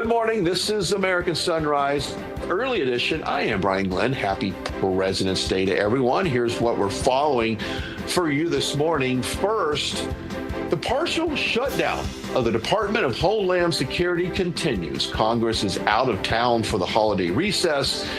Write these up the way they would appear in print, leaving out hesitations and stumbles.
Good morning. This is American Sunrise Early Edition. I am Brian Glenn. Happy President's Day to everyone. Here's what we're following for you this morning. First, the partial shutdown of the Department of Homeland Security continues. Congress is out of town for the holiday recess,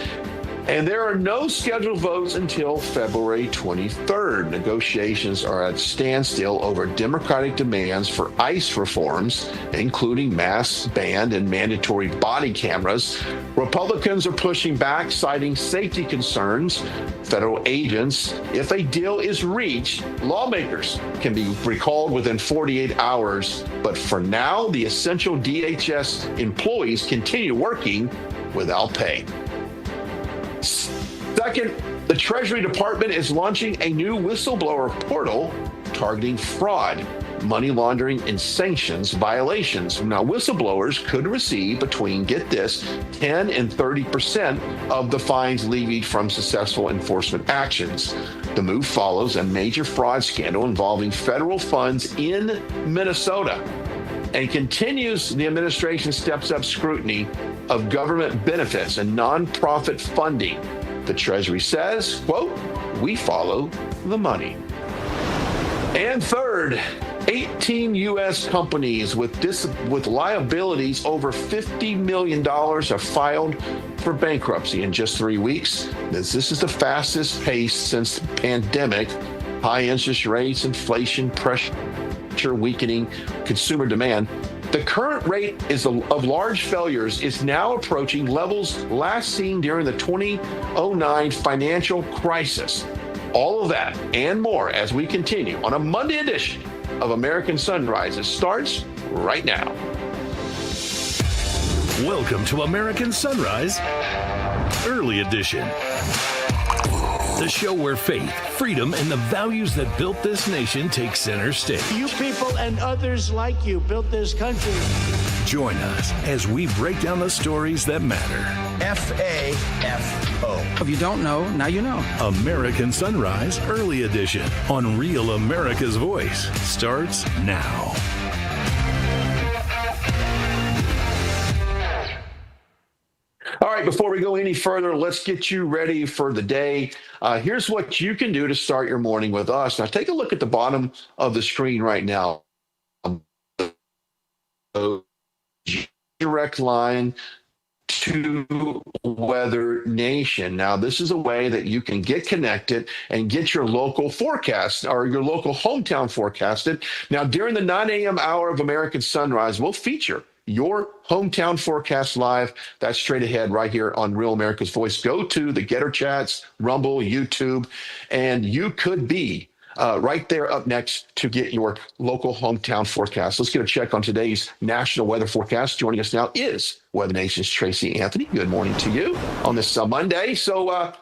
and there are no scheduled votes until February 23rd. Negotiations are at standstill over Democratic demands for ICE reforms, including mask ban and mandatory body cameras. Republicans are pushing back, citing safety concerns. Federal agents, if a deal is reached, lawmakers can be recalled within 48 hours. But for now, the essential DHS employees continue working without pay. Second, the Treasury Department is launching a new whistleblower portal targeting fraud, money laundering, and sanctions violations. Now, whistleblowers could receive between, get this, 10 and 30% of the fines levied from successful enforcement actions. The move follows a major fraud scandal involving federal funds in Minnesota and continues the administration's steps-up scrutiny of government benefits and nonprofit funding. The Treasury says, quote, "We follow the money." And third, 18 U.S. companies with liabilities over $50 million have filed for bankruptcy in just 3 weeks. This is the fastest pace since the pandemic. High interest rates, inflation, pressure, weakening consumer demand. The current rate of large failures is now approaching levels last seen during the 2009 financial crisis. All of that and more as we continue on a Monday edition of American Sunrise. It starts right now. Welcome to American Sunrise Early Edition. The show where faith, freedom, and the values that built this nation take center stage. You people and others like you built this country. Join us as we break down the stories that matter. FAFO. If you don't know, now you know. American Sunrise Early Edition on Real America's Voice starts now. All right, before we go any further, let's get you ready for the day. Here's what you can do to start your morning with us. Now, take a look at the bottom of the screen right now. Direct line to Weather Nation. Now, this is a way that you can get connected and get your local forecast or your local hometown forecasted. Now, during the 9 a.m. hour of American Sunrise, we'll feature your hometown forecast live. That's straight ahead right here on Real America's Voice. Go to the Getter Chats, Rumble, YouTube, and you could be right there up next to get your local hometown forecast. Let's get a check on today's national weather forecast. Joining us now is Weather Nation's Tracy Anthony. Good morning to you on this Monday. So,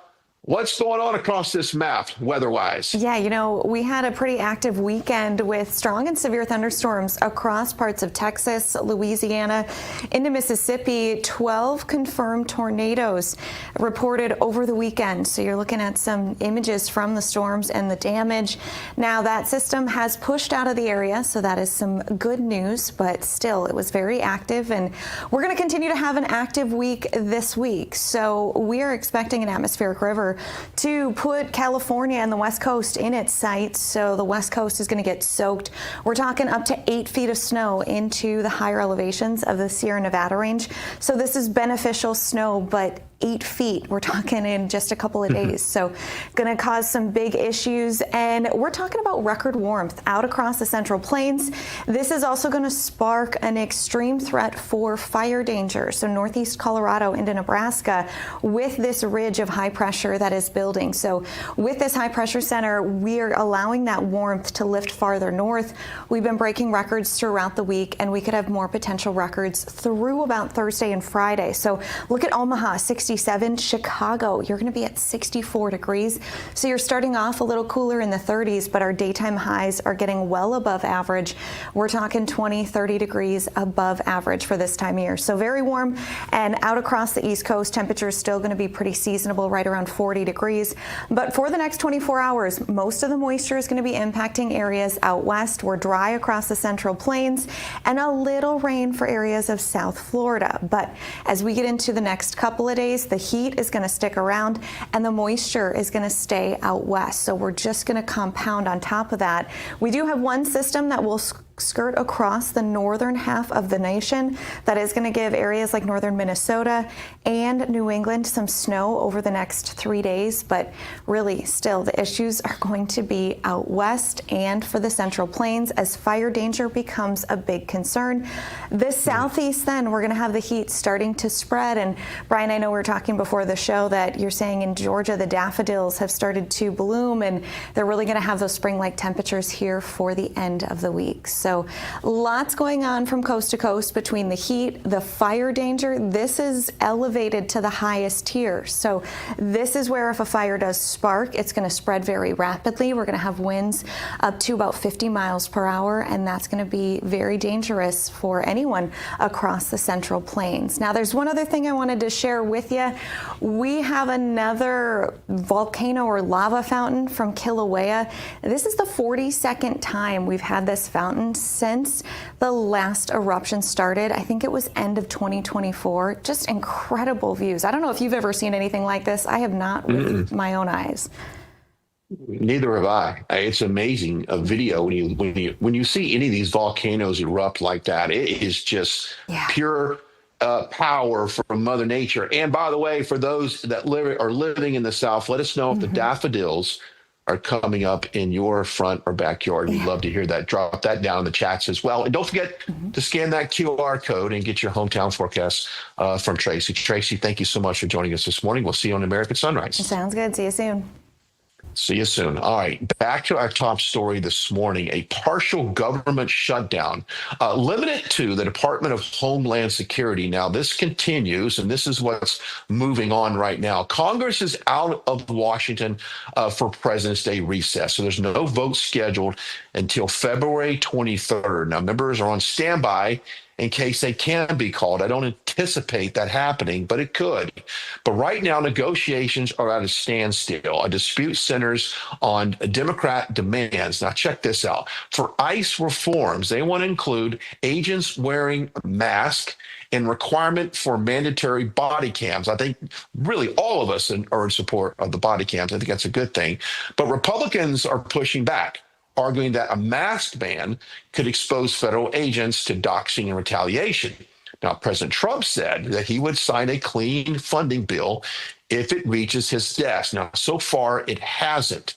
what's going on across this map weather-wise? Yeah, we had a pretty active weekend with strong and severe thunderstorms across parts of Texas, Louisiana, into Mississippi. 12 confirmed tornadoes reported over the weekend. So you're looking at some images from the storms and the damage. Now that system has pushed out of the area, so that is some good news, but still it was very active, and we're going to continue to have an active week this week. So we are expecting an atmospheric river to put California and the West Coast in its sights. So the West Coast is going to get soaked. We're talking up to 8 feet of snow into the higher elevations of the Sierra Nevada range. So this is beneficial snow, but 8 feet. We're talking in just a couple of days. So going to cause some big issues. And we're talking about record warmth out across the Central Plains. This is also going to spark an extreme threat for fire danger. So northeast Colorado into Nebraska with this ridge of high pressure that is building. So with this high pressure center, we are allowing that warmth to lift farther north. We've been breaking records throughout the week, and we could have more potential records through about Thursday and Friday. So look at Omaha, 60 67. Chicago, you're going to be at 64 degrees. So you're starting off a little cooler in the 30s, but our daytime highs are getting well above average. We're talking 20, 30 degrees above average for this time of year. So very warm, and out across the East Coast, temperatures still going to be pretty seasonable, right around 40 degrees. But for the next 24 hours, most of the moisture is going to be impacting areas out west. We're dry across the Central Plains, and a little rain for areas of South Florida. But as we get into the next couple of days, the heat is going to stick around and the moisture is going to stay out west. So we're just going to compound on top of that. We do have one system that will skirt across the northern half of the nation that is going to give areas like northern Minnesota and New England some snow over the next 3 days. But really, still, the issues are going to be out west and for the Central Plains as fire danger becomes a big concern. The southeast, then, we're going to have the heat starting to spread. And Brian, I know we were talking before the show that you're saying in Georgia the daffodils have started to bloom, and they're really going to have those spring-like temperatures here for the end of the week. So lots going on from coast to coast between the heat, the fire danger. This is elevated to the highest tier. So this is where if a fire does spark, it's going to spread very rapidly. We're going to have winds up to about 50 miles per hour, and that's going to be very dangerous for anyone across the Central Plains. Now, there's one other thing I wanted to share with you. We have another volcano or lava fountain from Kilauea. This is the 42nd time we've had this fountain since the last eruption started. I think it was end of 2024. Just incredible views. I don't know if you've ever seen anything like this. I have not with my own eyes. Neither have I. It's amazing a video when you see any of these volcanoes erupt like that. It is just pure power from Mother Nature. And by the way, for those that are living in the South, let us know if the daffodils are coming up in your front or backyard. We'd love to hear that. Drop that down in the chats as well. And don't forget to scan that QR code and get your hometown forecast from Tracy. Tracy, thank you so much for joining us this morning. We'll see you on American Sunrise. Sounds good. See you soon. See you soon. All right, back to our top story this morning, a partial government shutdown limited to the Department of Homeland Security. Now, this continues, and this is what's moving on right now. Congress is out of Washington for President's Day recess, so there's no vote scheduled until February 23rd. Now, members are on standby in case they can be called. I don't anticipate that happening, but it could. But right now, negotiations are at a standstill. A dispute centers on Democrat demands. Now, check this out. For ICE reforms, they want to include agents wearing a mask and requirement for mandatory body cams. I think really all of us are in support of the body cams. I think that's a good thing. But Republicans are pushing back, arguing that a mask ban could expose federal agents to doxing and retaliation. Now, President Trump said that he would sign a clean funding bill if it reaches his desk. Now, so far, it hasn't.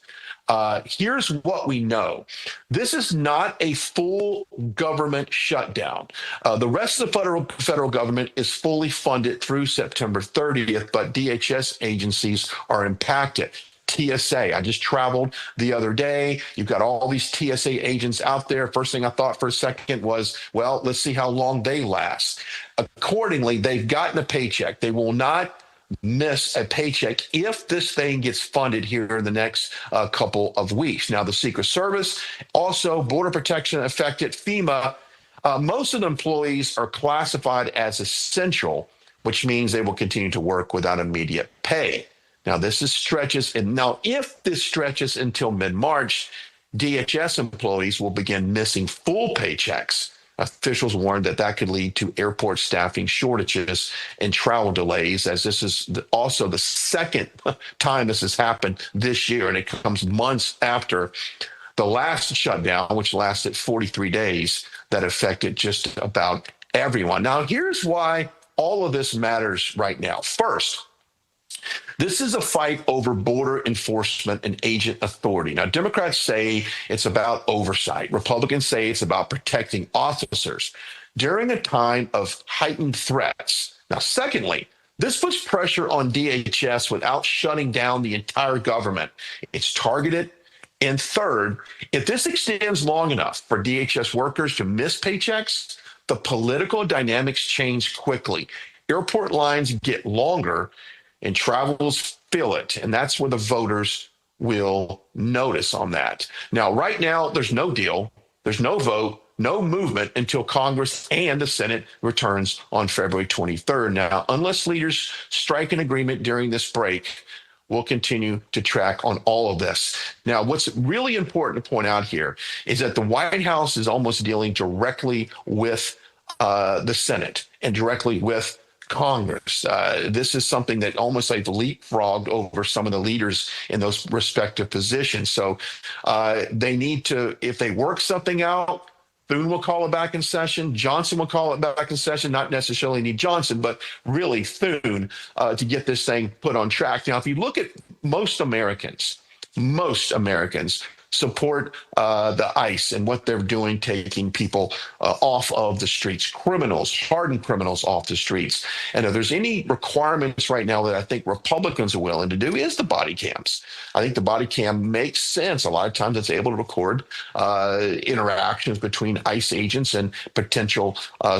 Here's what we know. This is not a full government shutdown. The rest of the federal government is fully funded through September 30th, but DHS agencies are impacted. TSA. I just traveled the other day. You've got all these TSA agents out there. First thing I thought for a second was, well, let's see how long they last. Accordingly, they've gotten a paycheck. They will not miss a paycheck if this thing gets funded here in the next couple of weeks. Now, the Secret Service, also Border Protection affected, FEMA, most of the employees are classified as essential, which means they will continue to work without immediate pay. Now, if this stretches until mid-March, DHS employees will begin missing full paychecks. Officials warned that could lead to airport staffing shortages and travel delays, as this is also the second time this has happened this year, and it comes months after the last shutdown, which lasted 43 days, that affected just about everyone. Now, here's why all of this matters right now. First, this is a fight over border enforcement and agent authority. Now, Democrats say it's about oversight. Republicans say it's about protecting officers during a time of heightened threats. Now, secondly, this puts pressure on DHS without shutting down the entire government. It's targeted. And third, if this extends long enough for DHS workers to miss paychecks, the political dynamics change quickly. Airport lines get longer, and travels fill it. And that's where the voters will notice on that. Now, right now, there's no deal. There's no vote, no movement until Congress and the Senate returns on February 23rd. Now, unless leaders strike an agreement during this break, we'll continue to track on all of this. Now, what's really important to point out here is that the White House is almost dealing directly with the Senate and directly with Congress. This is something that almost like leapfrogged over some of the leaders in those respective positions. So they need to, if they work something out, Thune will call it back in session. Johnson will call it back in session. Not necessarily need Johnson, but really Thune to get this thing put on track. Now, if you look at most Americans support the ICE and what they're doing, taking people off of the streets, criminals, hardened criminals off the streets. And if there's any requirements right now that I think Republicans are willing to do is the body cams. I think the body cam makes sense. A lot of times it's able to record interactions between ICE agents and potential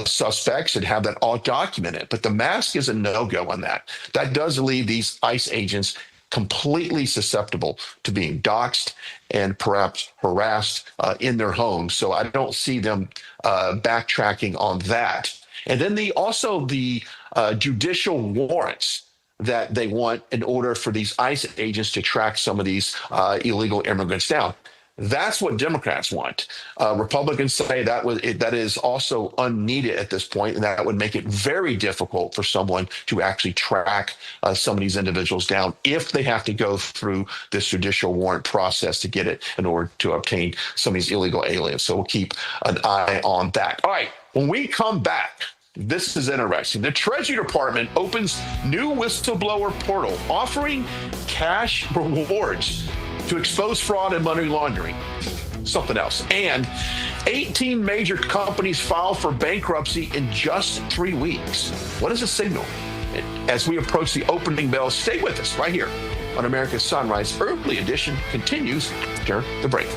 suspects and have that all documented. But the mask is a no-go on that. That does leave these ICE agents completely susceptible to being doxxed and perhaps harassed in their homes. So I don't see them backtracking on that. And then the judicial warrants that they want in order for these ICE agents to track some of these illegal immigrants down. That's what Democrats want. Republicans say that is also unneeded at this point, and that would make it very difficult for someone to actually track some of these individuals down if they have to go through this judicial warrant process to get it in order to obtain some of these illegal aliens. So we'll keep an eye on that. All right, when we come back, this is interesting. The Treasury Department opens new whistleblower portal offering cash rewards to expose fraud and money laundering. Something else. And 18 major companies file for bankruptcy in just 3 weeks. What is a signal? As we approach the opening bell, stay with us right here on America's Sunrise. Early edition continues after the break.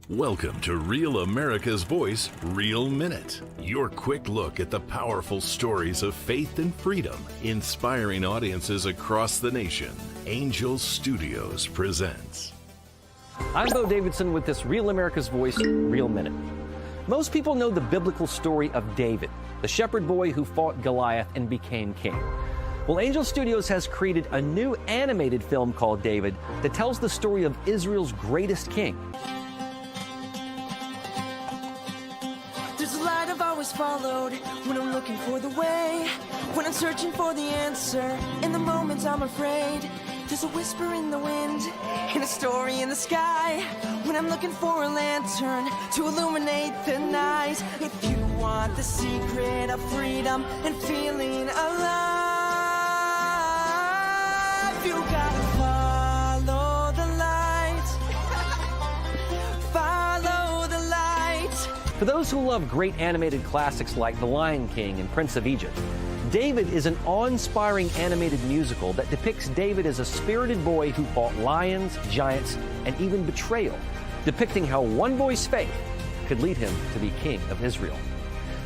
Welcome to Real America's Voice, Real Minute. Your quick look at the powerful stories of faith and freedom, inspiring audiences across the nation. Angel Studios presents. I'm Bo Davidson with this Real America's Voice, Real Minute. Most people know the biblical story of David, the shepherd boy who fought Goliath and became king. Well, Angel Studios has created a new animated film called David that tells the story of Israel's greatest king. Followed when I'm looking for the way, when I'm searching for the answer, in the moments I'm afraid. There's a whisper in the wind and a story in the sky, when I'm looking for a lantern to illuminate the night. If you want the secret of freedom and feeling alive, you gotta follow the light. Follow the light. For those who love great animated classics like The Lion King and Prince of Egypt, David is an awe-inspiring animated musical that depicts David as a spirited boy who fought lions, giants, and even betrayal, depicting how one boy's faith could lead him to be king of Israel.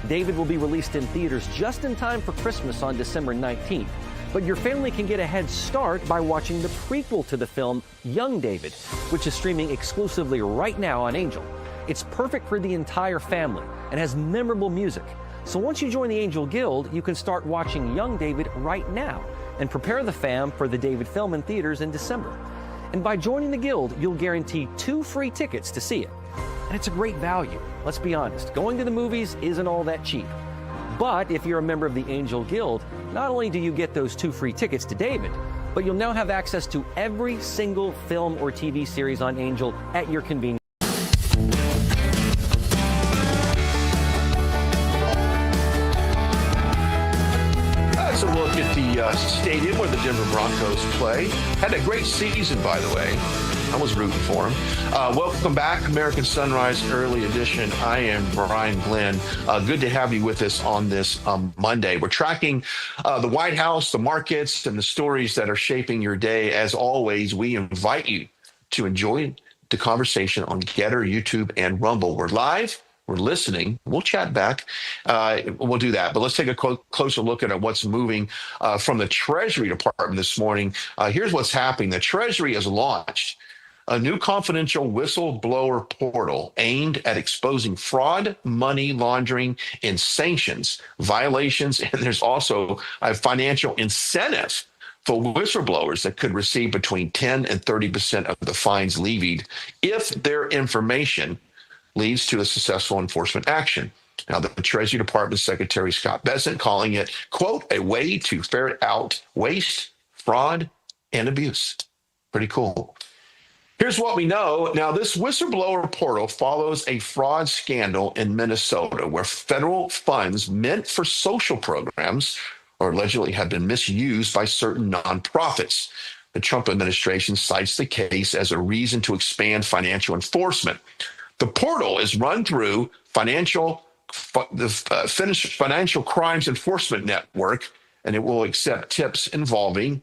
David will be released in theaters just in time for Christmas on December 19th, but your family can get a head start by watching the prequel to the film, Young David, which is streaming exclusively right now on Angel. It's perfect for the entire family and has memorable music. So once you join the Angel Guild, you can start watching Young David right now and prepare the fam for the David film in theaters in December. And by joining the Guild, you'll guarantee 2 free tickets to see it. And it's a great value. Let's be honest, going to the movies isn't all that cheap. But if you're a member of the Angel Guild, not only do you get those 2 free tickets to David, but you'll now have access to every single film or TV series on Angel at your convenience. Let's look at the stadium where the Denver Broncos play. Had a great season, by the way. I was rooting for him. Welcome back, American Sunrise Early Edition. I am Brian Glenn. Good to have you with us on this Monday. We're tracking the White House, the markets, and the stories that are shaping your day. As always, we invite you to enjoy the conversation on Getter, YouTube, and Rumble. We're live. We're listening. We'll chat back. We'll do that. But let's take a closer look at what's moving from the Treasury Department this morning. Here's what's happening. The Treasury has launched a new confidential whistleblower portal aimed at exposing fraud, money laundering, and sanctions violations. And there's also a financial incentive for whistleblowers that could receive between 10 and 30% of the fines levied if their information leads to a successful enforcement action. Now, the Treasury Department Secretary Scott Bessent calling it, quote, a way to ferret out waste, fraud, and abuse. Pretty cool. Here's what we know. Now, this whistleblower portal follows a fraud scandal in Minnesota where federal funds meant for social programs or allegedly have been misused by certain nonprofits. The Trump administration cites the case as a reason to expand financial enforcement. The portal is run through the Financial Crimes Enforcement Network, and it will accept tips involving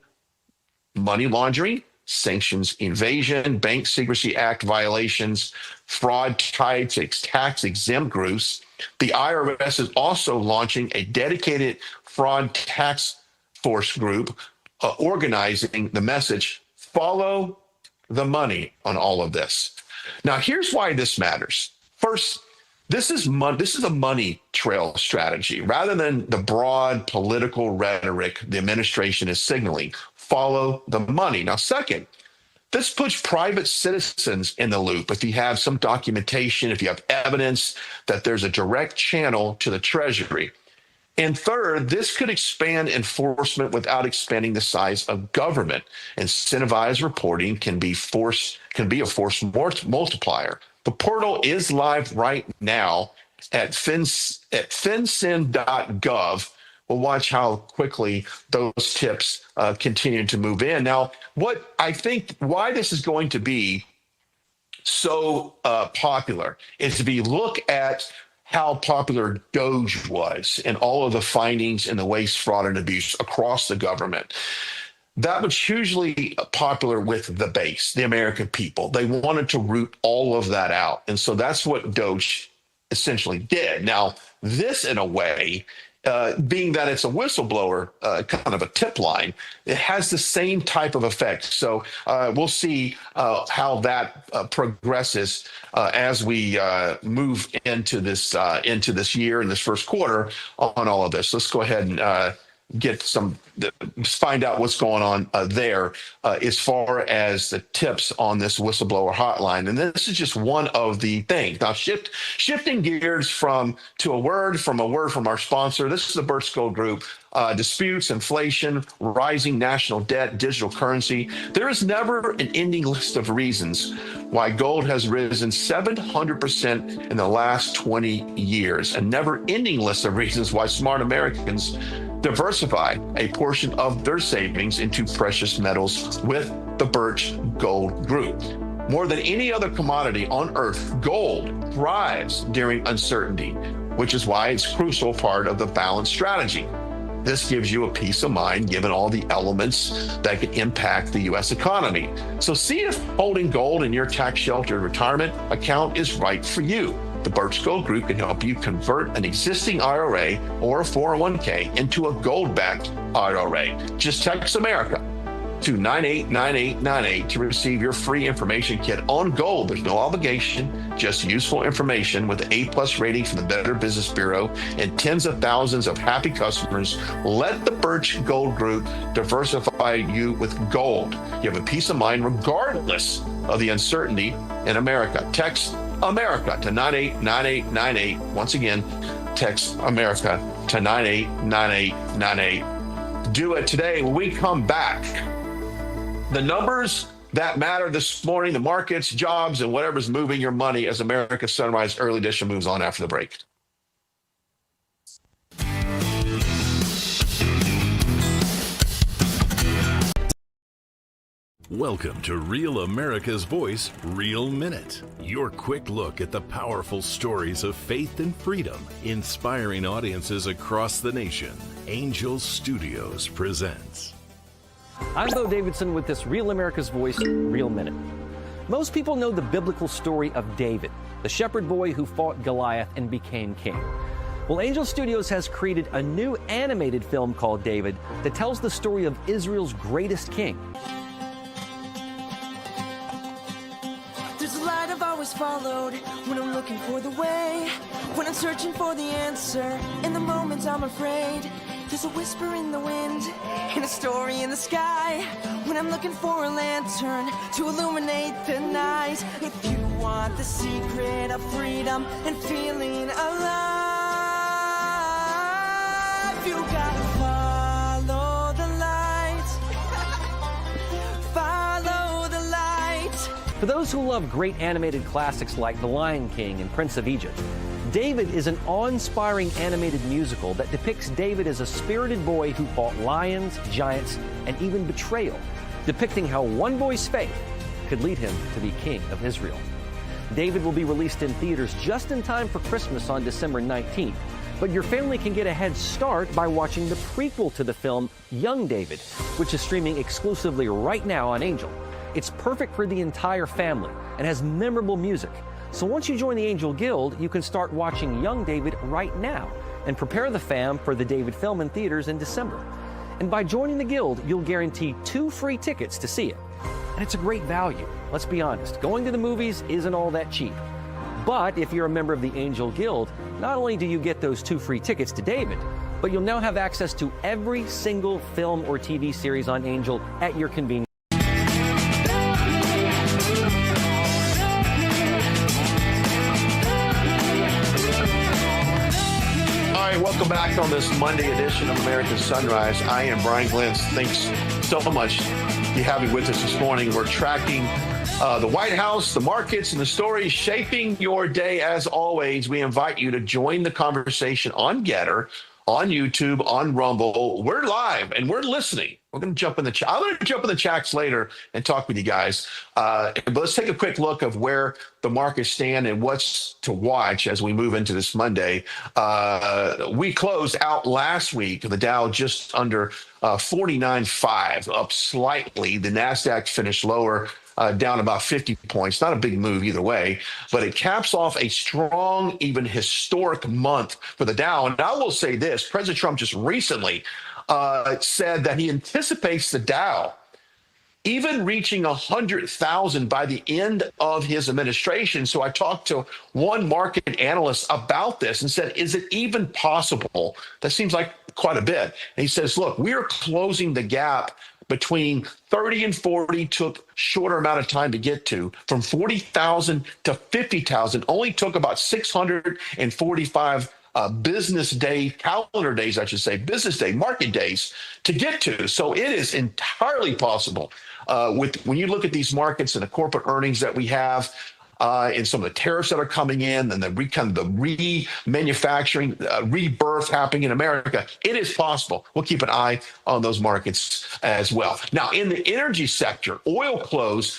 money laundering, sanctions evasion, Bank Secrecy Act violations, fraud tied to tax-exempt groups. The IRS is also launching a dedicated fraud task force group organizing the message, follow the money on all of this. Now, here's why this matters. First, this is a money trail strategy. Rather than the broad political rhetoric the administration is signaling, follow the money. Now, second, this puts private citizens in the loop. If you have some documentation, if you have evidence that there's a direct channel to the Treasury. And third, this could expand enforcement without expanding the size of government. Incentivized reporting can be a force multiplier. The portal is live right now at fincin.gov. We'll watch how quickly those tips continue to move in. Now, what I think why this is going to be so popular is if you look at how popular DOGE was and all of the findings in the waste, fraud, and abuse across the government. That was hugely popular with the base, the American people. They wanted to root all of that out. And so that's what DOGE essentially did. Now, this, in a way, being that it's a whistleblower, kind of a tip line, it has the same type of effect. So we'll see how that progresses as we move into this year and this first quarter on all of this. Let's go ahead and find out what's going on there as far as the tips on this whistleblower hotline. And this is just one of the things. Now, shifting gears from a word from our sponsor. This is the Birch Gold Group. Disputes, inflation, rising national debt, digital currency. There is never an ending list of reasons why gold has risen 700% in the last 20 years. A never-ending list of reasons why smart Americans diversify a portion of their savings into precious metals with the Birch Gold Group. More than any other commodity on earth, gold thrives during uncertainty, which is why it's a crucial part of the balanced strategy. This gives you a peace of mind given all the elements that can impact the U.S. economy. So see if holding gold in your tax-sheltered retirement account is right for you. The Birch Gold Group can help you convert an existing IRA or a 401k into a gold-backed IRA. Just text America to 989898 to receive your free information kit on gold. There's no obligation, just useful information with an A+ rating from the Better Business Bureau and tens of thousands of happy customers. Let the Birch Gold Group diversify you with gold. You have a peace of mind regardless of the uncertainty in America. Text America to 989898. Once again, text America to 989898. Do it today. When we come back, the numbers that matter this morning, the markets, jobs, and whatever's moving your money as America's Sunrise Early Edition moves on after the break. Welcome to Real America's Voice, Real Minute. Your quick look at the powerful stories of faith and freedom, inspiring audiences across the nation. Angel Studios presents. I'm Bo Davidson with this Real America's Voice, Real Minute. Most people know the biblical story of David, the shepherd boy who fought Goliath and became king. Well, Angel Studios has created a new animated film called David that tells the story of Israel's greatest king. There's a light I've always followed when I'm looking for the way, when I'm searching for the answer. In the moments I'm afraid, there's a whisper in the wind and a story in the sky. When I'm looking for a lantern to illuminate the night. If you want the secret of freedom and feeling alive, you gotta follow the light. Follow the light. For those who love great animated classics like The Lion King and Prince of Egypt, David is an awe-inspiring animated musical that depicts David as a spirited boy who fought lions, giants, and even betrayal, depicting how one boy's faith could lead him to be king of Israel. David will be released in theaters just in time for Christmas on December 19th, but your family can get a head start by watching the prequel to the film, Young David, which is streaming exclusively right now on Angel. It's perfect for the entire family and has memorable music. So once you join the Angel Guild, you can start watching Young David right now and prepare the fam for the David film in theaters in December. And by joining the Guild, you'll guarantee 2 free tickets to see it. And it's a great value. Let's be honest, going to the movies isn't all that cheap. But if you're a member of the Angel Guild, not only do you get those 2 free tickets to David, but you'll now have access to every single film or TV series on Angel at your convenience. Welcome back on this Monday edition of American Sunrise. I am Brian Glantz. Thanks so much for having with us this morning. We're tracking the White House, the markets, and the stories shaping your day. As always, we invite you to join the conversation on Getter, on YouTube, on Rumble. We're live and we're listening. We're going to jump in the chat. I'm going to jump in the chats later and talk with you guys. But let's take a quick look of where the markets stand and what's to watch as we move into this Monday. We closed out last week, the Dow just under 49.5, up slightly. The NASDAQ finished lower, down about 50 points. Not a big move either way, but it caps off a strong, even historic month for the Dow. And I will say this, President Trump just recently said that he anticipates the Dow even reaching 100,000 by the end of his administration. So I talked to one market analyst about this and said, is it even possible? That seems like quite a bit. And he says, look, we are closing the gap between 30 and 40, took shorter amount of time to get to. From 40,000 to 50,000 only took about 645 business day, calendar days, I should say, business day, market days to get to. So it is entirely possible when you look at these markets and the corporate earnings that we have, and some of the tariffs that are coming in, and the remanufacturing, rebirth happening in America, it is possible. We'll keep an eye on those markets as well. Now, in the energy sector, oil closed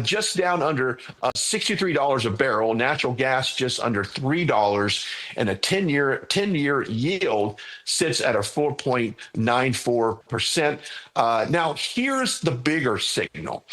just down under $63 a barrel, natural gas just under $3, and a 10-year yield sits at a 4.94%. Now, here's the bigger signal.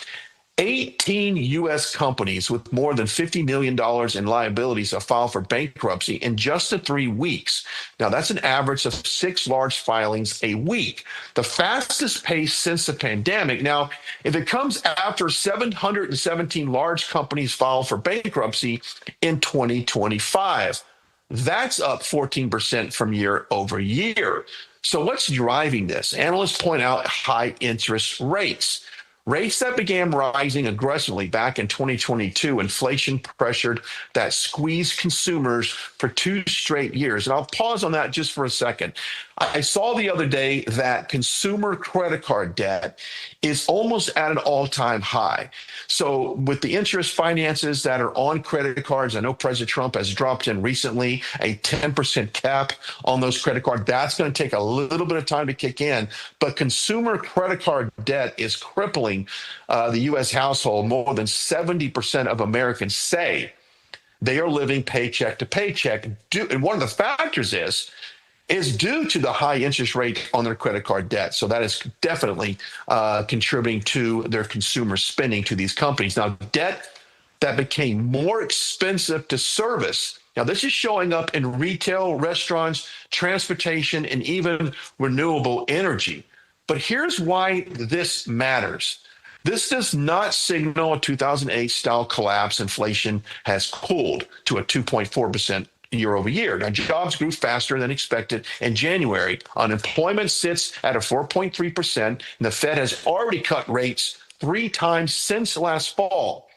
18 U.S. companies with more than $50 million in liabilities have filed for bankruptcy in just the 3 weeks. Now, that's an average of 6 large filings a week, the fastest pace since the pandemic. Now, if it comes after 717 large companies filed for bankruptcy in 2025, that's up 14% from year over year. So what's driving this? Analysts point out high interest rates. Rates that began rising aggressively back in 2022, inflation pressured that squeezed consumers for 2 straight years. And I'll pause on that just for a second. I saw the other day that consumer credit card debt is almost at an all-time high. So with the interest finances that are on credit cards, I know President Trump has dropped in recently a 10% cap on those credit cards. That's going to take a little bit of time to kick in. But consumer credit card debt is crippling the U.S. household. More than 70% of Americans say they are living paycheck to paycheck. And one of the factors is due to the high interest rate on their credit card debt. So that is definitely contributing to their consumer spending to these companies. Now, debt that became more expensive to service. Now, this is showing up in retail, restaurants, transportation, and even renewable energy. But here's why this matters. This does not signal a 2008 style collapse. Inflation has cooled to a 2.4% year over year. Now, jobs grew faster than expected in January. Unemployment sits at a 4.3%, and the Fed has already cut rates 3 times since last fall.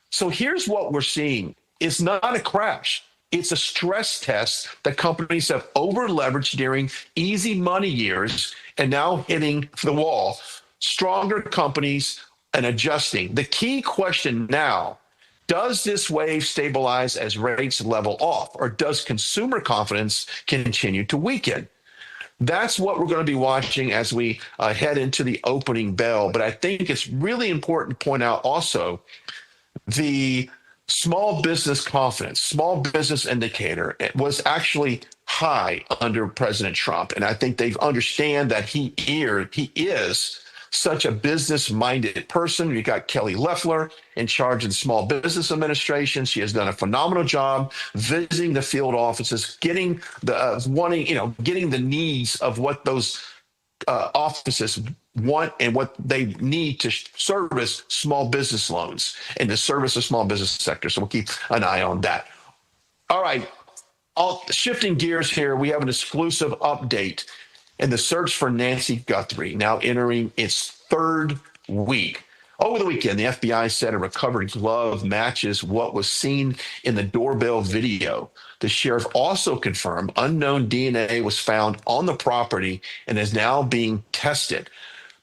So here's what we're seeing. It's not a crash. It's a stress test that companies have over-leveraged during easy money years and now hitting the wall. Stronger companies and adjusting. The key question now, does this wave stabilize as rates level off, or does consumer confidence continue to weaken? That's what we're going to be watching as we head into the opening bell. But I think it's really important to point out also the small business confidence, small business indicator was actually high under President Trump. And I think they understand that he is such a business-minded person. You got Kelly Loeffler in charge of the Small Business Administration. She has done a phenomenal job visiting the field offices, getting the getting the needs of what those offices want and what they need to service small business loans and to service the small business sector. So we'll keep an eye on that. All right, shifting gears here, we have an exclusive update in the search for Nancy Guthrie, now entering its 3rd week. Over the weekend, the FBI said a recovered glove matches what was seen in the doorbell video. The sheriff also confirmed unknown DNA was found on the property and is now being tested.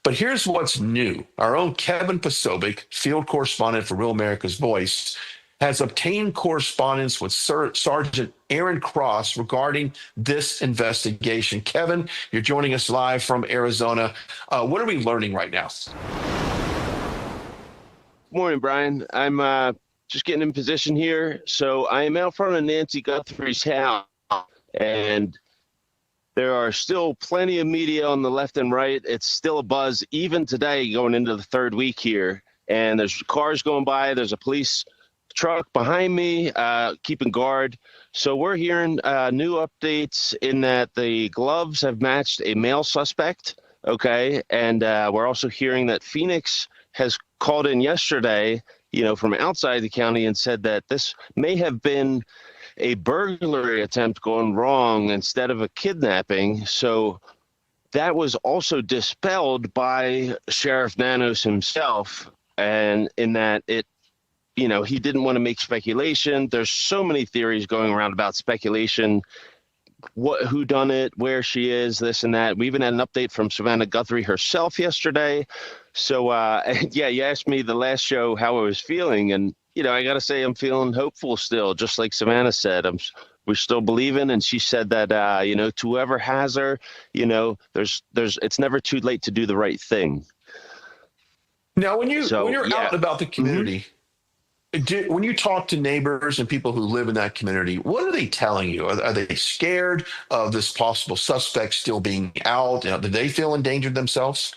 But here's what's new. Our own Kevin Posobiec, field correspondent for Real America's Voice, has obtained correspondence with Sergeant Aaron Cross regarding this investigation. Kevin, you're joining us live from Arizona. What are we learning right now? Morning, Brian. I'm just getting in position here. So I am out front of Nancy Guthrie's house, and there are still plenty of media on the left and right. It's still a buzz, even today, going into the 3rd week here. And there's cars going by. There's a police truck behind me keeping guard. So we're hearing new updates in that the gloves have matched a male suspect. Okay. And we're also hearing that Phoenix has called in yesterday, from outside the county and said that this may have been a burglary attempt gone wrong instead of a kidnapping. So that was also dispelled by Sheriff Nanos himself. And in that he didn't want to make speculation. There's so many theories going around about speculation, who done it, where she is, this and that. We even had an update from Savannah Guthrie herself yesterday. So, you asked me the last show how I was feeling, and I got to say I'm feeling hopeful still, just like Savannah said. We're still believing, and she said that to whoever has her, there's it's never too late to do the right thing. Now, when you're out and about the community. When you talk to neighbors and people who live in that community, what are they telling you? Are they scared of this possible suspect still being out? Do they feel endangered themselves?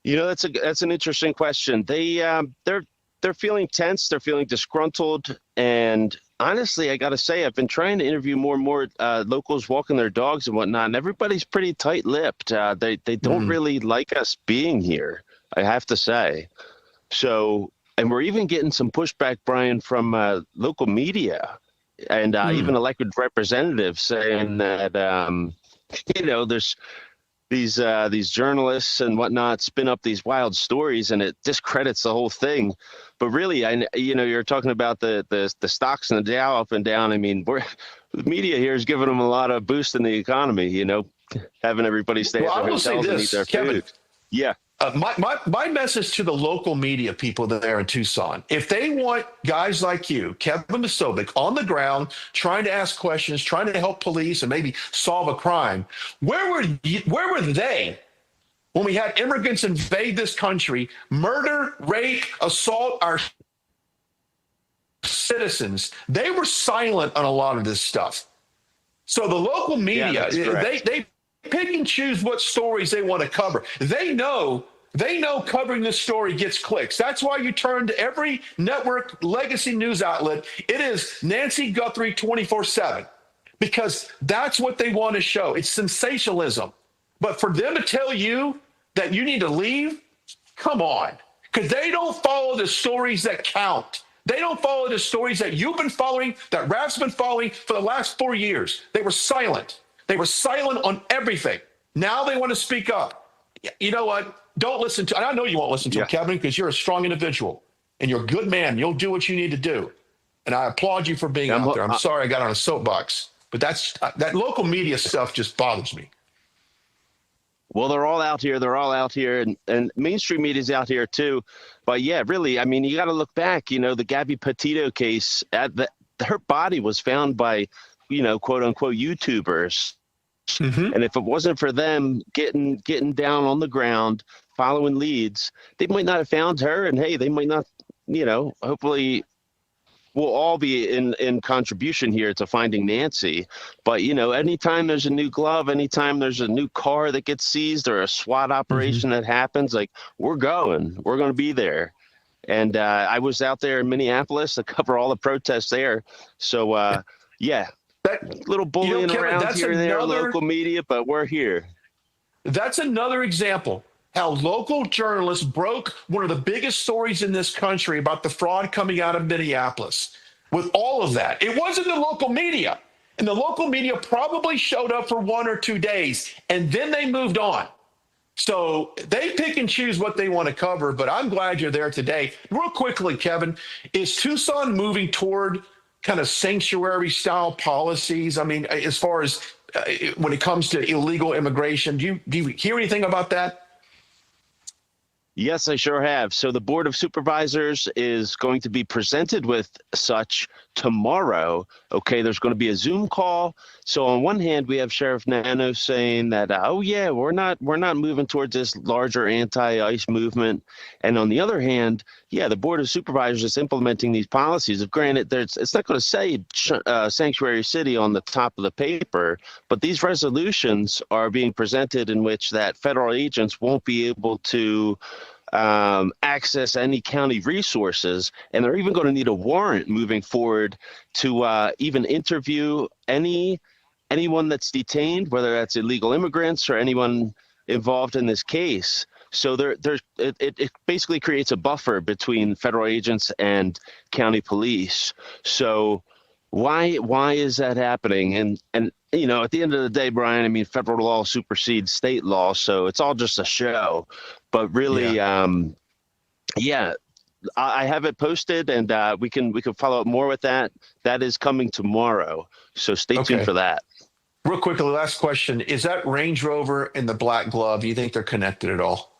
That's an interesting question. They're feeling tense. They're feeling disgruntled. And honestly, I got to say, I've been trying to interview more and more locals walking their dogs and whatnot, and everybody's pretty tight-lipped. They don't really like us being here, I have to say. So, and we're even getting some pushback, Brian, from local media and even elected representatives saying that, these journalists and whatnot spin up these wild stories, and it discredits the whole thing. But really, you're talking about the stocks and the Dow up and down. I mean, the media here is giving them a lot of boost in the economy. Having everybody stay at their hotels and eat their Kevin, food. Yeah. My message to the local media people there in Tucson, if they want guys like you, Kevin Musovic, on the ground, trying to ask questions, trying to help police and maybe solve a crime, where were they when we had immigrants invade this country, murder, rape, assault our citizens? They were silent on a lot of this stuff. So the local media, they pick and choose what stories they want to cover. They know covering this story gets clicks. That's why you turn to every network legacy news outlet. It is Nancy Guthrie 24/7, because that's what they want to show. It's sensationalism. But for them to tell you that you need to leave, come on, because they don't follow the stories that count. They don't follow the stories that you've been following, that Raf's been following for the last 4 years. They were silent. They were silent on everything. Now they want to speak up. You know what? Don't listen to, and I know you won't listen to him, Kevin, because you're a strong individual and you're a good man. You'll do what you need to do. And I applaud you for being out there. I'm sorry I got on a soapbox, but that local media stuff just bothers me. Well, they're all out here. They're all out here, and mainstream media's out here too. But yeah, really, I mean, you got to look back. The Gabby Petito case. Her body was found by, quote unquote YouTubers. Mm-hmm. And if it wasn't for them getting down on the ground, following leads, they might not have found her. And hey, they might not. Hopefully, we'll all be in contribution here to finding Nancy. But, anytime there's a new glove, anytime there's a new car that gets seized or a SWAT operation that happens, like, we're going to be there. And I was out there in Minneapolis to cover all the protests there. So, yeah, that little bullying Kevin, around here and there, local media, but we're here. That's another example how local journalists broke one of the biggest stories in this country about the fraud coming out of Minneapolis. With all of that, it wasn't the local media, and the local media probably showed up for 1 or 2 days, and then they moved on. So they pick and choose what they want to cover, but I'm glad you're there today. Real quickly, Kevin, is Tucson moving toward kind of sanctuary style policies? I mean, as far as when it comes to illegal immigration, do you hear anything about that? Yes, I sure have. So the Board of Supervisors is going to be presented with such tomorrow. Okay, there's going to be a Zoom call. So on one hand, we have Sheriff Nano saying that, oh yeah, we're not moving towards this larger anti-ICE movement. And on the other hand, yeah, the Board of Supervisors is implementing these policies. Granted, it's not going to say sanctuary city on the top of the paper, but these resolutions are being presented in which that federal agents won't be able to access any county resources, and they're even going to need a warrant moving forward to even interview anyone that's detained, whether that's illegal immigrants or anyone involved in this case. So it basically creates a buffer between federal agents and county police. So why is that happening? And at the end of the day, Brian, I mean, federal law supersedes state law, so it's all just a show. But really, I have it posted, and we can follow up more with that. That is coming tomorrow, so stay tuned for that. Real quickly, last question: is that Range Rover and the black glove? Do you think they're connected at all?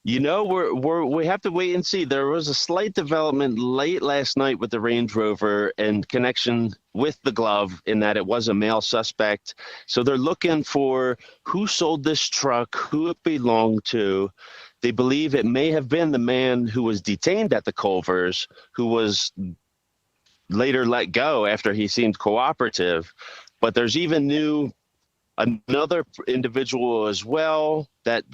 We have to wait and see. There was a slight development late last night with the Range Rover in connection with the glove, in that it was a male suspect. So they're looking for who sold this truck, who it belonged to. They believe it may have been the man who was detained at the Culvers, who was later let go after he seemed cooperative. But there's even another individual as well that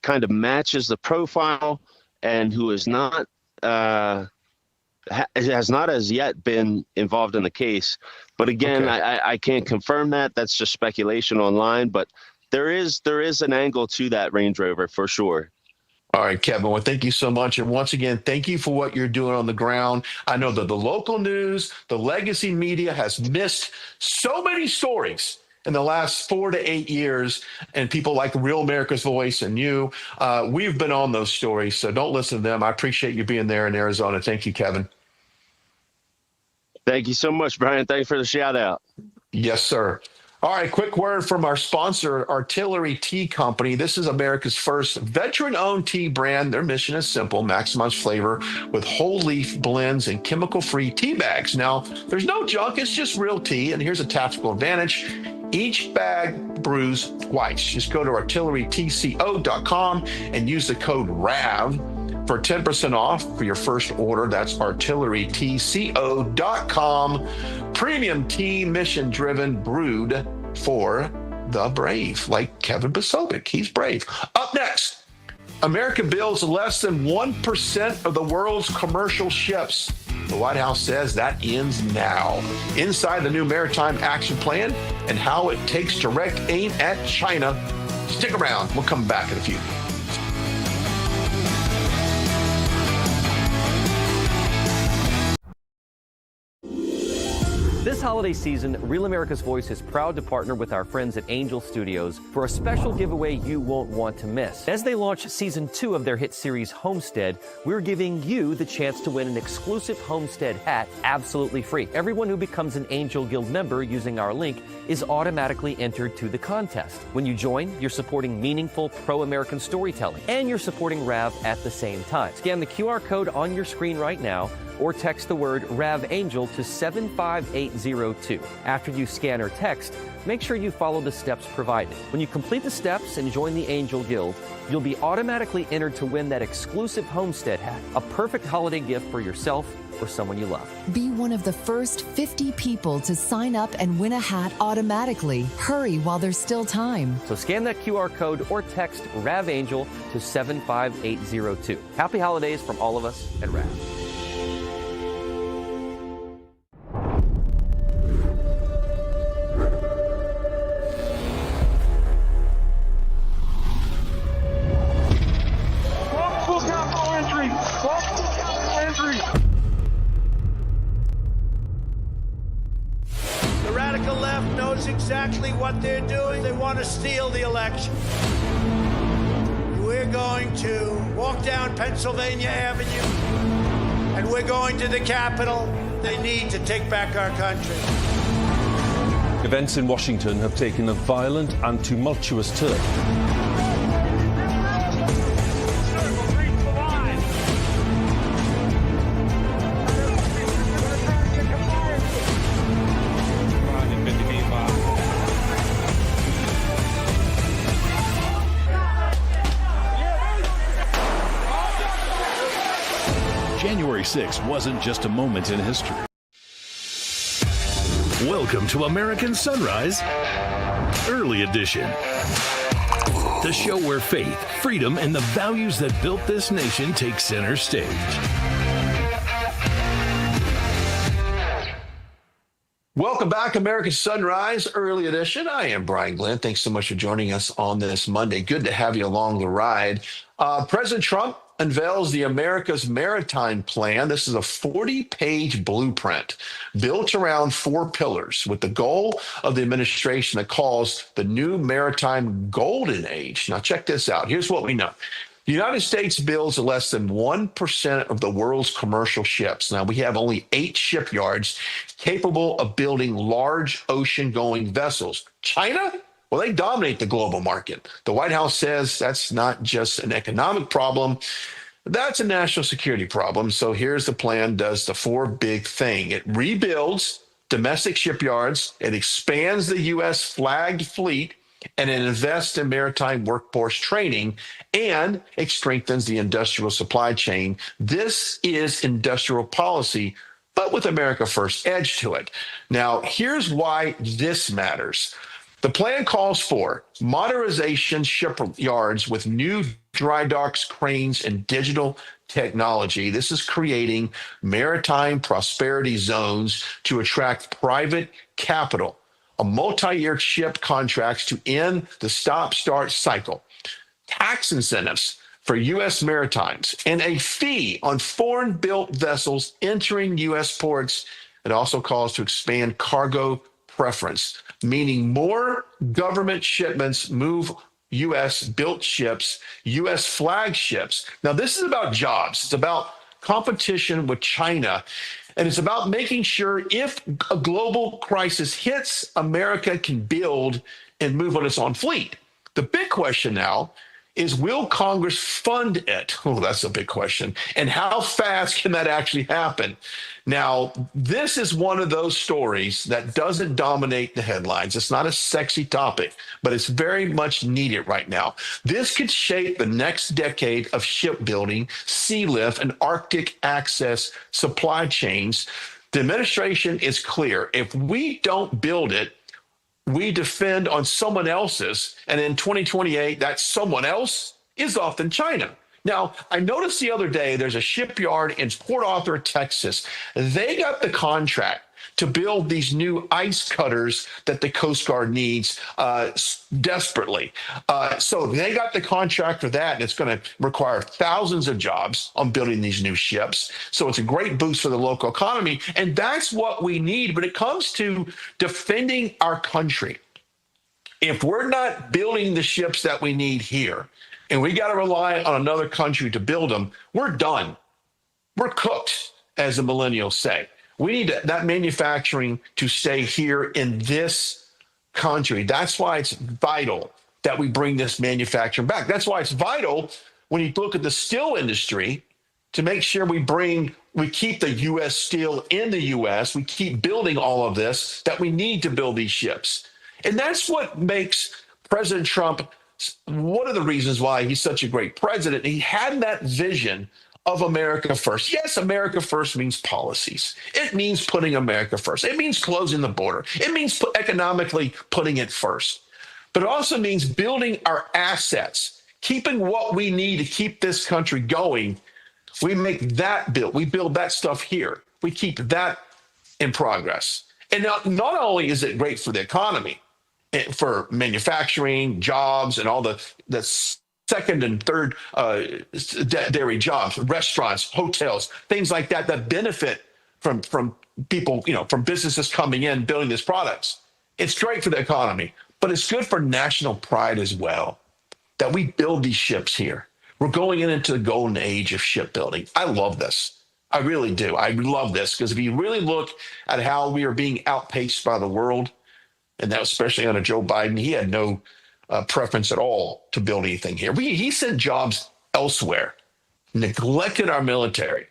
kind of matches the profile, and who is not has not as yet been involved in the case. But again, I can't confirm that. That's just speculation online. But there is an angle to that Range Rover for sure. All right, Kevin. Well, thank you so much. And once again, thank you for what you're doing on the ground. I know that the local news, the legacy media has missed so many stories in the last 4 to 8 years, and people like Real America's Voice and you, we've been on those stories. So don't listen to them. I appreciate you being there in Arizona. Thank you, Kevin. Thank you so much, Brian. Thanks for the shout out. Yes, sir. All right, quick word from our sponsor, Artillery Tea Company. This is America's first veteran-owned tea brand. Their mission is simple: maximize flavor with whole leaf blends and chemical-free tea bags. Now, there's no junk, it's just real tea, and here's a tactical advantage. Each bag brews twice. Just go to artillerytco.com and use the code RAV for 10% off for your first order. That's artillerytco.com. Premium tea, mission-driven, brewed for the brave, like Kevin Posobiec. He's brave. Up next, America builds less than 1% of the world's commercial ships. The White House says that ends now. Inside the new Maritime Action Plan and how it takes direct aim at China. Stick around. We'll come back in a few. This holiday season, Real America's Voice is proud to partner with our friends at Angel Studios for a special giveaway you won't want to miss. As they launch season 2 of their hit series Homestead, we're giving you the chance to win an exclusive Homestead hat absolutely free. Everyone who becomes an Angel Guild member using our link is automatically entered to the contest. When you join, you're supporting meaningful pro-American storytelling, and you're supporting RAV at the same time. Scan the QR code on your screen right now, or text the word RAVAngel to 75802. After you scan or text, make sure you follow the steps provided. When you complete the steps and join the Angel Guild, you'll be automatically entered to win that exclusive Homestead hat, a perfect holiday gift for yourself or someone you love. Be one of the first 50 people to sign up and win a hat automatically. Hurry while there's still time. So scan that QR code or text RAVAngel to 75802. Happy holidays from all of us at RAV. The radical left knows exactly what they're doing. They want to steal the election. We're going to walk down Pennsylvania Avenue, and we're going to the Capitol. They need to take back our country. Events in Washington have taken a violent and tumultuous turn. January 6th wasn't just a moment in history. Welcome to American Sunrise Early Edition, the show where faith, freedom, and the values that built this nation take center stage. Welcome back, American Sunrise Early Edition. I am Brian Glenn. Thanks so much for joining us on this Monday. Good to have you along the ride. President Trump unveils the America's Maritime Plan. This is a 40-page blueprint built around 4 pillars with the goal of the administration that calls the new maritime golden age. Now, check this out. Here's what we know. The United States builds less than 1% of the world's commercial ships. Now, we have only 8 shipyards capable of building large ocean-going vessels. China? Well, they dominate the global market. The White House says that's not just an economic problem, that's a national security problem. So here's the plan, does the 4 big thing. It rebuilds domestic shipyards, it expands the U.S. flagged fleet, and it invests in maritime workforce training, and it strengthens the industrial supply chain. This is industrial policy, but with America First edge to it. Now, here's why this matters. The plan calls for modernization shipyards with new dry docks, cranes, and digital technology. This is creating maritime prosperity zones to attract private capital, a multi-year ship contracts to end the stop-start cycle, tax incentives for U.S. maritimes, and a fee on foreign-built vessels entering U.S. ports. It also calls to expand cargo preference, meaning more government shipments move U.S. built ships, U.S. flag ships. Now, this is about jobs. It's about competition with China. And it's about making sure if a global crisis hits, America can build and move on its own fleet. The big question now is, will Congress fund it? Oh, that's a big question. And how fast can that actually happen? Now, this is one of those stories that doesn't dominate the headlines. It's not a sexy topic, but it's very much needed right now. This could shape the next decade of shipbuilding, sea lift, and Arctic access supply chains. The administration is clear. If we don't build it, we defend on someone else's, and in 2028, that someone else is often China. Now, I noticed the other day there's a shipyard in Port Arthur, Texas. They got the contract to build these new ice cutters that the Coast Guard needs desperately. So they got the contract for that, and it's going to require thousands of jobs on building these new ships. So it's a great boost for the local economy, and that's what we need. But it comes to defending our country. If we're not building the ships that we need here, and we got to rely on another country to build them, we're done. We're cooked, as the millennials say. We need that manufacturing to stay here in this country. That's why it's vital that we bring this manufacturing back. That's why it's vital when you look at the steel industry to make sure we keep the U.S. steel in the U.S. We keep building all of this that we need to build these ships. And that's what makes President Trump one of the reasons why he's such a great president. He had that vision of America first. Yes, America first means policies. It means putting America first. It means closing the border. It means economically putting it first. But it also means building our assets, keeping what we need to keep this country going. We make that build. We build that stuff here. We keep that in progress. And not only is it great for the economy, for manufacturing, jobs, and all the second and third dairy jobs, restaurants, hotels, things like that that benefit from people, from businesses coming in, building these products. It's great for the economy, but it's good for national pride as well that we build these ships here. We're going into the golden age of shipbuilding. I love this. I really do. I love this because if you really look at how we are being outpaced by the world, and that was especially under Joe Biden, he had no preference at all to build anything here. He sent jobs elsewhere, neglected our military.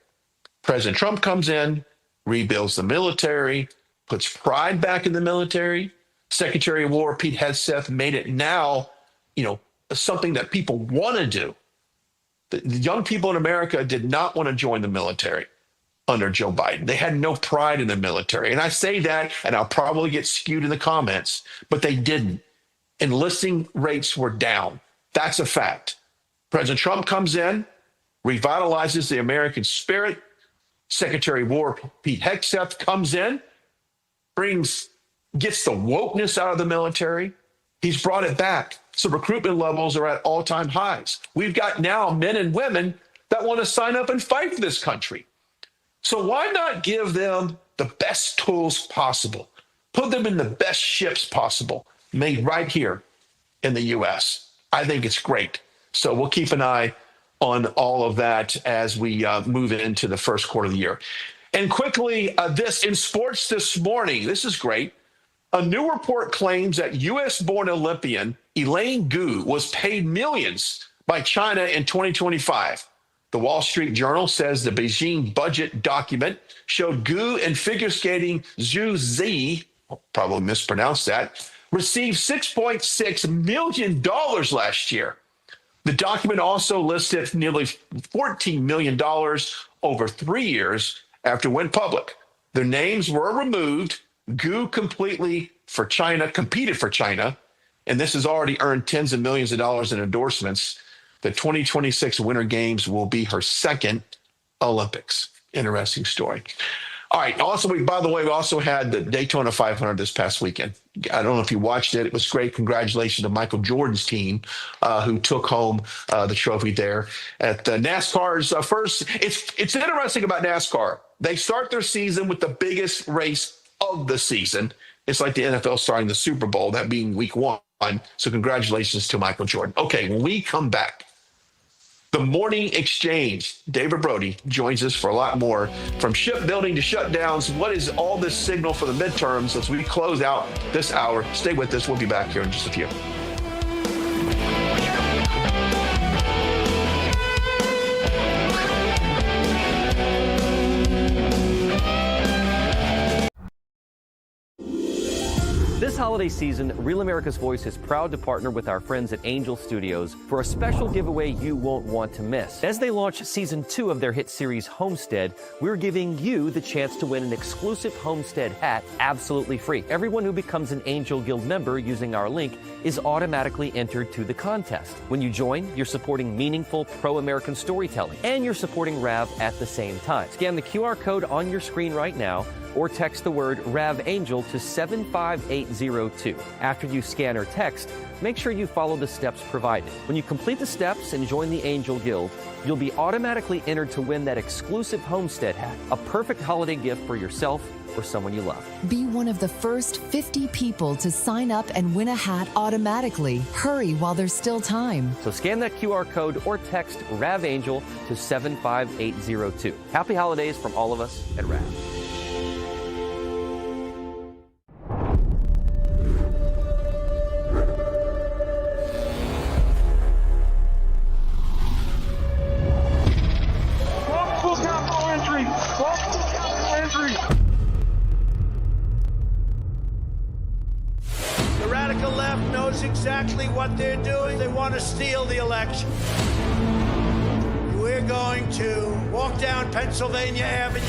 President Trump comes in, rebuilds the military, puts pride back in the military. Secretary of War Pete Hegseth made it now, something that people want to do. The young people in America did not want to join the military under Joe Biden. They had no pride in the military. And I say that, and I'll probably get skewed in the comments, but they didn't. Enlisting rates were down. That's a fact. President Trump comes in, revitalizes the American spirit. Secretary of War Pete Hegseth comes in, gets the wokeness out of the military. He's brought it back. So recruitment levels are at all-time highs. We've got now men and women that want to sign up and fight for this country. So why not give them the best tools possible? Put them in the best ships possible, made right here in the U.S. I think it's great. So we'll keep an eye on all of that as we move into the first quarter of the year. And quickly, this in sports this morning, this is great. A new report claims that U.S.-born Olympian Elaine Gu was paid millions by China in 2025. The Wall Street Journal says the Beijing budget document showed Gu and figure skating Zhu Zi, probably mispronounced that, received $6.6 million last year. The document also listed nearly $14 million over 3 years after it went public. Their names were removed. Gu competed for China, and this has already earned tens of millions of dollars in endorsements. The 2026 Winter Games will be her second Olympics. Interesting story. All right. Also, by the way, we also had the Daytona 500 this past weekend. I don't know if you watched it. It was great. Congratulations to Michael Jordan's team who took home the trophy there at NASCAR's first. It's interesting about NASCAR. They start their season with the biggest race of the season. It's like the NFL starting the Super Bowl, that being week 1. So congratulations to Michael Jordan. Okay, when we come back, the Morning Exchange, David Brody joins us for a lot more. From shipbuilding to shutdowns, what is all this signal for the midterms as we close out this hour? Stay with us. We'll be back here in just a few. This holiday season, Real America's Voice is proud to partner with our friends at Angel Studios for a special giveaway you won't want to miss. As they launch season 2 of their hit series Homestead, we're giving you the chance to win an exclusive Homestead hat absolutely free. Everyone who becomes an Angel Guild member using our link is automatically entered to the contest. When you join, you're supporting meaningful pro-American storytelling, and you're supporting RAV at the same time. Scan the QR code on your screen right now, or text the word RAV Angel to 75802. After you scan or text, make sure you follow the steps provided. When you complete the steps and join the Angel Guild, you'll be automatically entered to win that exclusive Homestead hat, a perfect holiday gift for yourself or someone you love. Be one of the first 50 people to sign up and win a hat automatically. Hurry while there's still time. So scan that QR code or text RAV Angel to 75802. Happy holidays from all of us at RAV. Exactly what they're doing. They want to steal the election. We're going to walk down Pennsylvania Avenue,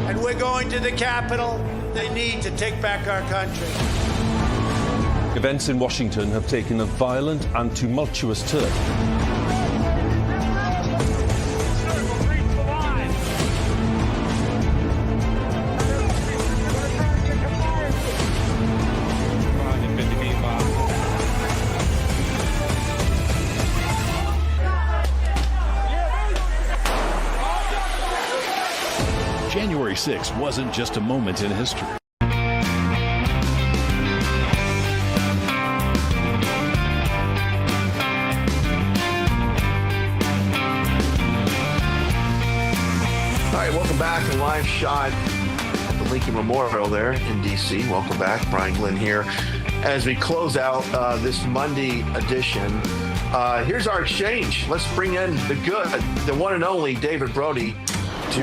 and we're going to the Capitol. They need to take back our country. Events in Washington have taken a violent and tumultuous turn. January 6th wasn't just a moment in history. All right, welcome back to Live Shot at the Lincoln Memorial there in D.C. Welcome back. Brian Glenn here. As we close out this Monday edition, here's our exchange. Let's bring in the good, the one and only David Brody to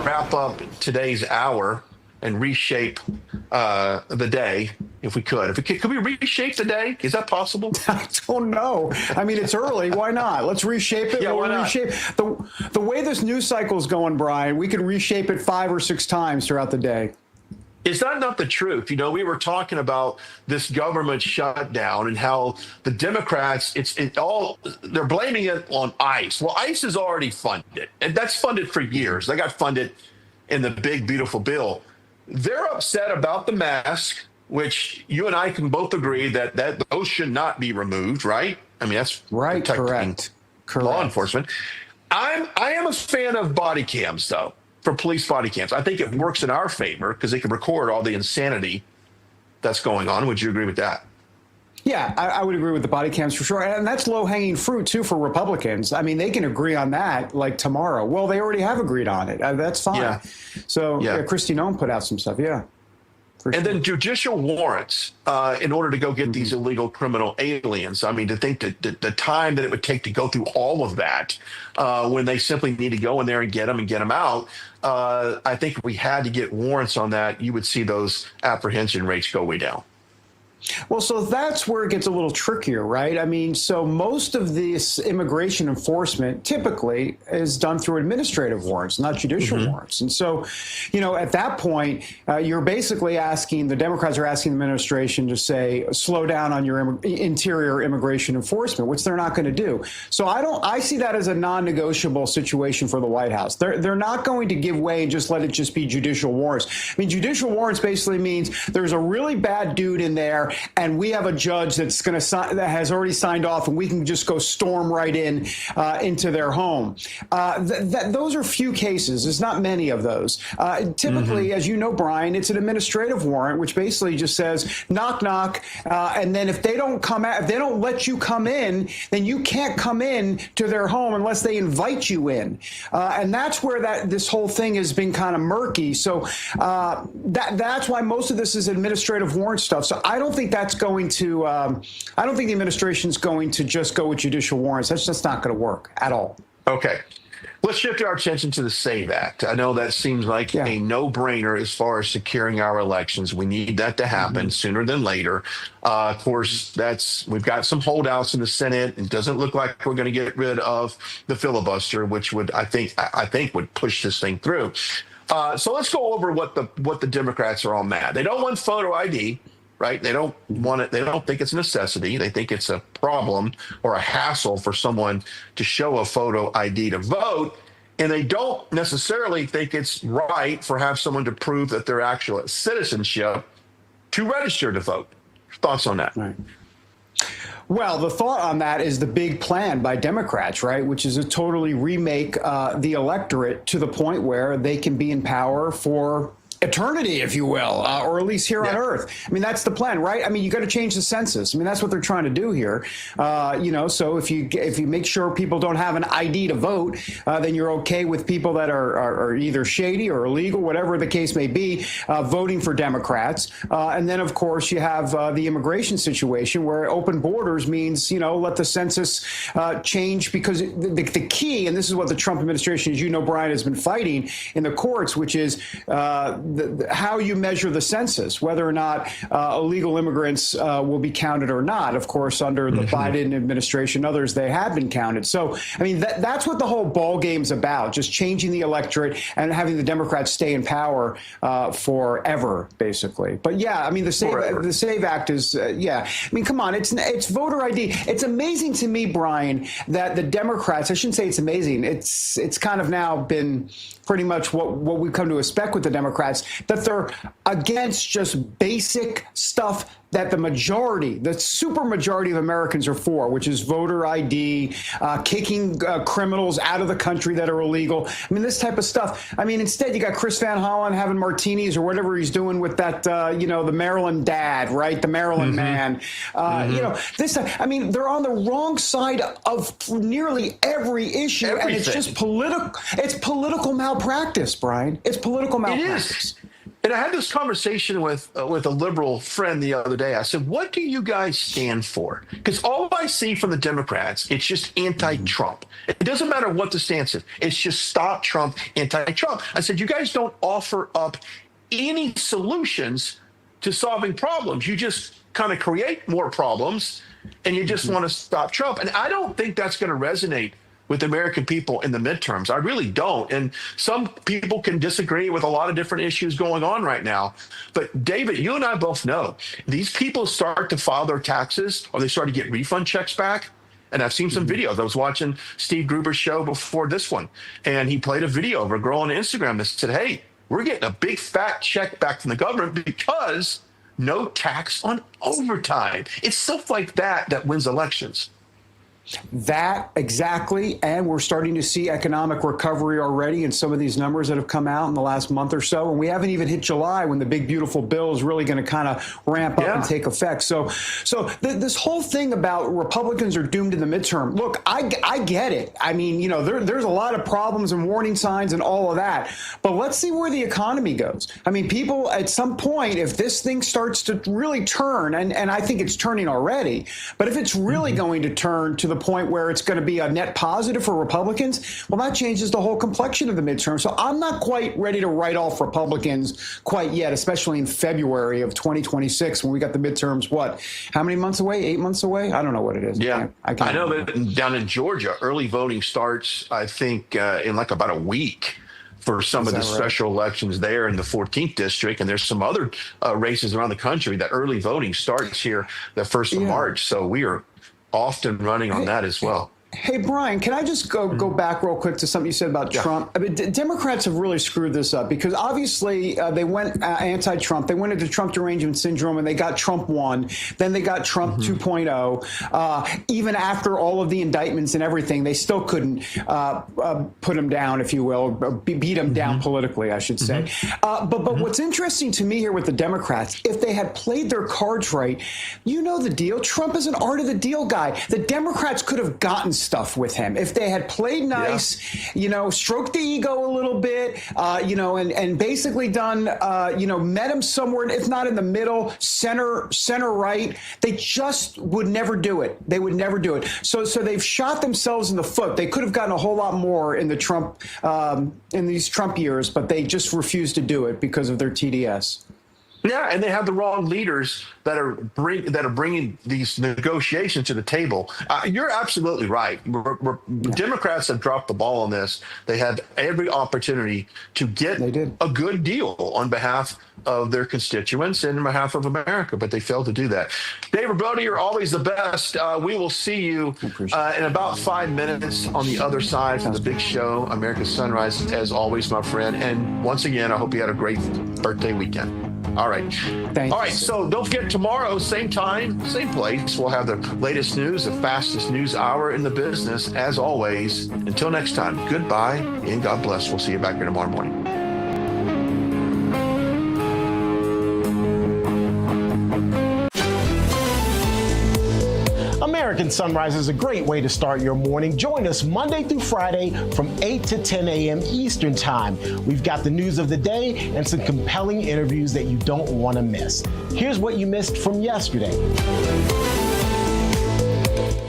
wrap up today's hour and reshape the day, if we could. Could we reshape the day? Is that possible? I don't know. I mean, it's early. Why not? Let's reshape it. Yeah, why not? Reshape the way this news cycle is going, Brian. We can reshape it 5 or 6 times throughout the day. Is that not the truth? You know, we were talking about this government shutdown and how the Democrats, they're blaming it on ICE. Well, ICE is already funded, and that's funded for years. They got funded in the big, beautiful bill. They're upset about the mask, which you and I can both agree that those should not be removed, right? I mean, that's right. Correct. Law enforcement. I am a fan of body cams, though. For police body cams. I think it works in our favor because they can record all the insanity that's going on. Would you agree with that? Yeah, I would agree with the body cams for sure. And that's low-hanging fruit, too, for Republicans. I mean, they can agree on that like tomorrow. Well, they already have agreed on it. That's fine. Yeah. So Kristi Noem put out some stuff. Yeah. And then judicial warrants in order to go get these illegal criminal aliens. I mean, to think that the time that it would take to go through all of that when they simply need to go in there and get them out. I think if we had to get warrants on that, you would see those apprehension rates go way down. Well, so that's where it gets a little trickier, right? I mean, so most of this immigration enforcement typically is done through administrative warrants, not judicial warrants. And so, you know, at that point, you're basically asking, the Democrats are asking the administration to say, slow down on your interior immigration enforcement, which they're not going to do. So I see that as a non-negotiable situation for the White House. They're not going to give way and just let it just be judicial warrants. I mean, judicial warrants basically means there's a really bad dude in there there, and we have a judge that's going to that has already signed off, and we can just go storm right in into their home. Those are few cases. There's not many of those. Typically, as you know, Brian, it's an administrative warrant, which basically just says knock knock, and then if they don't come out, if they don't let you come in, then you can't come in to their home unless they invite you in, and that's where this whole thing has been kind of murky. So that's why most of this is administrative warrant stuff. So I don't think that's going to. I don't think the administration's going to just go with judicial warrants. That's just not going to work at all. Okay. Let's shift our attention to the SAVE Act. I know that seems like a no-brainer as far as securing our elections. We need that to happen sooner than later. Of course, we've got some holdouts in the Senate. It doesn't look like we're going to get rid of the filibuster, which would, I think, would push this thing through. So let's go over what the Democrats are all mad. They don't want photo ID. Right? They don't want it. They don't think it's a necessity. They think it's a problem or a hassle for someone to show a photo ID to vote. And they don't necessarily think it's right for have someone to prove that they're actual citizenship to register to vote. Thoughts on that? Right. Well, the thought on that is the big plan by Democrats, right, which is to totally remake the electorate to the point where they can be in power for eternity, if you will, or at least here on Earth. I mean, that's the plan, right? I mean, you got to change the census. I mean, that's what they're trying to do here. So if you make sure people don't have an ID to vote, then you're okay with people that are either shady or illegal, whatever the case may be, voting for Democrats. And then, of course, you have the immigration situation where open borders means, let the census change, because the key, and this is what the Trump administration, as you know, Brian, has been fighting in the courts, which is how you measure the census, whether or not illegal immigrants will be counted or not. Of course, under the Biden administration, others, they have been counted. So, I mean, that's what the whole ball game's about, just changing the electorate and having the Democrats stay in power forever, basically. But yeah, I mean, the SAVE Act is, I mean, come on, it's voter ID. It's amazing to me, Brian, that the Democrats, I shouldn't say it's amazing, it's kind of now been pretty much what we've come to expect with the Democrats, that they're against just basic stuff that the super majority of Americans are for, which is voter ID, kicking criminals out of the country that are illegal. I mean, this type of stuff. I mean, instead, you got Chris Van Hollen having martinis or whatever he's doing with that, the Maryland dad, right? The Maryland man. This time, I mean, they're on the wrong side of nearly every issue. And it's just political. It's political malpractice, Brian. It's political malpractice. It is. And I had this conversation with a liberal friend the other day. I said, what do you guys stand for? Because all I see from the Democrats, it's just anti-Trump. It doesn't matter what the stance is. It's just stop Trump, anti-Trump. I said, you guys don't offer up any solutions to solving problems. You just kind of create more problems, and you just want to stop Trump. And I don't think that's going to resonate with the American people in the midterms. I really don't. And some people can disagree with a lot of different issues going on right now. But David, you and I both know these people start to file their taxes or they start to get refund checks back. And I've seen some videos. I was watching Steve Gruber's show before this one, and he played a video of a girl on Instagram that said, hey, we're getting a big fat check back from the government because no tax on overtime. It's stuff like that wins elections. That exactly, and we're starting to see economic recovery already in some of these numbers that have come out in the last month or so, and we haven't even hit July when the big beautiful bill is really going to kind of ramp up and take effect. So this whole thing about Republicans are doomed in the midterm. Look, I get it. I mean, there's a lot of problems and warning signs and all of that, but let's see where the economy goes. I mean, people at some point, if this thing starts to really turn, and I think it's turning already, but if it's really going to turn to the point where it's going to be a net positive for Republicans, well, that changes the whole complexion of the midterm. So I'm not quite ready to write off Republicans quite yet, especially in February of 2026 when we got the midterms, how many months away? 8 months away? I don't know what it is. Yeah. I know that down in Georgia, early voting starts, I think, in like about a week for some of the special elections there in the 14th district. And there's some other races around the country that early voting starts here the 1st of March. So we are often running on that as well. Hey, Brian, can I just go back real quick to something you said about Trump? I mean, Democrats have really screwed this up because obviously they went anti-Trump. They went into Trump derangement syndrome and they got Trump 1. Then they got Trump 2.0. Even after all of the indictments and everything, they still couldn't put him down, if you will, or beat him down politically, I should say. But what's interesting to me here with the Democrats, if they had played their cards right, you know the deal. Trump is an art of the deal guy. The Democrats could have gotten stuff with him if they had played nice, stroked the ego a little bit, and basically done, met him somewhere, if not in the middle, center right. They just would never do it. They would never do it. So they've shot themselves in the foot. They could have gotten a whole lot more in the Trump, in these Trump years, but they just refused to do it because of their TDS. Yeah, and they have the wrong leaders that are bringing these negotiations to the table. You're absolutely right. Democrats have dropped the ball on this. They had every opportunity to get a good deal on behalf of their constituents and on behalf of America, but they failed to do that. David Brody, you're always the best. We will see you in about 5 minutes on the other side for the big show, America's Sunrise, as always, my friend. And once again, I hope you had a great birthday weekend. All right. Thank you. So don't forget, tomorrow, same time, same place, we'll have the latest news, the fastest news hour in the business, as always. Until next time, goodbye and God bless. We'll see you back here tomorrow morning. American Sunrise is a great way to start your morning. Join us Monday through Friday from 8 to 10 a.m. Eastern Time. We've got the news of the day and some compelling interviews that you don't want to miss. Here's what you missed from yesterday.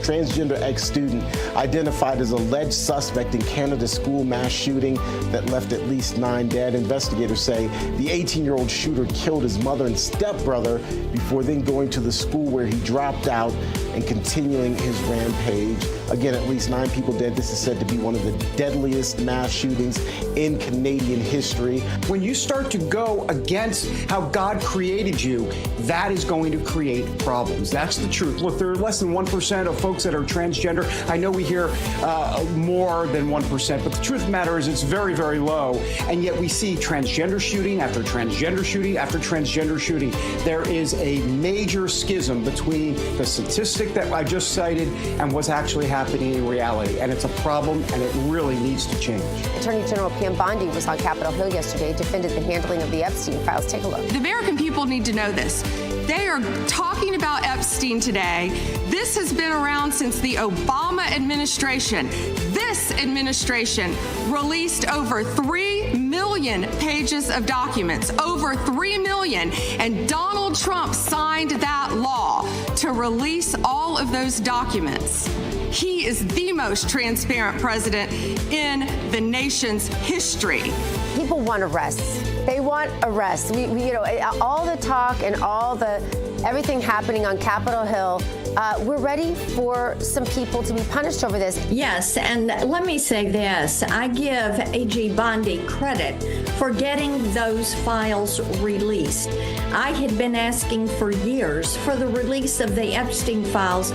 Transgender ex-student identified as alleged suspect in Canada's school mass shooting that left at least 9 dead. Investigators say the 18-year-old shooter killed his mother and stepbrother before then going to the school where he dropped out and continuing his rampage. Again, at least 9 people dead. This is said to be one of the deadliest mass shootings in Canadian history. When you start to go against how God created you, that is going to create problems. That's the truth. Look, there are less than 1% of folks that are transgender. I know we hear more than 1%, but the truth of the matter is it's very, very low. And yet we see transgender shooting after transgender shooting after transgender shooting. There is a major schism between the statistic that I just cited and what's actually happening in reality. And it's a problem, and it really needs to change. Attorney General Pam Bondi was on Capitol Hill yesterday, defended the handling of the Epstein files. Take a look. The American people need to know this. They are talking about Epstein today. This has been around since the Obama administration. This administration released over 3 million pages of documents, over 3 million, and Donald Trump signed that law to release all of those documents. He is the most transparent president in the nation's history. People want arrests. They want arrests. We all the talk and everything happening on Capitol Hill, we're ready for some people to be punished over this. Yes, and let me say this. I give AG Bondi credit for getting those files released. I had been asking for years for the release of the Epstein files,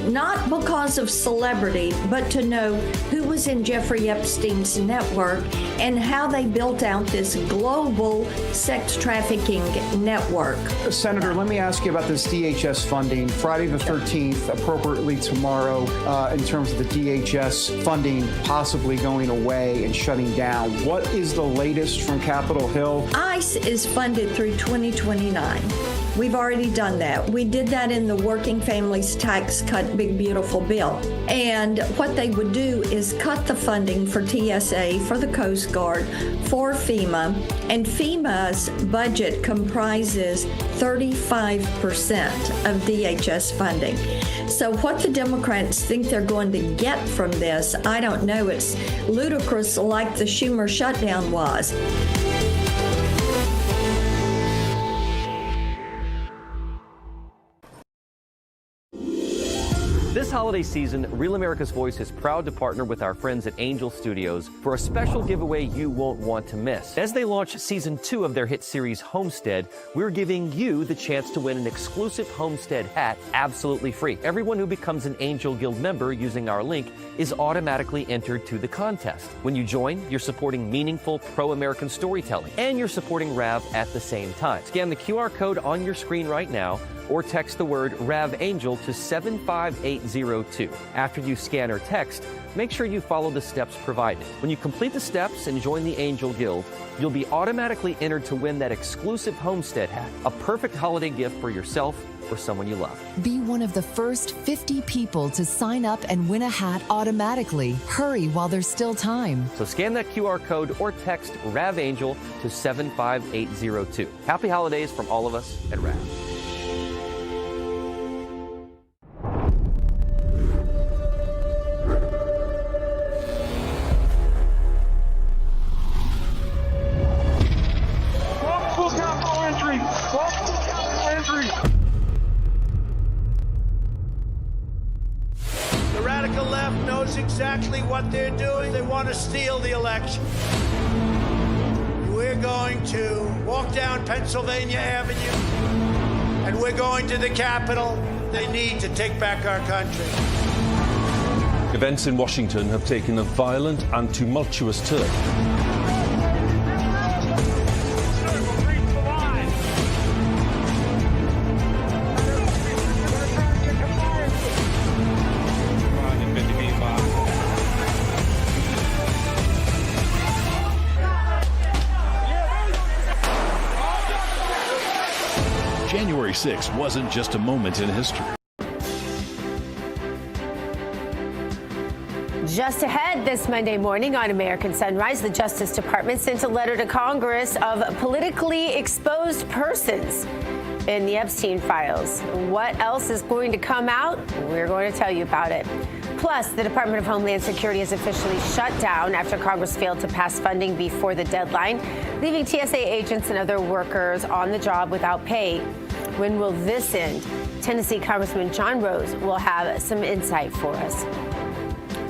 not because of celebrity, but to know who was in Jeffrey Epstein's network and how they built out this global sex trafficking network. Senator, let me ask you about this DHS funding. Friday the 13th, appropriately tomorrow, in terms of the DHS funding possibly going away and shutting down. What is the latest from Capitol Hill? ICE is funded through 2029. We've already done that. We did that in the Working Families Tax Cut Big Beautiful Bill. And what they would do is cut the funding for TSA, for the Coast Guard, for FEMA. And FEMA's budget comprises 35% of DHS funding. So what the Democrats think they're going to get from this, I don't know. It's ludicrous, like the Schumer shutdown was. This holiday season, Real America's Voice is proud to partner with our friends at Angel Studios for a special giveaway you won't want to miss. As they launch season 2 of their hit series Homestead, we're giving you the chance to win an exclusive Homestead hat absolutely free. Everyone who becomes an Angel Guild member using our link is automatically entered to the contest. When you join, you're supporting meaningful pro-American storytelling, and you're supporting RAV at the same time. Scan the QR code on your screen right now, or text the word RAV Angel to 75802. After you scan or text, make sure you follow the steps provided. When you complete the steps and join the Angel Guild, you'll be automatically entered to win that exclusive Homestead hat, a perfect holiday gift for yourself or someone you love. Be one of the first 50 people to sign up and win a hat automatically. Hurry while there's still time. So scan that QR code or text RAV Angel to 75802. Happy holidays from all of us at RAV. The radical left knows exactly what they're doing. They want to steal the election. We're going to walk down Pennsylvania Avenue, and we're going to the Capitol. They need to take back our country. Events in Washington have taken a violent and tumultuous turn. January 6th wasn't just a moment in history. Just ahead this Monday morning on American Sunrise, the Justice Department sent a letter to Congress of politically exposed persons in the Epstein files. What else is going to come out? We're going to tell you about it. Plus, the Department of Homeland Security has officially shut down after Congress failed to pass funding before the deadline, leaving TSA agents and other workers on the job without pay. When will this end? Tennessee Congressman John Rose will have some insight for us.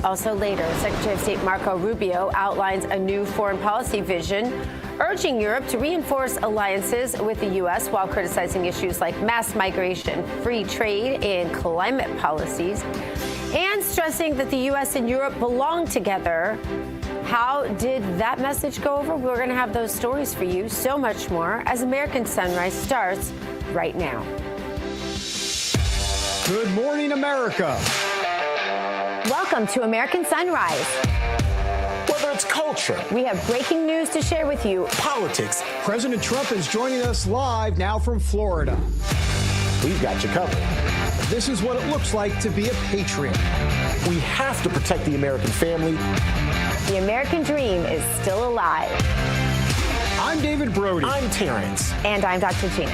Also later, Secretary of State Marco Rubio outlines a new foreign policy vision, urging Europe to reinforce alliances with the U.S. while criticizing issues like mass migration, free trade, and climate policies, and stressing that the U.S. and Europe belong together. How did that message go over? We're going to have those stories for you, so much more, as American Sunrise starts right now. Good morning, America. Welcome to American Sunrise. Whether it's culture, we have breaking news to share with you. Politics. President Trump is joining us live now from Florida. We've got you covered. This is what it looks like to be a patriot. We have to protect the American family. The American dream is still alive. I'm David Brody. I'm Terrance. And I'm Dr. Gina.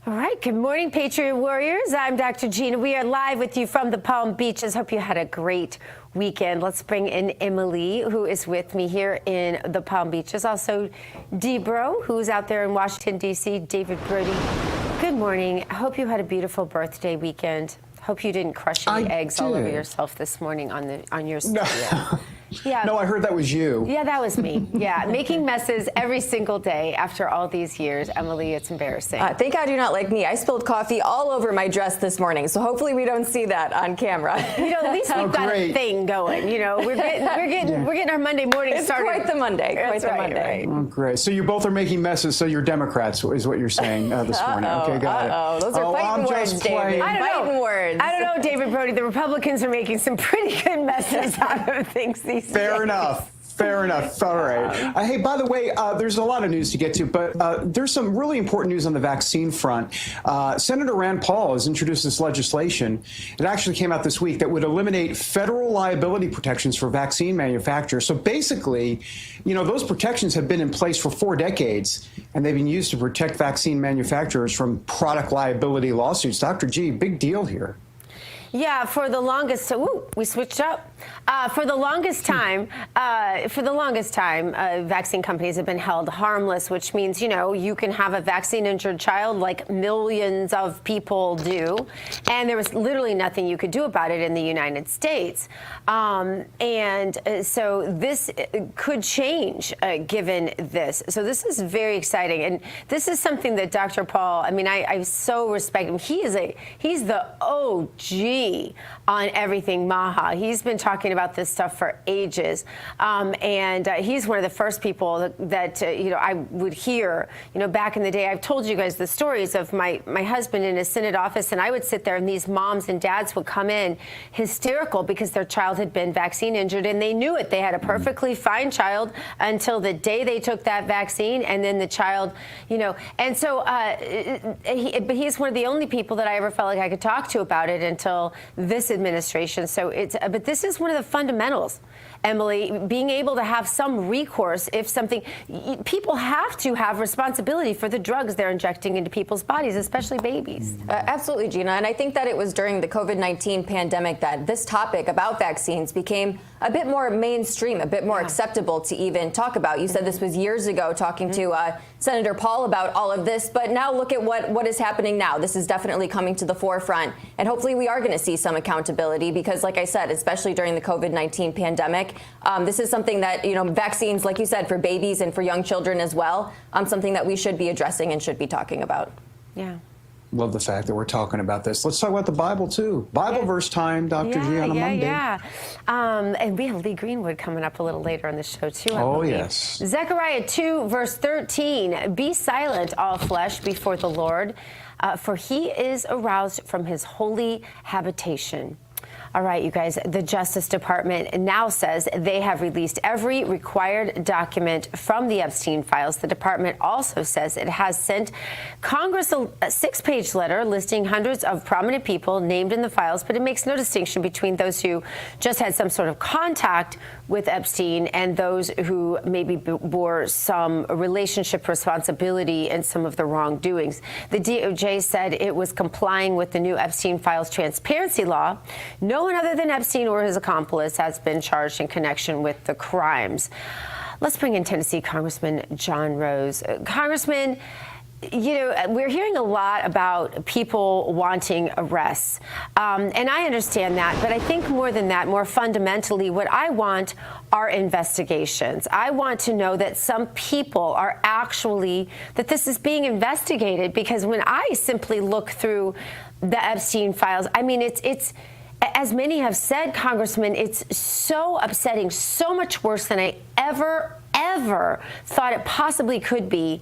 All right, good morning, Patriot Warriors. I'm Dr. Gina. We are live with you from the Palm Beaches. Hope you had a great weekend. Let's bring in Emily, who is with me here in the Palm Beaches. Also, Debro, who's out there in Washington, D.C., David Brody. Good morning. I hope you had a beautiful birthday weekend. Hope you didn't crush any eggs all over yourself this morning on your studio. No. Yeah. No, I heard that was you. Yeah, that was me. Yeah, making messes every single day after all these years. Emily, it's embarrassing. Thank God you're not like me. I spilled coffee all over my dress this morning, so hopefully we don't see that on camera. You know, at least we've got a thing going. You know, we're getting our Monday morning started. It's quite the Monday. That's quite the Monday. Oh, great. So you both are making messes, so you're Democrats, is what you're saying this morning. Okay, got it. Those are fighting words, David. Fighting words. I don't know, David Brody. The Republicans are making some pretty good messes out of things these days. Fair enough. Fair enough. All right. Hey, by the way, there's a lot of news to get to, but there's some really important news on the vaccine front. Senator Rand Paul has introduced this legislation. It actually came out this week that would eliminate federal liability protections for vaccine manufacturers. So basically, you know, those protections have been in place for 4 decades, and they've been used to protect vaccine manufacturers from product liability lawsuits. Dr. G, big deal here. Yeah, for the longest, we switched up. For the longest time, vaccine companies have been held harmless, which means, you can have a vaccine-injured child like millions of people do, and there was literally nothing you could do about it in the United States. So this could change given this. So this is very exciting, and this is something that Dr. Paul, I so respect him. He's the OG on everything MAHA. He's been talking about this stuff for ages, and he's one of the first people that I would hear. Back in the day, I've told you guys the stories of my husband in his Senate office, and I would sit there, and these moms and dads would come in hysterical because their child had been vaccine injured, and they knew it. They had a perfectly fine child until the day they took that vaccine, and then the child, and so but he's one of the only people that I ever felt like I could talk to about it until this administration. So but this is one of the fundamentals, Emily, being able to have some recourse if something, people have to have responsibility for the drugs they're injecting into people's bodies, especially babies. Absolutely, Gina. And I think that it was during the COVID-19 pandemic that this topic about vaccines became a bit more mainstream, a bit more acceptable to even talk about. You said this was years ago, talking to Senator Paul about all of this, but now look at what is happening now. This is definitely coming to the forefront, and hopefully we are going to see some accountability because, like I said, especially during the COVID-19 pandemic, this is something that, vaccines, like you said, for babies and for young children as well, something that we should be addressing and should be talking about. Yeah. Love the fact that we're talking about this. Let's talk about the Bible, too. Bible verse time, Dr. G, on a Monday. And we have Lee Greenwood coming up a little later on the show, too. Oh, yes. Zechariah 2, verse 13. Be silent, all flesh, before the Lord, for he is aroused from his holy habitation. All right, you guys, the Justice Department now says they have released every required document from the Epstein files. The department also says it has sent Congress a 6-page letter listing hundreds of prominent people named in the files, but it makes no distinction between those who just had some sort of contact with Epstein and those who maybe bore some relationship responsibility in some of the wrongdoings. The DOJ said it was complying with the new Epstein files transparency law. No one other than Epstein or his accomplice has been charged in connection with the crimes. Let's bring in Tennessee Congressman John Rose. Congressman, we're hearing a lot about people wanting arrests, and I understand that, but I think more than that, more fundamentally, what I want are investigations. I want to know that some people are that this is being investigated, because when I simply look through the Epstein files, it's as many have said, Congressman, it's so upsetting, so much worse than I ever thought it possibly could be,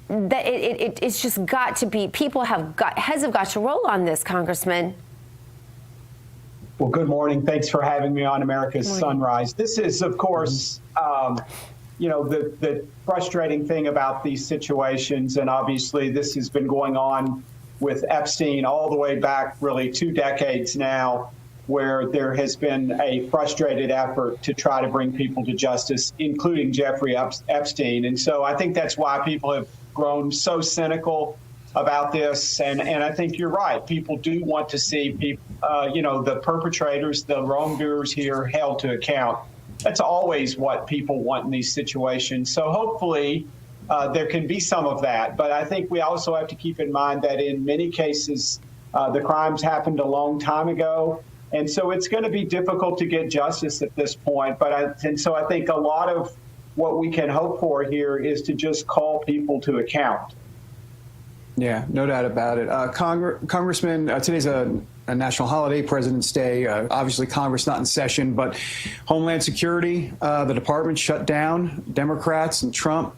that it's just got to be. Heads have got to roll on this, Congressman. Well, good morning. Thanks for having me on America's Sunrise. This is, of course, the frustrating thing about these situations, and obviously this has been going on with Epstein all the way back really 2 decades now, where there has been a frustrated effort to try to bring people to justice, including Jeffrey Epstein. And so I think that's why people have grown so cynical about this. And I think you're right. People do want to see people, the perpetrators, the wrongdoers here held to account. That's always what people want in these situations. So hopefully there can be some of that. But I think we also have to keep in mind that in many cases, the crimes happened a long time ago. And so it's going to be difficult to get justice at this point. So I think a lot of what we can hope for here is to just call people to account. Yeah, no doubt about it. Congressman, today's a national holiday, President's Day. Obviously, Congress not in session, but Homeland Security, the department shut down. Democrats and Trump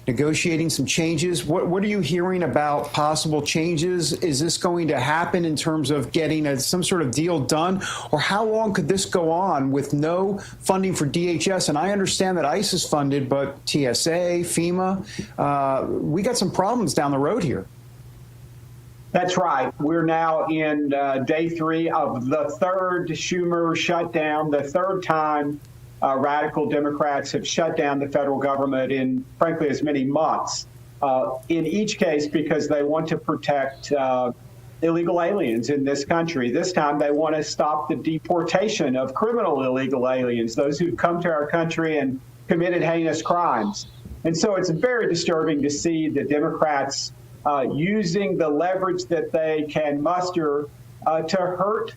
negotiating some changes. What are you hearing about possible changes? Is this going to happen in terms of getting some sort of deal done? Or how long could this go on with no funding for DHS? And I understand that ICE is funded, but TSA, FEMA, we got some problems down the road here. That's right. We're now in day 3 of the third Schumer shutdown, the third time radical Democrats have shut down the federal government in, frankly, as many months. In each case, because they want to protect illegal aliens in this country. This time they want to stop the deportation of criminal illegal aliens, those who've come to our country and committed heinous crimes. And so it's very disturbing to see the Democrats using the leverage that they can muster to hurt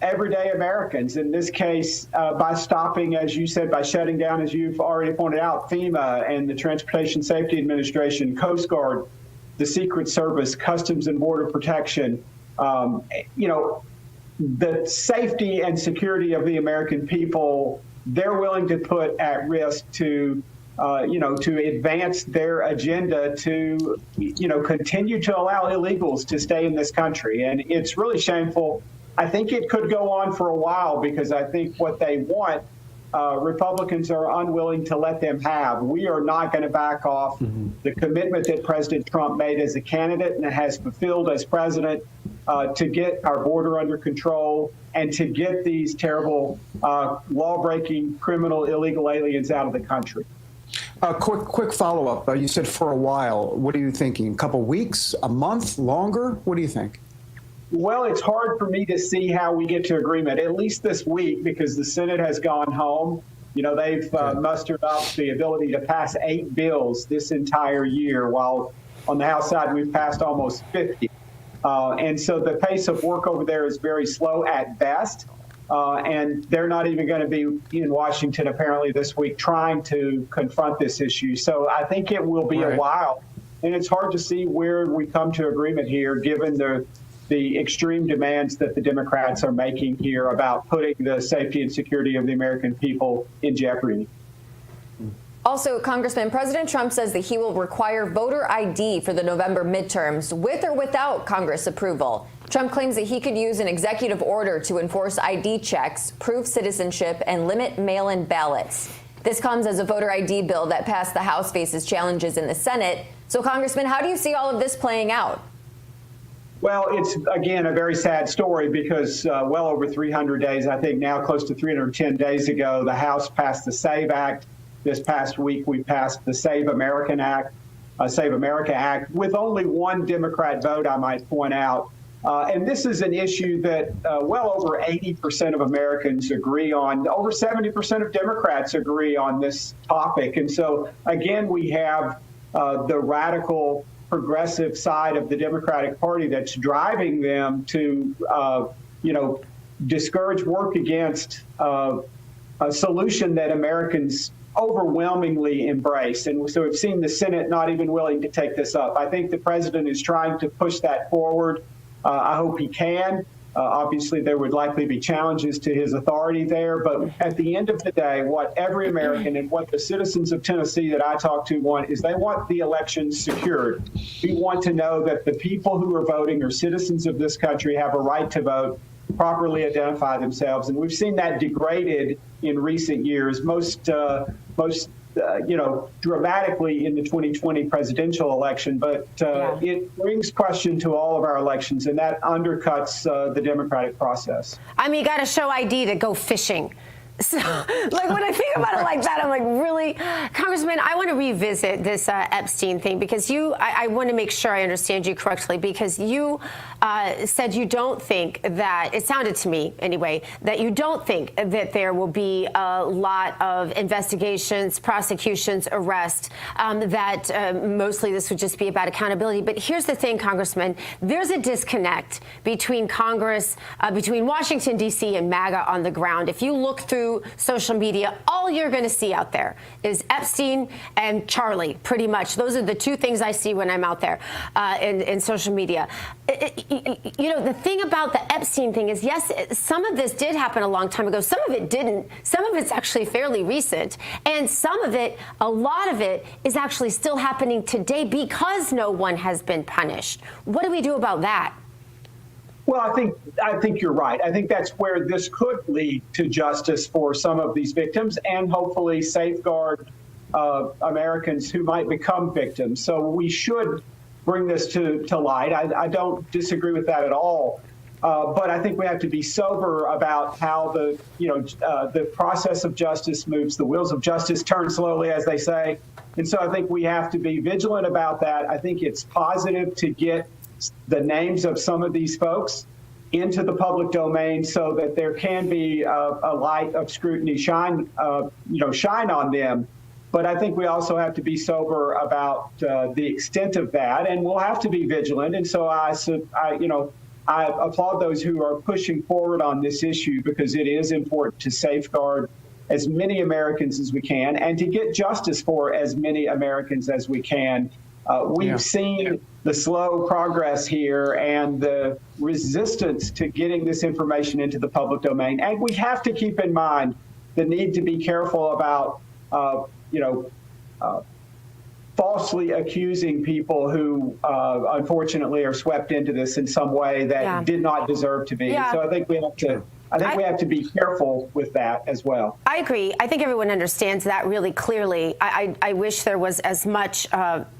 everyday Americans. In this case, by stopping, as you said, by shutting down, as you've already pointed out, FEMA and the Transportation Safety Administration, Coast Guard, the Secret Service, Customs and Border Protection. The safety and security of the American people, they're willing to put at risk to advance their agenda to, continue to allow illegals to stay in this country. And it's really shameful. I think it could go on for a while because I think what they want, Republicans are unwilling to let them have. We are not going to back off the commitment that President Trump made as a candidate and has fulfilled as president to get our border under control and to get these terrible law-breaking, criminal, illegal aliens out of the country. Quick follow-up. You said for a while. What are you thinking? A couple weeks? A month? Longer? What do you think? Well, it's hard for me to see how we get to agreement, at least this week, because the Senate has gone home. They've mustered up the ability to pass 8 bills this entire year, while on the House side, we've passed almost 50. And so the pace of work over there is very slow at best. And they're not even going to be in Washington, apparently, this week trying to confront this issue. So I think it will be a while. And it's hard to see where we come to agreement here, given the extreme demands that the Democrats are making here about putting the safety and security of the American people in jeopardy. Also, Congressman, President Trump says that he will require voter ID for the November midterms, with or without Congress approval. Trump claims that he could use an executive order to enforce ID checks, prove citizenship, and limit mail-in ballots. This comes as a voter ID bill that passed the House faces challenges in the Senate. So, Congressman, how do you see all of this playing out? Well, it's, again, a very sad story because well over 300 days, I think now close to 310 days ago, the House passed the SAVE Act. This past week, we passed the Save America Act, with only one Democrat vote, I might point out. And this is an issue that well over 80% of Americans agree on. Over 70% of Democrats agree on this topic. And so, again, we have the radical progressive side of the Democratic Party that's driving them to, discourage work against a solution that Americans overwhelmingly embrace. And so we've seen the Senate not even willing to take this up. I think the president is trying to push that forward. I hope he can. Obviously, there would likely be challenges to his authority there. But at the end of the day, what every American and what the citizens of Tennessee that I talk to want is they want the elections secured. We want to know that the people who are voting are citizens of this country, have a right to vote, properly identify themselves. And we've seen that degraded in recent years, most dramatically in the 2020 presidential election. But it brings question to all of our elections, and that undercuts the democratic process. I mean, you got to show ID to go fishing. So, like, when I think about it like that, I'm like, really? Congressman, I want to revisit this Epstein thing because I want to make sure I understand you correctly, because you said you don't think that, it sounded to me anyway, that you don't think that there will be a lot of investigations, prosecutions, arrests, that mostly this would just be about accountability. But here's the thing, Congressman, there's a disconnect between Congress, between Washington, D.C. and MAGA on the ground. If you look through social media, all you're going to see out there is Epstein and Charlie, pretty much. Those are the two things I see when I'm out there in social media. The thing about the Epstein thing is, yes, some of this did happen a long time ago. Some of it didn't. Some of it's actually fairly recent. And some of it, a lot of it, is actually still happening today because no one has been punished. What do we do about that? Well, I think you're right. I think that's where this could lead to justice for some of these victims and hopefully safeguard Americans who might become victims. So we should bring this to light. I don't disagree with that at all. But I think we have to be sober about how the process of justice moves. The wheels of justice turn slowly, as they say. And so I think we have to be vigilant about that. I think it's positive to get the names of some of these folks into the public domain so that there can be a light of scrutiny shine on them. But I think we also have to be sober about the extent of that, and we'll have to be vigilant. And so I applaud those who are pushing forward on this issue, because it is important to safeguard as many Americans as we can and to get justice for as many Americans as we can. We've seen the slow progress here and the resistance to getting this information into the public domain. And we have to keep in mind the need to be careful about, falsely accusing people who unfortunately are swept into this in some way that did not deserve to be. Yeah. So I think we have to be careful with that as well. I agree. I think everyone understands that really clearly. I wish there was as much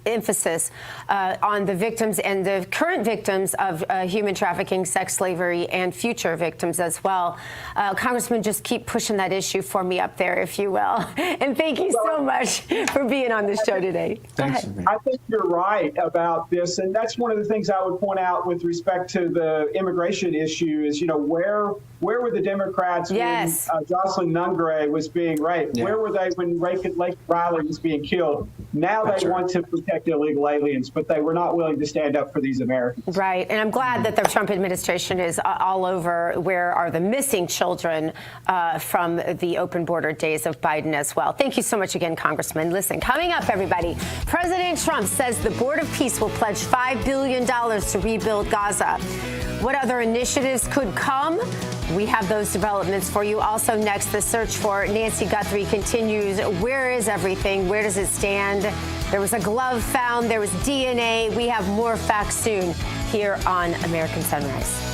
emphasis on the victims and the current victims of human trafficking, sex slavery, and future victims as well. Congressman, just keep pushing that issue for me up there, if you will. And thank you so much for being on the show today. Thanks. I think you're right about this, and that's one of the things I would point out with respect to the immigration issue is, where were the Democrats when Jocelyn Nungray was being raped? Yeah. Where were they when Lake Riley was being killed? Now they want to protect illegal aliens, but they were not willing to stand up for these Americans. Right, and I'm glad that the Trump administration is all over where are the missing children from the open border days of Biden as well. Thank you so much again, Congressman. Listen, coming up, everybody, President Trump says the Board of Peace will pledge $5 billion to rebuild Gaza. What other initiatives could come? We have those developments for you. Also next, the search for Nancy Guthrie continues. Where is everything? Where does it stand? There was a glove found. There was DNA. We have more facts soon here on American Sunrise.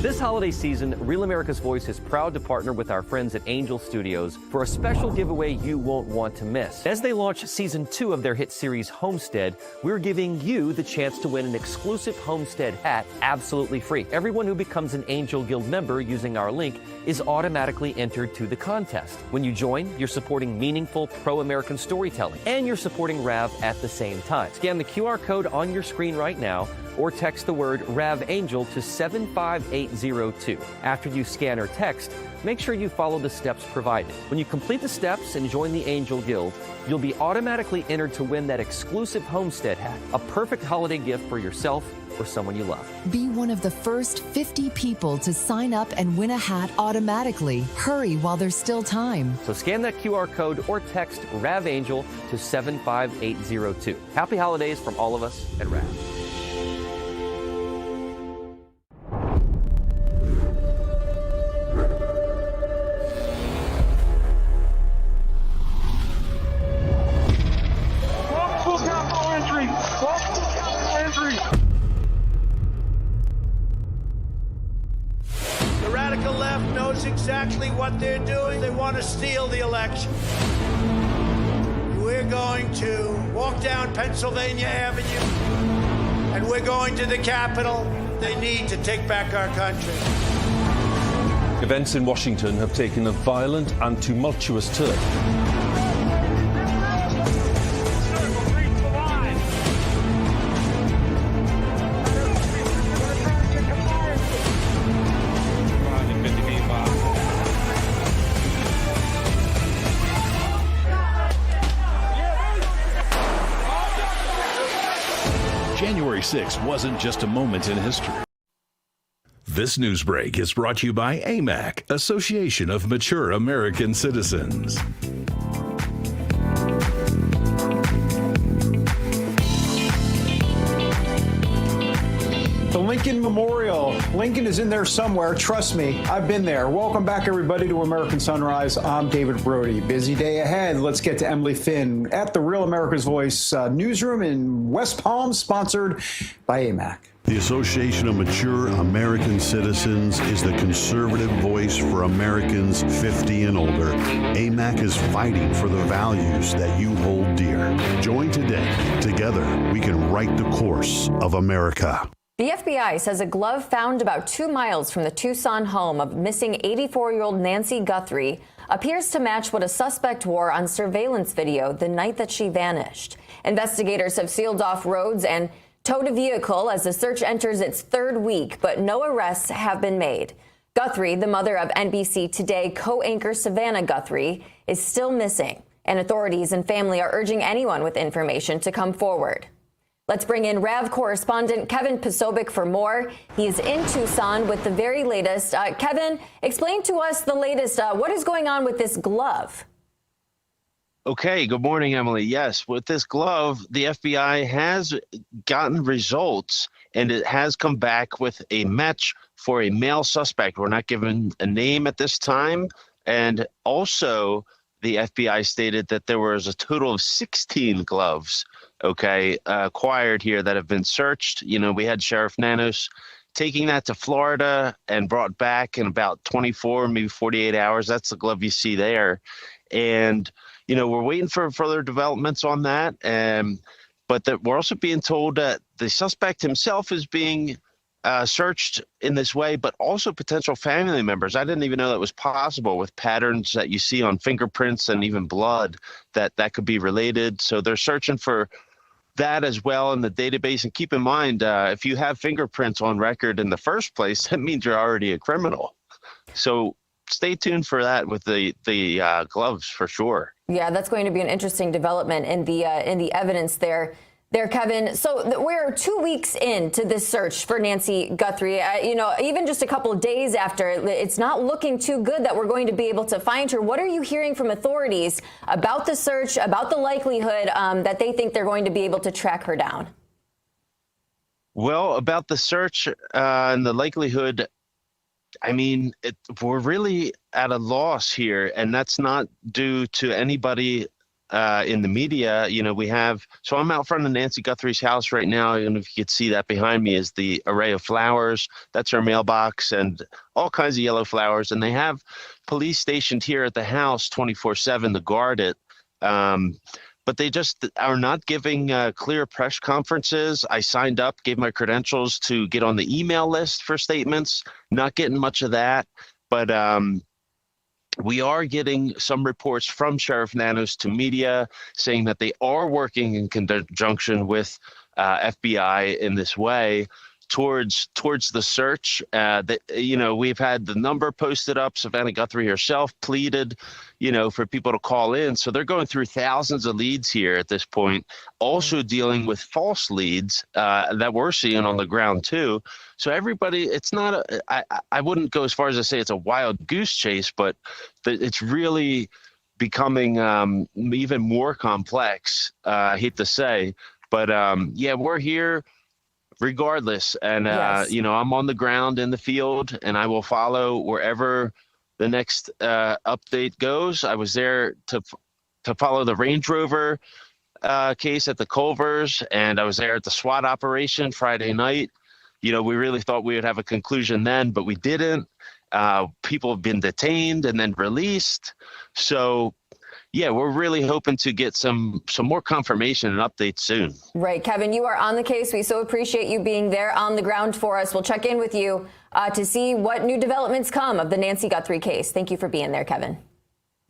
This holiday season, Real America's Voice is proud to partner with our friends at Angel Studios for a special giveaway you won't want to miss. As they launch season 2 of their hit series Homestead, we're giving you the chance to win an exclusive Homestead hat absolutely free. Everyone who becomes an Angel Guild member using our link is automatically entered to the contest. When you join, you're supporting meaningful pro-American storytelling, and you're supporting RAV at the same time. Scan the QR code on your screen right now, or text the word RAVAngel to 75802. After you scan or text, make sure you follow the steps provided. When you complete the steps and join the Angel Guild, you'll be automatically entered to win that exclusive Homestead hat, a perfect holiday gift for yourself or someone you love. Be one of the first 50 people to sign up and win a hat automatically. Hurry while there's still time. So scan that QR code or text RAVAngel to 75802. Happy holidays from all of us at RAV. Exactly what they're doing. They want to steal the election. We're going to walk down Pennsylvania Avenue, and we're going to the Capitol. They need to take back our country. Events in Washington have taken a violent and tumultuous turn. January 6th wasn't just a moment in history. This news break is brought to you by AMAC, Association of Mature American Citizens. The Lincoln Memorial. Lincoln is in there somewhere. Trust me, I've been there. Welcome back, everybody, to American Sunrise. I'm David Brody. Busy day ahead. Let's get to Emily Finn at the Real America's Voice newsroom in West Palm, sponsored by AMAC. The Association of Mature American Citizens is the conservative voice for Americans 50 and older. AMAC is fighting for the values that you hold dear. Join today. Together, we can write the course of America. The FBI says a glove found about 2 miles from the Tucson home of missing 84-year-old Nancy Guthrie appears to match what a suspect wore on surveillance video the night that she vanished. Investigators have sealed off roads and towed a vehicle as the search enters its 3rd week, but no arrests have been made. Guthrie, the mother of NBC Today co-anchor Savannah Guthrie, is still missing, and authorities and family are urging anyone with information to come forward. Let's bring in RAV correspondent Kevin Posobiec for more. He is in Tucson with the very latest. Kevin, explain to us the latest. What is going on with this glove? Okay, good morning, Emily. Yes, with this glove, the FBI has gotten results, and it has come back with a match for a male suspect. We're not given a name at this time. And also, the FBI stated that there was a total of 16 gloves, acquired here that have been searched. You know, we had Sheriff Nanos taking that to Florida and brought back in about 24, maybe 48 hours. That's the glove you see there. And, you know, we're waiting for further developments on that. But that we're also being told that the suspect himself is being searched in this way, but also potential family members. I didn't even know that was possible with patterns that you see on fingerprints and even blood that could be related. So they're searching for that as well in the database. And keep in mind, if you have fingerprints on record in the first place, that means you're already a criminal. So stay tuned for that with the gloves for sure. Yeah, that's going to be an interesting development in the evidence there, Kevin. So we're 2 weeks into this search for Nancy Guthrie. Even just a couple of days after, it's not looking too good that we're going to be able to find her. What are you hearing from authorities about the search, about the likelihood that they think they're going to be able to track her down? Well, about the search and the likelihood, I mean, we're really at a loss here, and that's not due to anybody in the media. You know, so I'm out front of Nancy Guthrie's house right now. And if you could see that behind me is the array of flowers. That's her mailbox and all kinds of yellow flowers. And they have police stationed here at the house 24/7 to guard it. But they just are not giving clear press conferences. I signed up, gave my credentials to get on the email list for statements, not getting much of that. But we are getting some reports from Sheriff Nanos to media saying that they are working in conjunction with FBI in this way towards the search. We've had the number posted up. Savannah Guthrie herself pleaded, for people to call in. So they're going through thousands of leads here at this point, also dealing with false leads that we're seeing on the ground too. So everybody, it's not I wouldn't go as far as to say it's a wild goose chase, but it's really becoming even more complex. I hate to say, but we're here regardless. And, yes. I'm on the ground in the field, and I will follow wherever the next update goes. I was there to follow the Range Rover case at the Culvers, and I was there at the SWAT operation Friday night. We really thought we would have a conclusion then, but we didn't. People have been detained and then released. So, yeah, we're really hoping to get some more confirmation and updates soon. Right. Kevin, you are on the case. We so appreciate you being there on the ground for us. We'll check in with you to see what new developments come of the Nancy Guthrie case. Thank you for being there, Kevin.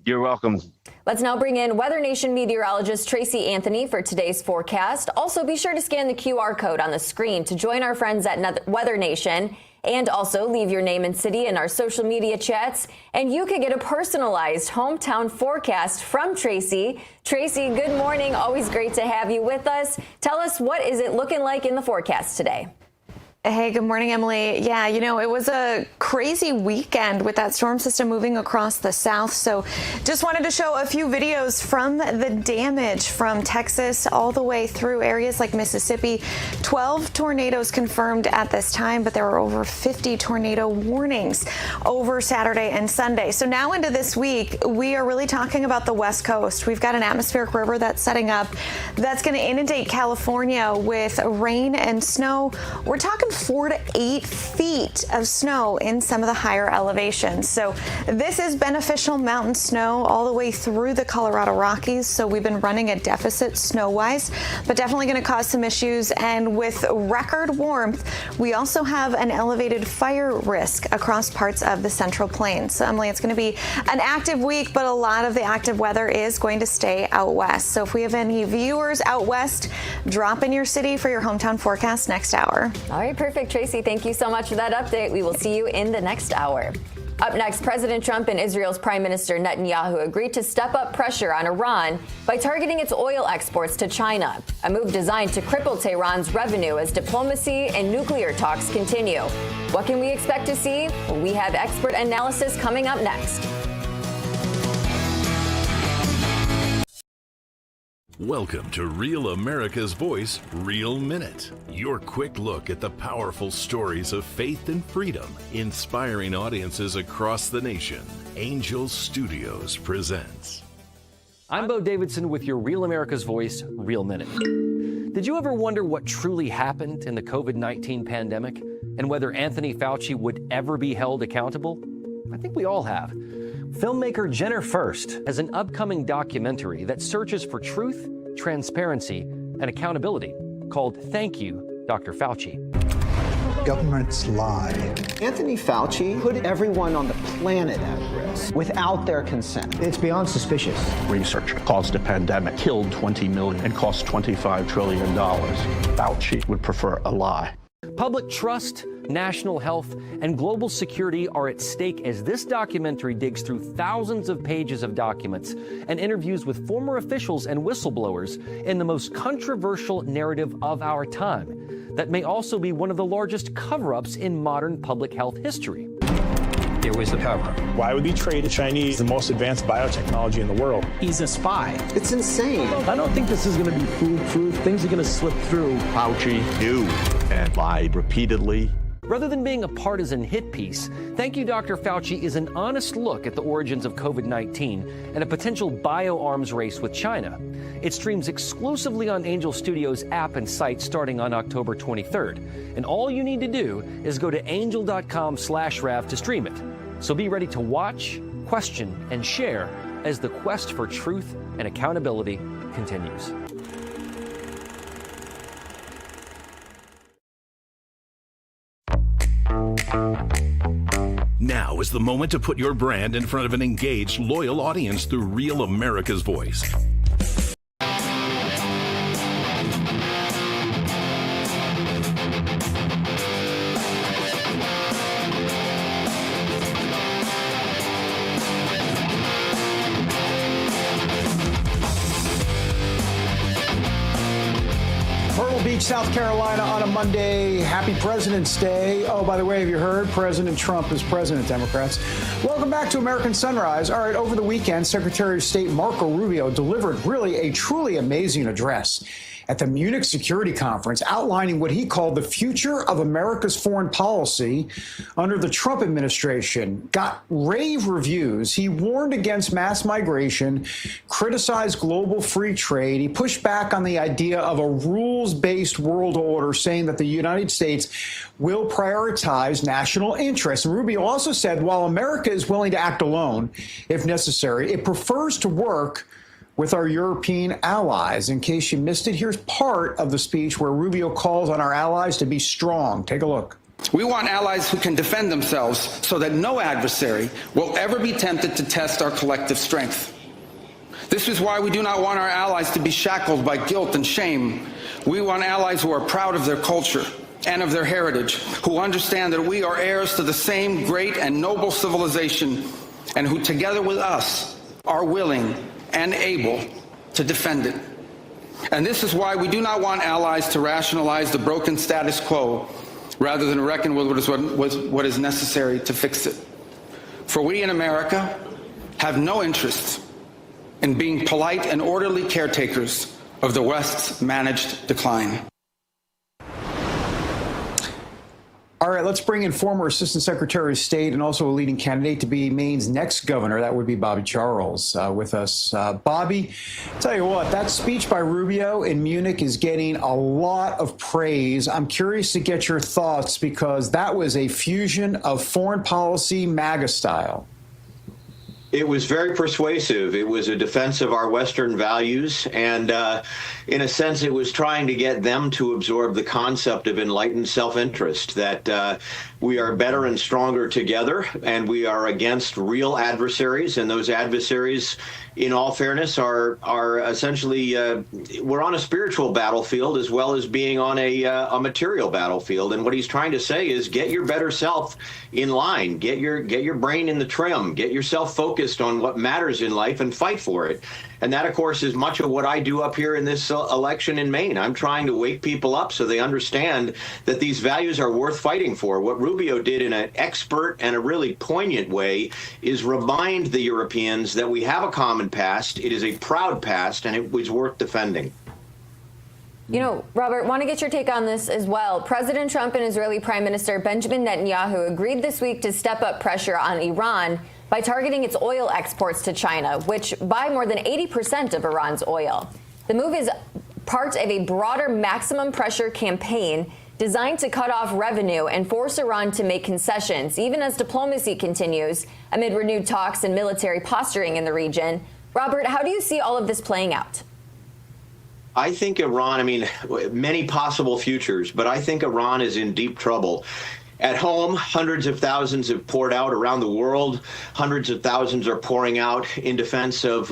You're welcome. Let's now bring in Weather Nation meteorologist Tracy Anthony for today's forecast. Also, be sure to scan the QR code on the screen to join our friends at Weather Nation. And also leave your name and city in our social media chats. And you could get a personalized hometown forecast from Tracy. Tracy, good morning. Always great to have you with us. Tell us, what is it looking like in the forecast today? Hey, good morning, Emily. Yeah, it was a crazy weekend with that storm system moving across the south. So just wanted to show a few videos from the damage from Texas all the way through areas like Mississippi. 12 tornadoes confirmed at this time, but there were over 50 tornado warnings over Saturday and Sunday. So now into this week, we are really talking about the West Coast. We've got an atmospheric river that's setting up that's going to inundate California with rain and snow. We're talking around 4 to 8 feet of snow in some of the higher elevations. So this is beneficial mountain snow all the way through the Colorado Rockies. So we've been running a deficit snow-wise, but definitely going to cause some issues. And with record warmth, we also have an elevated fire risk across parts of the Central Plains. So Emily, it's going to be an active week, but a lot of the active weather is going to stay out west. So if we have any viewers out west, drop in your city for your hometown forecast next hour. All right, perfect. Tracy, thank you so much for that update. We will see you in the next hour. Up next, President Trump and Israel's Prime Minister Netanyahu agreed to step up pressure on Iran by targeting its oil exports to China, a move designed to cripple Tehran's revenue as diplomacy and nuclear talks continue. What can we expect to see? Well, we have expert analysis coming up next. Welcome to Real America's Voice, Real Minute. Your quick look at the powerful stories of faith and freedom, inspiring audiences across the nation. Angel Studios presents. I'm Bo Davidson with your Real America's Voice, Real Minute. Did you ever wonder what truly happened in the COVID-19 pandemic and whether Anthony Fauci would ever be held accountable? I think we all have. Filmmaker Jenner First has an upcoming documentary that searches for truth, transparency, and accountability called Thank You, Dr. Fauci. Governments lie. Anthony Fauci put everyone on the planet at risk without their consent. It's beyond suspicious. Research caused a pandemic, killed 20 million, and cost $25 trillion. Fauci would prefer a lie. Public trust, national health, and global security are at stake as this documentary digs through thousands of pages of documents and interviews with former officials and whistleblowers in the most controversial narrative of our time that may also be one of the largest cover-ups in modern public health history. It was a cover. Why would he trade the Chinese the most advanced biotechnology in the world? He's a spy. It's insane. I don't think this is going to be foolproof. Things are going to slip through. Fauci knew and lied repeatedly. Rather than being a partisan hit piece, Thank You, Dr. Fauci is an honest look at the origins of COVID-19 and a potential bioarms race with China. It streams exclusively on Angel Studios app and site starting on October 23rd. And all you need to do is go to angel.com/Rav to stream it. So be ready to watch, question, and share as the quest for truth and accountability continues. Now is the moment to put your brand in front of an engaged, loyal audience through Real America's Voice. South Carolina on a Monday. Happy President's Day. Oh, by the way, have you heard? President Trump is president, Democrats. Welcome back to American Sunrise. All right, over the weekend, Secretary of State Marco Rubio delivered really a truly amazing address at the Munich Security Conference, outlining what he called the future of America's foreign policy under the Trump administration. Got rave reviews. He warned against mass migration, criticized global free trade. He pushed back on the idea of a rules-based world order, saying that the United States will prioritize national interests. And Rubio also said, while America is willing to act alone, if necessary, it prefers to work with our European allies. In case you missed it, here's part of the speech where Rubio calls on our allies to be strong. Take a look. We want allies who can defend themselves so that no adversary will ever be tempted to test our collective strength. This is why we do not want our allies to be shackled by guilt and shame. We want allies who are proud of their culture and of their heritage, who understand that we are heirs to the same great and noble civilization, and who together with us are willing and able to defend it. And this is why we do not want allies to rationalize the broken status quo rather than reckon with what is necessary to fix it. For we in America have no interest in being polite and orderly caretakers of the West's managed decline. All right, let's bring in former Assistant Secretary of State and also a leading candidate to be Maine's next governor. That would be Bobby Charles with us. Bobby, tell you what, that speech by Rubio in Munich is getting a lot of praise. I'm curious to get your thoughts because that was a fusion of foreign policy MAGA style. It was very persuasive. It was a defense of our Western values. And in a sense, it was trying to get them to absorb the concept of enlightened self-interest, that we are better and stronger together, and we are against real adversaries. And those adversaries, in all fairness, are essentially, we're on a spiritual battlefield as well as being on a material battlefield. And what he's trying to say is get your better self in line, get your brain in the trim, get yourself focused on what matters in life and fight for it. And that, of course, is much of what I do up here in this election in Maine. I'm trying to wake people up so they understand that these values are worth fighting for. What Rubio did in an expert and a really poignant way is remind the Europeans that we have a common past. It is a proud past, and it was worth defending. You know, Robert, want to get your take on this as well. President Trump and Israeli Prime Minister Benjamin Netanyahu agreed this week to step up pressure on Iran by targeting its oil exports to China, which buy more than 80% of Iran's oil. The move is part of a broader maximum pressure campaign designed to cut off revenue and force Iran to make concessions, even as diplomacy continues amid renewed talks and military posturing in the region. Robert, how do you see all of this playing out? I think Iran, many possible futures, but I think Iran is in deep trouble. At home, hundreds of thousands have poured out around the world. Hundreds of thousands are pouring out in defense of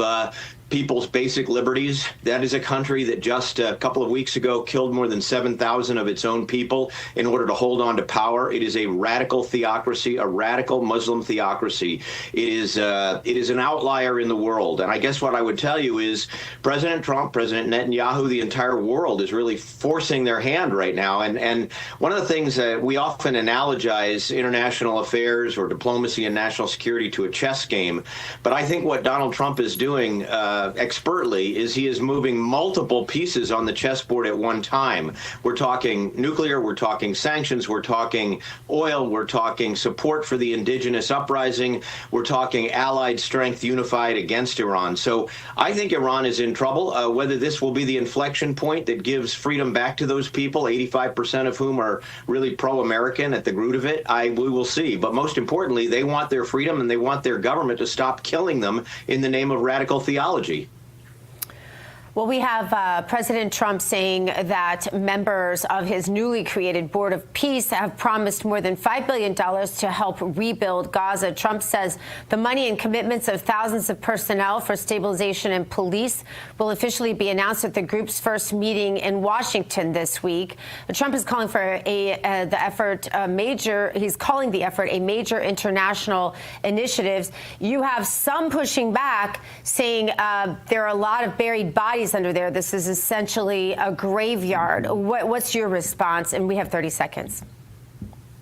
people's basic liberties. That is a country that just a couple of weeks ago killed more than 7,000 of its own people in order to hold on to power. It is a radical theocracy, a radical Muslim theocracy. It is an outlier in the world. And I guess what I would tell you is President Trump, President Netanyahu, the entire world is really forcing their hand right now. And one of the things that we often analogize international affairs or diplomacy and national security to a chess game. But I think what Donald Trump is doing expertly is he is moving multiple pieces on the chessboard at one time. We're talking nuclear, we're talking sanctions, we're talking oil, we're talking support for the indigenous uprising, we're talking allied strength unified against Iran. So I think Iran is in trouble. Whether this will be the inflection point that gives freedom back to those people, 85% of whom are really pro-American at the root of it, we will see. But most importantly, they want their freedom and they want their government to stop killing them in the name of radical theology. Well, we have President Trump saying that members of his newly created Board of Peace have promised more than $5 billion to help rebuild Gaza. Trump says the money and commitments of thousands of personnel for stabilization and police will officially be announced at the group's first meeting in Washington this week. Trump is calling for he's calling the effort a major international initiative. You have some pushing back, saying there are a lot of buried bodies under there. This is essentially a graveyard. What's your response? And we have 30 seconds.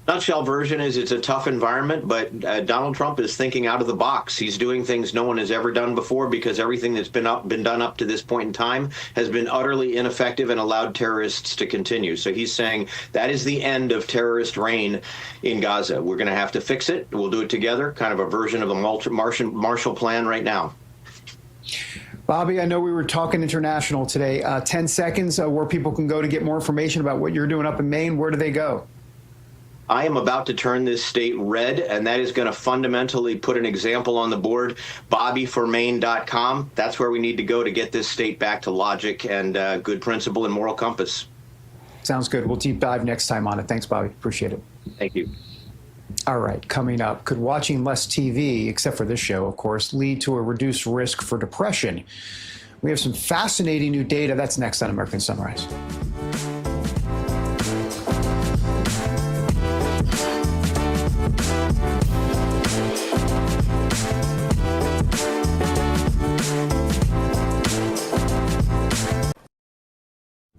Nutshell version is it's a tough environment, but Donald Trump is thinking out of the box. He's doing things no one has ever done before because everything that's been done up to this point in time has been utterly ineffective and allowed terrorists to continue. So he's saying that is the end of terrorist reign in Gaza. We're going to have to fix it. We'll do it together, kind of a version of a Marshall Plan right now. Bobby, I know we were talking international today. 10 seconds where people can go to get more information about what you're doing up in Maine. Where do they go? I am about to turn this state red, and that is going to fundamentally put an example on the board. BobbyForMaine.com. That's where we need to go to get this state back to logic and good principle and moral compass. Sounds good. We'll deep dive next time on it. Thanks, Bobby. Appreciate it. Thank you. All right, coming up, could watching less TV, except for this show, of course, lead to a reduced risk for depression? We have some fascinating new data. That's next on American Sunrise.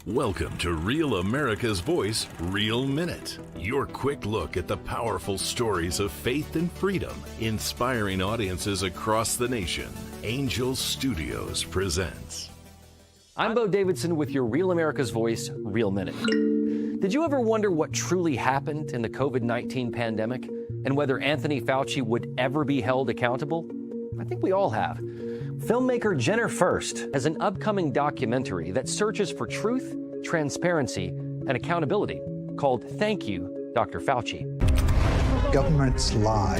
Welcome to Real America's Voice, Real Minute. Your quick look at the powerful stories of faith and freedom, inspiring audiences across the nation. Angel Studios presents. I'm Bo Davidson with your Real America's Voice, Real Minute. Did you ever wonder what truly happened in the COVID-19 pandemic and whether Anthony Fauci would ever be held accountable? I think we all have. Filmmaker Jenner First has an upcoming documentary that searches for truth, transparency, and accountability called Thank You, Dr. Fauci. Governments lie.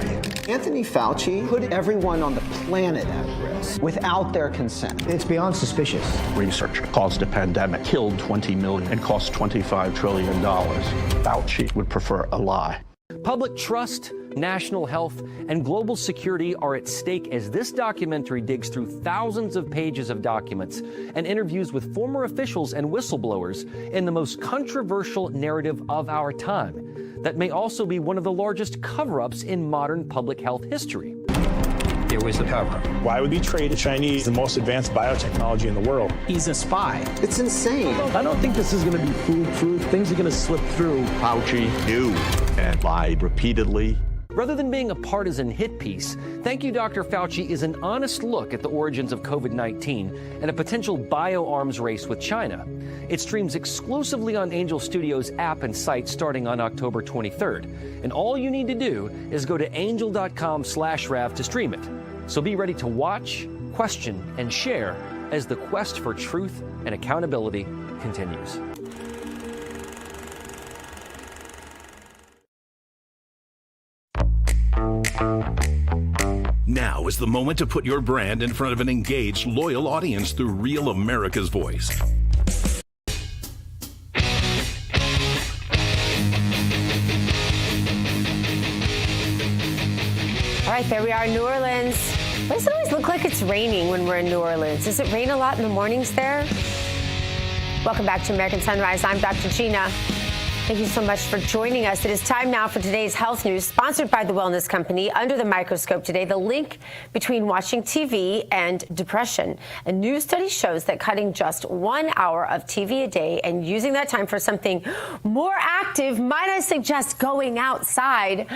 Anthony Fauci put everyone on the planet at risk without their consent. It's beyond suspicious. Research caused a pandemic, killed 20 million, and cost $25 trillion. Fauci would prefer a lie. Public trust, national health, and global security are at stake as this documentary digs through thousands of pages of documents and interviews with former officials and whistleblowers in the most controversial narrative of our time that may also be one of the largest cover-ups in modern public health history. It was the cover. Why would he trade the Chinese the most advanced biotechnology in the world? He's a spy. It's insane. I don't think this is going to be foolproof. Things are going to slip through. Fauci knew and lied repeatedly. Rather than being a partisan hit piece, Thank You, Dr. Fauci is an honest look at the origins of COVID-19 and a potential bioarms race with China. It streams exclusively on Angel Studios app and site starting on October 23rd. And all you need to do is go to angel.com/Rav to stream it. So be ready to watch, question, and share as the quest for truth and accountability continues. Now is the moment to put your brand in front of an engaged, loyal audience through Real America's Voice. All right, there we are in New Orleans. Why does it always look like it's raining when we're in New Orleans? Does it rain a lot in the mornings there? Welcome back to American Sunrise. I'm Dr. Gina. Thank you so much for joining us. It is time now for today's health news, sponsored by the Wellness Company. Under the microscope today, the link between watching TV and depression. A new study shows that cutting just 1 hour of TV a day and using that time for something more active, might I suggest going outside,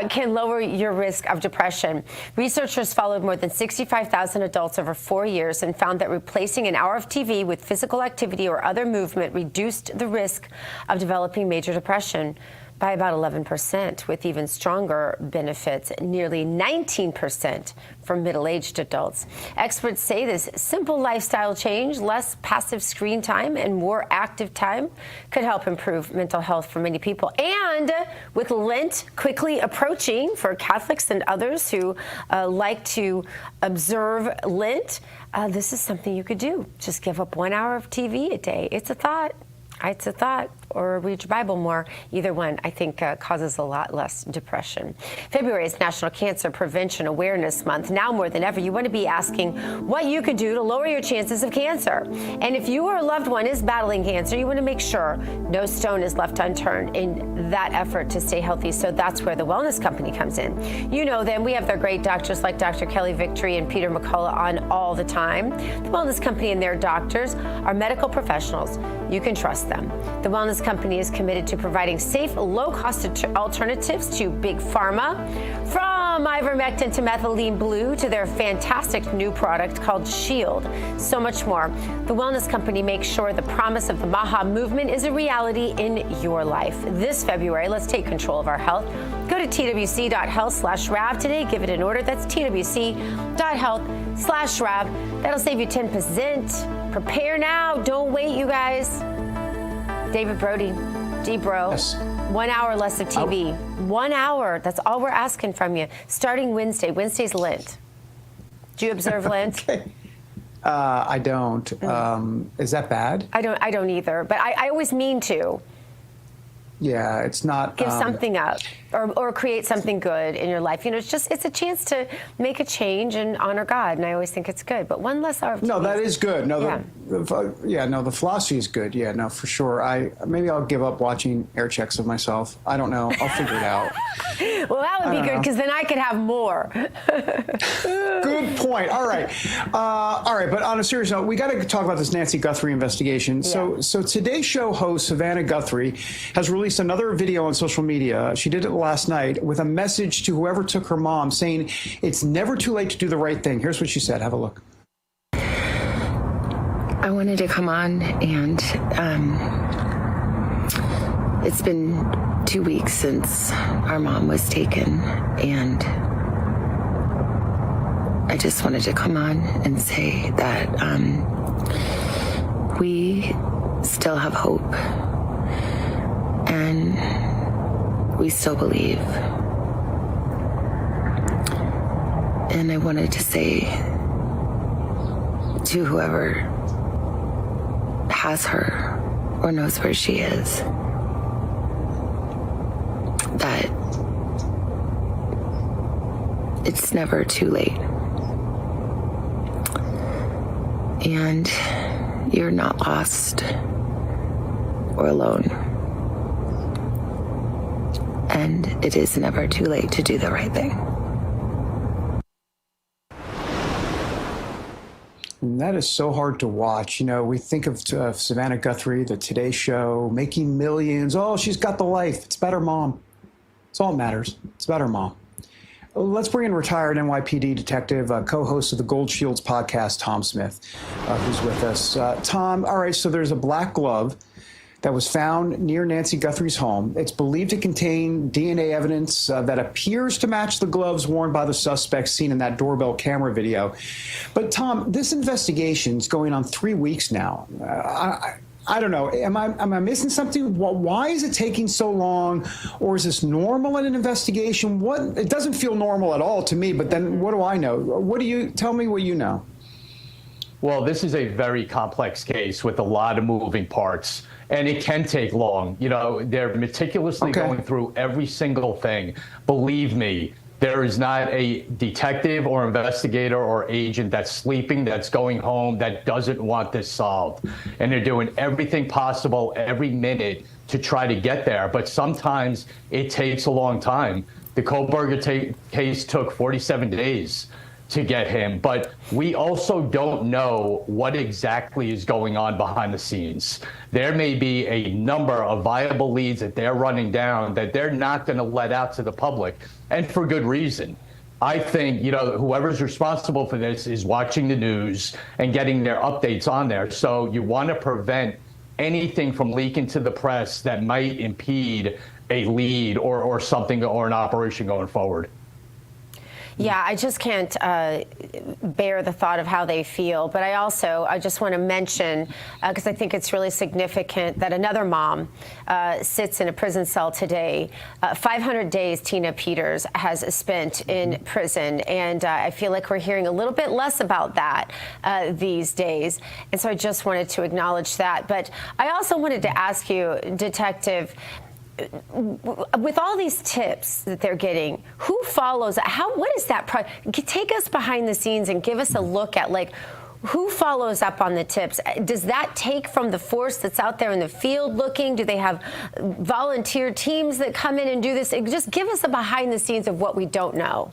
can lower your risk of depression. Researchers followed more than 65,000 adults over 4 years and found that replacing an hour of TV with physical activity or other movement reduced the risk of developing major depression by about 11%, with even stronger benefits, nearly 19% for middle-aged adults. Experts say this simple lifestyle change, less passive screen time and more active time, could help improve mental health for many people. And with Lent quickly approaching for Catholics and others who like to observe Lent, this is something you could do. Just give up 1 hour of TV a day. It's a thought. It's a thought, or read your Bible more. Either one, I think, causes a lot less depression. February is National Cancer Prevention Awareness Month. Now more than ever, you want to be asking what you could do to lower your chances of cancer. And if you or a loved one is battling cancer, you want to make sure no stone is left unturned in that effort to stay healthy. So that's where the Wellness Company comes in. You know them. We have their great doctors like Dr. Kelly Victory and Peter McCullough on all the time. The Wellness Company and their doctors are medical professionals. You can trust them. The Wellness Company is committed to providing safe, low-cost alternatives to big pharma, from ivermectin to methylene blue to their fantastic new product called Shield. So much more. The Wellness Company makes sure the promise of the MAHA movement is a reality in your life. This February, let's take control of our health. Go to twc.health/RAV today. Give it an order. That's twc.health/RAV. That'll save you 10%. Prepare now. Don't wait, you guys. David Brody, D-Bro, yes. 1 hour less of TV. 1 hour. That's all we're asking from you. Starting Wednesday. Wednesday's Lent. Do you observe Lent? Okay. I don't. Is that bad? I don't either. But I always mean to. Yeah, it's not. Give something up or create something good in your life. You know, it's a chance to make a change and honor God. And I always think it's good. But one less hour of TV. No, that is good. No, the philosophy is good. Yeah, no, for sure. Maybe I'll give up watching air checks of myself. I don't know. I'll figure it out. Well, that would be good because then I could have more. Good point. All right. But on a serious note, we got to talk about this Nancy Guthrie investigation. Yeah. So Today Show host Savannah Guthrie has released another video on social media. She did it last night with a message to whoever took her mom saying it's never too late to do the right thing. Here's what she said. Have a look. I wanted to come on and It's been 2 weeks since our mom was taken, and I just wanted to come on and say that we still have hope, and we still believe. And I wanted to say to whoever has her or knows where she is that it's never too late. And you're not lost or alone. And it is never too late to do the right thing. And that is so hard to watch. You know, we think of Savannah Guthrie, the Today Show, making millions. Oh, she's got the life. It's about her mom. It's all that matters. It's about her mom. Let's bring in retired NYPD detective, co-host of the Gold Shields podcast, Tom Smith, who's with us. Tom, all right, so there's a black glove that was found near Nancy Guthrie's home. It's believed to contain DNA evidence that appears to match the gloves worn by the suspects seen in that doorbell camera video. But Tom, this investigation's going on 3 weeks now. I don't know. Am I missing something? Why is it taking so long? Or is this normal in an investigation? It doesn't feel normal at all to me, but then what do I know? Tell me what you know. Well, this is a very complex case with a lot of moving parts, and it can take long. You know, they're meticulously going through every single thing. Believe me, there is not a detective or investigator or agent that's sleeping, that's going home, that doesn't want this solved. And they're doing everything possible every minute to try to get there. But sometimes it takes a long time. The Kohlberger case took 47 days to get him, but we also don't know what exactly is going on behind the scenes. There may be a number of viable leads that they're running down that they're not going to let out to the public, and for good reason. I think, you know, whoever's responsible for this is watching the news and getting their updates on there. So you want to prevent anything from leaking to the press that might impede a lead or something or an operation going forward. Yeah, I just can't bear the thought of how they feel. But I just want to mention, because I think it's really significant, that another mom sits in a prison cell today. 500 days Tina Peters has spent in prison. And I feel like we're hearing a little bit less about that these days. And so I just wanted to acknowledge that. But I also wanted to ask you, Detective, with all these tips that they're getting, who follows? What is that? Take us behind the scenes and give us a look at, like, who follows up on the tips? Does that take from the force that's out there in the field looking? Do they have volunteer teams that come in and do this? Just give us a behind the scenes of what we don't know.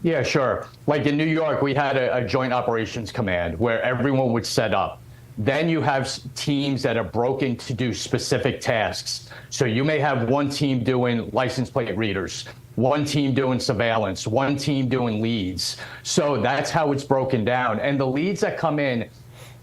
Yeah, sure. Like in New York, we had a joint operations command where everyone would set up. Then you have teams that are broken to do specific tasks. So you may have one team doing license plate readers, one team doing surveillance, one team doing leads. So that's how it's broken down. And the leads that come in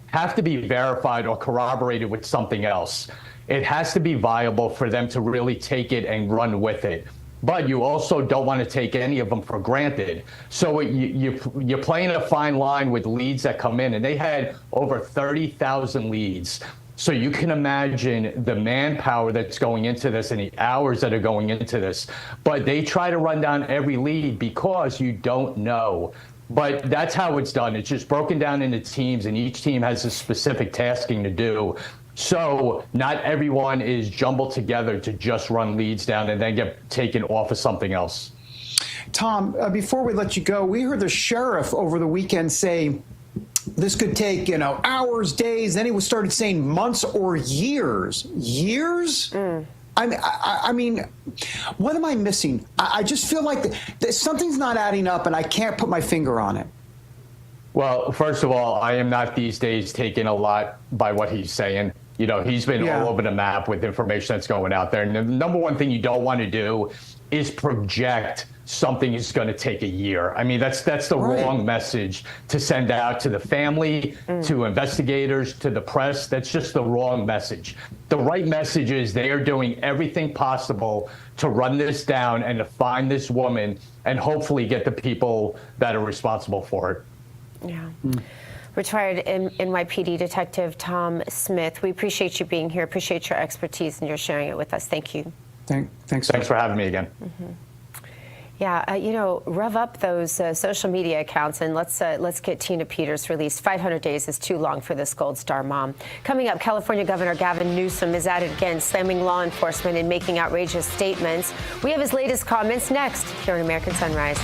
have to be verified or corroborated with something else. It has to be viable for them to really take it and run with it. But you also don't want to take any of them for granted. So you're playing a fine line with leads that come in, and they had over 30,000 leads. So you can imagine the manpower that's going into this and the hours that are going into this. But they try to run down every lead because you don't know. But that's how it's done. It's just broken down into teams, and each team has a specific tasking to do. So not everyone is jumbled together to just run leads down and then get taken off of something else. Tom, before we let you go, we heard the sheriff over the weekend say this could take, hours, days. Then he started saying months or years. Years? I mean, what am I missing? I just feel like something's not adding up, and I can't put my finger on it. Well, first of all, I am not these days taken a lot by what he's saying. He's been all over the map with information that's going out there. And the number one thing you don't want to do is project something is going to take a year. I mean, that's the wrong message to send out to the family, to investigators, to the press. That's just the wrong message. The right message is they are doing everything possible to run this down and to find this woman and hopefully get the people that are responsible for it. Yeah. Retired NYPD Detective Tom Smith, we appreciate you being here, appreciate your expertise and your sharing it with us. Thank you. Thanks for having me again. Yeah, rev up those social media accounts and let's get Tina Peters released. 500 days is too long for this Gold Star mom. Coming up, California Governor Gavin Newsom is at it again, slamming law enforcement and making outrageous statements. We have his latest comments next here on American Sunrise.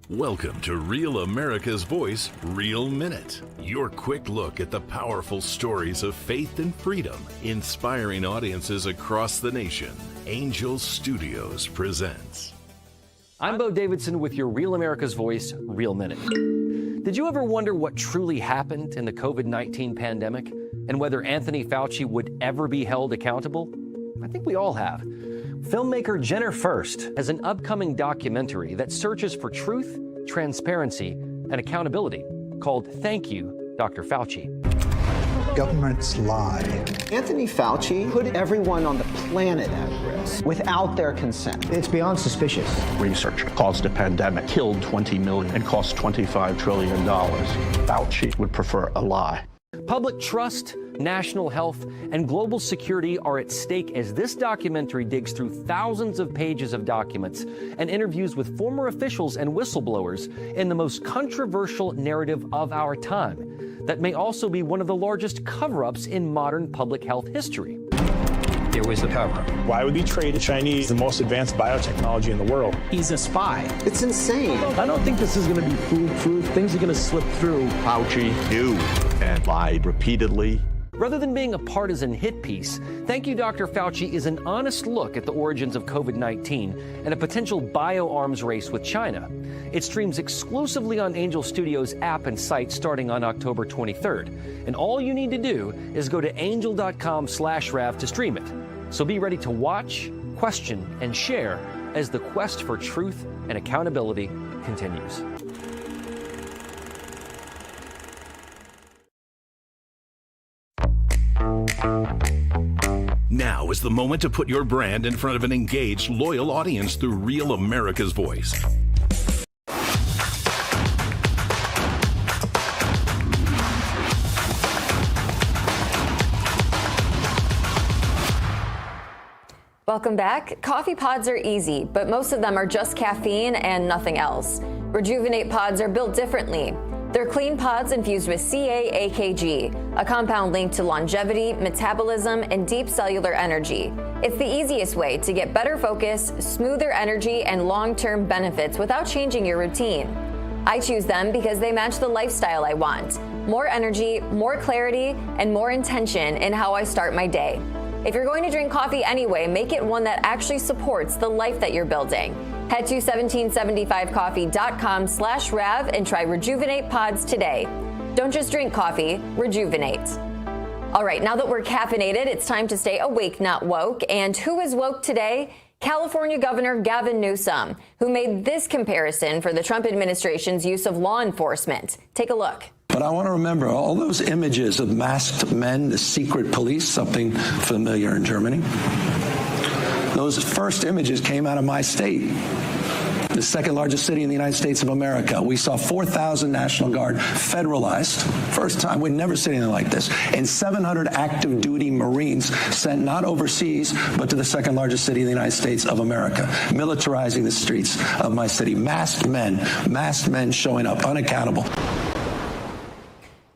Welcome to Real America's Voice, Real Minute. Your quick look at the powerful stories of faith and freedom, inspiring audiences across the nation. Angel Studios presents. I'm Bo Davidson with your Real America's Voice, Real Minute. Did you ever wonder what truly happened in the COVID-19 pandemic and whether Anthony Fauci would ever be held accountable? I think we all have. Filmmaker Jenner First has an upcoming documentary that searches for truth, transparency, and accountability called Thank You, Dr. Fauci. Governments lie. Anthony Fauci put everyone on the planet at risk without their consent. It's beyond suspicious. Research caused a pandemic, killed 20 million, and cost $25 trillion. Fauci would prefer a lie. Public trust, national health, and global security are at stake as this documentary digs through thousands of pages of documents and interviews with former officials and whistleblowers in the most controversial narrative of our time that may also be one of the largest cover-ups in modern public health history. There was a cover-up. Why would we trade the Chinese the most advanced biotechnology in the world? He's a spy. It's insane. I don't think this is going to be foolproof. Things are going to slip through. Fauci knew and lied repeatedly. Rather than being a partisan hit piece, Thank You, Dr. Fauci is an honest look at the origins of COVID-19 and a potential bioarms race with China. It streams exclusively on Angel Studios app and site starting on October 23rd. And all you need to do is go to angel.com/Rav to stream it. So be ready to watch, question, and share as the quest for truth and accountability continues. Now is the moment to put your brand in front of an engaged, loyal audience through Real America's Voice. Welcome back. Coffee pods are easy, but most of them are just caffeine and nothing else. Rejuvenate pods are built differently. They're clean pods infused with CA-AKG, a compound linked to longevity, metabolism, and deep cellular energy. It's the easiest way to get better focus, smoother energy, and long-term benefits without changing your routine. I choose them because they match the lifestyle I want. More energy, more clarity, and more intention in how I start my day. If you're going to drink coffee anyway, make it one that actually supports the life that you're building. Head to 1775coffee.com/Rav and try Rejuvenate Pods today. Don't just drink coffee, rejuvenate. All right, now that we're caffeinated, it's time to stay awake, not woke. And who is woke today? California Governor Gavin Newsom, who made this comparison for the Trump administration's use of law enforcement. Take a look. But I want to remember all those images of masked men, the secret police, something familiar in Germany. Those first images came out of my state, the second largest city in the United States of America. We saw 4,000 National Guard federalized. First time, we'd never seen anything like this. And 700 active duty Marines sent not overseas, but to the second largest city in the United States of America, militarizing the streets of my city. Masked men showing up, unaccountable.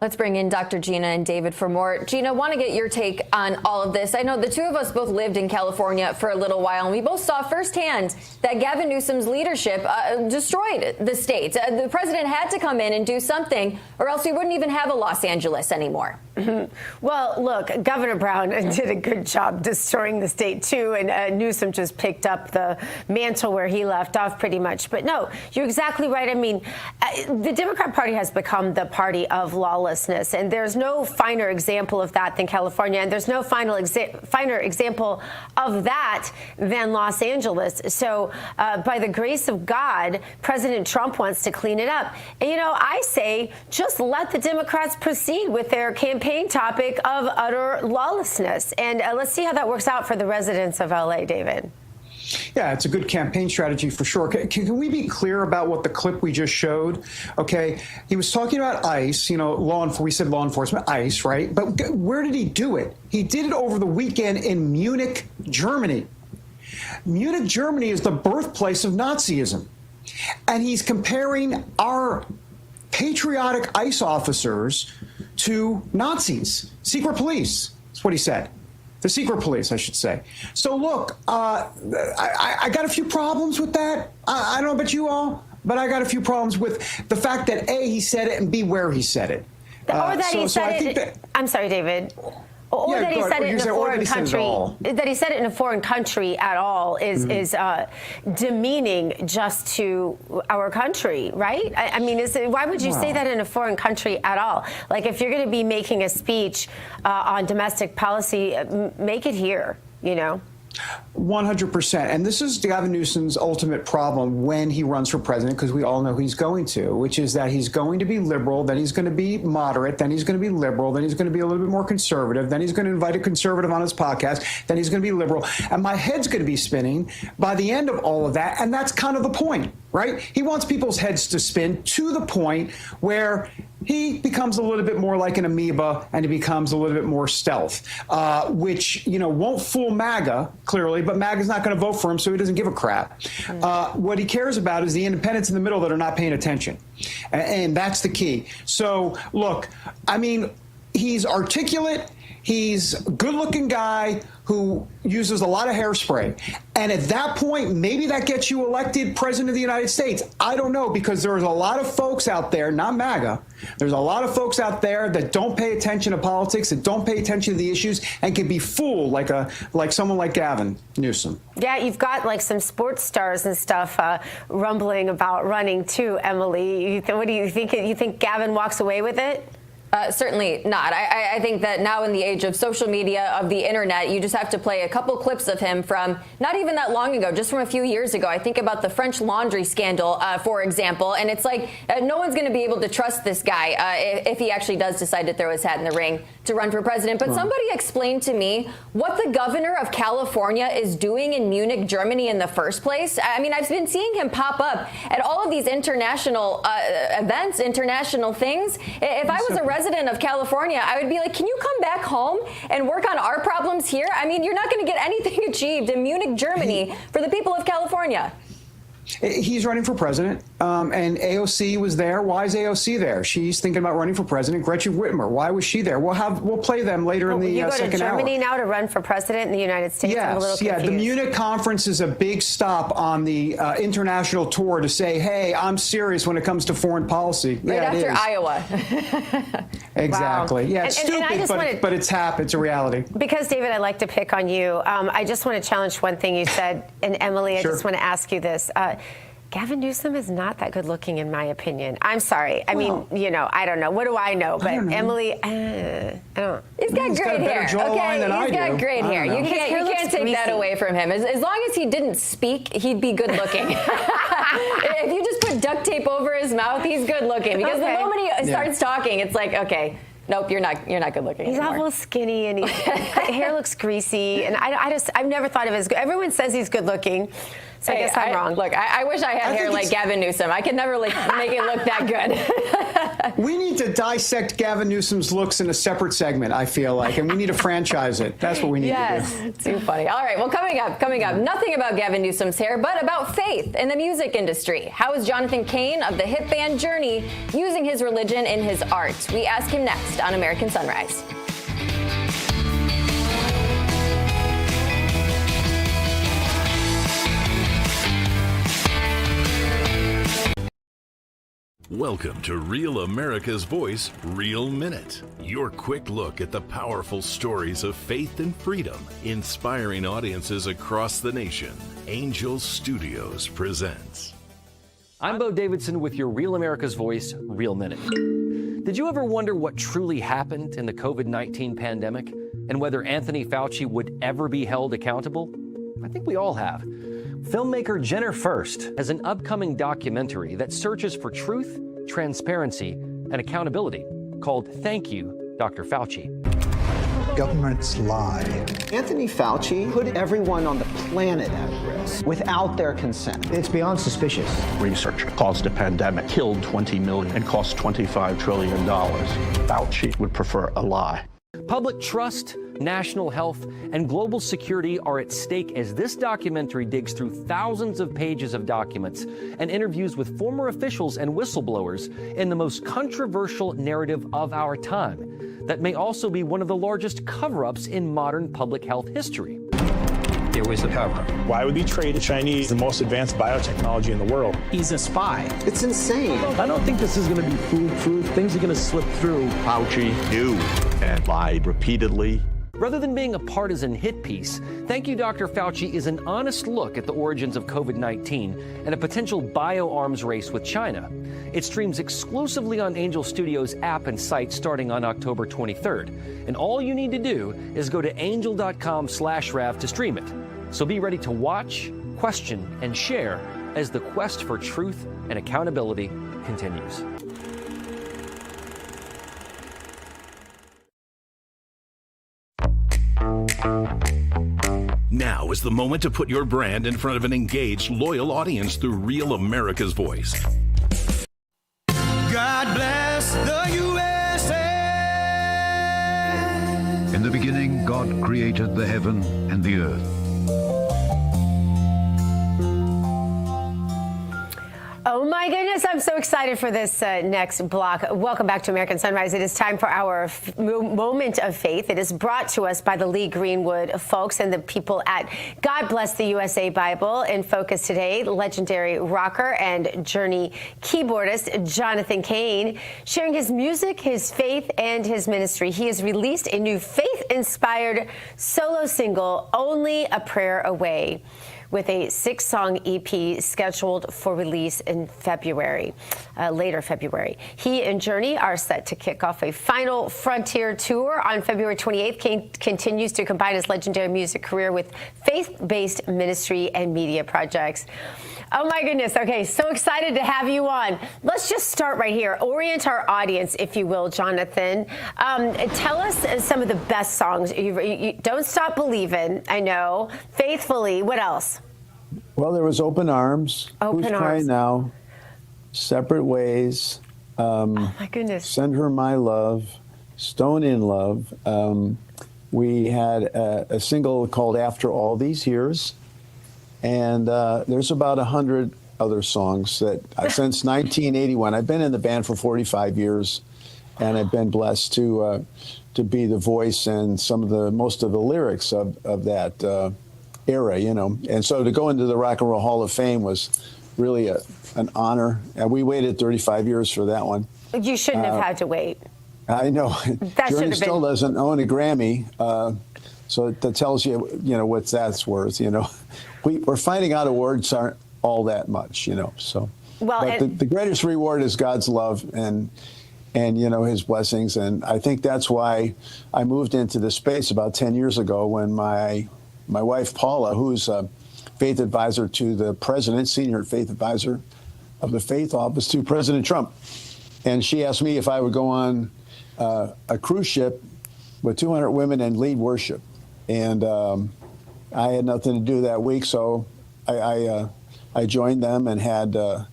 Let's bring in Dr. Gina and David for more. Gina, want to get your take on all of this. I know the two of us both lived in California for a little while, and we both saw firsthand that Gavin Newsom's leadership destroyed the state. The president had to come in and do something, or else we wouldn't even have a Los Angeles anymore. Well, look, Governor Brown did a good job destroying the state, too, and Newsom just picked up the mantle where he left off pretty much. But no, you're exactly right. I mean, the Democrat Party has become the party of lawlessness, and there's no finer example of that than California, and there's no finer example of that than Los Angeles. So by the grace of God, President Trump wants to clean it up. And, you know, I say just let the Democrats proceed with their campaign topic of utter lawlessness. And let's see how that works out for the residents of L.A., David. Yeah, it's a good campaign strategy for sure. Can we be clear about what the clip we just showed? Okay, he was talking about ICE, you know, we said law enforcement, ICE, right? But where did he do it? He did it over the weekend in Munich, Germany. Munich, Germany is the birthplace of Nazism. And he's comparing our patriotic ICE officers to Nazis, secret police. That's what he said. The secret police, I should say. So look, I got a few problems with that. I don't know about you all, but I got a few problems with the fact that A, he said it, and B, where he said it. Or that he said it. I'm sorry, David. Or that he said it in a foreign country. That he said it in a foreign country at all is demeaning just to our country, right? I mean, why would you say that in a foreign country at all? Like, if you're going to be making a speech on domestic policy, make it here, you know? 100%. And this is Gavin Newsom's ultimate problem when he runs for president, because we all know he's going to, which is that he's going to be liberal, then he's going to be moderate, then he's going to be liberal, then he's going to be a little bit more conservative, then he's going to invite a conservative on his podcast, then he's going to be liberal. And my head's going to be spinning by the end of all of that. And that's kind of the point, right? He wants people's heads to spin to the point where he becomes a little bit more like an amoeba and he becomes a little bit more stealth, which, you know, won't fool MAGA, clearly, but MAGA's not going to vote for him, so he doesn't give a crap. What he cares about is the independents in the middle that are not paying attention. And that's the key. So, look, I mean, he's articulate. He's a good-looking guy who uses a lot of hairspray. And at that point, maybe that gets you elected president of the United States. I don't know, because there's a lot of folks out there, not MAGA, there's a lot of folks out there that don't pay attention to politics, that don't pay attention to the issues, and can be fooled like someone like Gavin Newsom. Yeah, you've got like some sports stars and stuff rumbling about running too, Emily. What do you think? You think Gavin walks away with it? Certainly not. I think that now in the age of social media, of the internet, you just have to play a couple clips of him from not even that long ago, just from a few years ago. I think about the French laundry scandal, for example, and it's like no one's going to be able to trust this guy if he actually does decide to throw his hat in the ring to run for president. But somebody explained to me what the governor of California is doing in Munich, Germany in the first place. I mean, I've been seeing him pop up at all of these international events, international things. If I was a resident of California, I would be like, can you come back home and work on our problems here? I mean, you're not going to get anything achieved in Munich, Germany for the people of California. He's running for president, and AOC was there. Why is AOC there? She's thinking about running for president. Gretchen Whitmer, why was she there? We'll play them later in the second hour. You go to Germany now to run for president in the United States? Yes, I'm a little confused. The Munich conference is a big stop on the international tour to say, hey, I'm serious when it comes to foreign policy. Right after Iowa. Exactly. Wow. Yeah, it's stupid, but it's happened. It's a reality. Because, David, I'd like to pick on you. I just want to challenge one thing you said. And, Emily, I just want to ask you this. Gavin Newsom is not that good looking, in my opinion. I'm sorry. I mean, you know, I don't know. What do I know? But Emily, I don't. He's got great hair. Okay, he's got great hair. You can't take that away from him. As long as he didn't speak, he'd be good looking. If you just put duct tape over his mouth, he's good looking. Because the moment he starts talking, it's like, okay. Nope, you're not good looking He's anymore. awful skinny and his hair looks greasy, and I've never thought of him as good. Everyone says he's good looking, so I guess I'm wrong. Look, I wish I had hair like Gavin Newsom. I could never make it look that good. We need to dissect Gavin Newsom's looks in a separate segment, I feel like, and we need to franchise it. That's what we need to do. Yes, too funny. All right, well, coming up, nothing about Gavin Newsom's hair, but about faith in the music industry. How is Jonathan Cain of the hit band Journey using his religion in his art? We ask him next on American Sunrise. Welcome to Real America's Voice, Real Minute. Your quick look at the powerful stories of faith and freedom, inspiring audiences across the nation. Angel Studios presents. I'm Bo Davidson with your Real America's Voice, Real Minute. Did you ever wonder what truly happened in the COVID-19 pandemic and whether Anthony Fauci would ever be held accountable? I think we all have. Filmmaker Jenner First has an upcoming documentary that searches for truth, transparency, and accountability called Thank You, Dr. Fauci. Governments lie. Anthony Fauci put everyone on the planet at risk without their consent. It's beyond suspicious. Research caused a pandemic, killed 20 million, and cost $25 trillion. Fauci would prefer a lie. Public trust, national health, and global security are at stake as this documentary digs through thousands of pages of documents and interviews with former officials and whistleblowers in the most controversial narrative of our time that may also be one of the largest cover-ups in modern public health history. There was a cover-up. Why would we trade the Chinese the most advanced biotechnology in the world? He's a spy. It's insane. I don't think this is going to be foolproof. Things are going to slip through. Fauci knew and lied repeatedly. Rather than being a partisan hit piece, Thank You, Dr. Fauci is an honest look at the origins of COVID-19 and a potential bioarms race with China. It streams exclusively on Angel Studios app and site starting on October 23rd. And all you need to do is go to angel.com/Rav to stream it. So be ready to watch, question, and share as the quest for truth and accountability continues. Now is the moment to put your brand in front of an engaged, loyal audience through Real America's Voice. God bless the USA. In the beginning, God created the heaven and the earth. Oh my goodness, I'm so excited for this next block. Welcome back to American Sunrise. It is time for our moment of faith. It is brought to us by the Lee Greenwood folks and the people at God Bless the USA Bible. In focus today, legendary rocker and journey keyboardist Jonathan Cain, sharing his music, his faith, and his ministry. He has released a new faith-inspired solo single, Only a Prayer Away, with a 6-song EP scheduled for release in February, later February. He and Journey are set to kick off a final frontier tour on February 28th. Cain continues to combine his legendary music career with faith-based ministry and media projects. Oh my goodness. Okay, so excited to have you on. Let's just start right here. Orient our audience, if you will, Jonathan. Tell us some of the best songs. You Don't Stop Believin', I know. Faithfully, what else? Well, there was Open Arms. Open Who's Arms. Crying Now? Separate Ways. Oh my goodness. Send Her My Love. Stone in Love. We had a single called After All These Years. And there's about 100 other songs that since 1981. I've been in the band for 45 years, and I've been blessed to be the voice and most of the lyrics of that era, you know. And so to go into the Rock and Roll Hall of Fame was really an honor. And we waited 35 years for that one. You shouldn't have had to wait. I know. Journey still doesn't own a Grammy, so that tells you, you know, what that's worth. You know, we're finding out awards aren't all that much, you know. So, well, but the greatest reward is God's love and you know, His blessings, and I think that's why I moved into this space about 10 years ago when my wife Paula, who's a faith advisor to the president, senior faith advisor of the faith office to President Trump, and she asked me if I would go on a cruise ship with 200 women and lead worship. And I had nothing to do that week, so I joined them and had a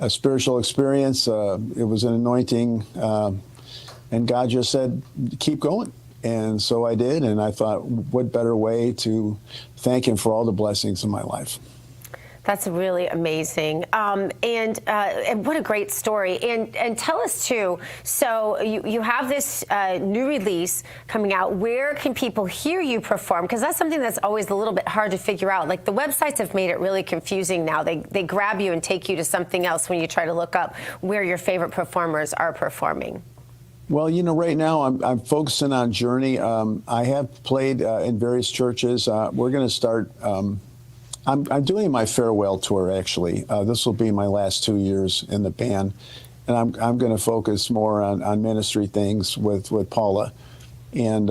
spiritual experience. It was an anointing, and God just said, keep going. And so I did, and I thought, what better way to thank Him for all the blessings in my life. That's really amazing. And what a great story. And tell us, too, so you have this new release coming out. Where can people hear you perform? Because that's something that's always a little bit hard to figure out. Like, the websites have made it really confusing now. They grab you and take you to something else when you try to look up where your favorite performers are performing. Well, you know, right now I'm focusing on Journey. I have played in various churches. We're going to start. I'm doing my farewell tour, actually. This will be my last 2 years in the band, and I'm going to focus more on ministry things with Paula, and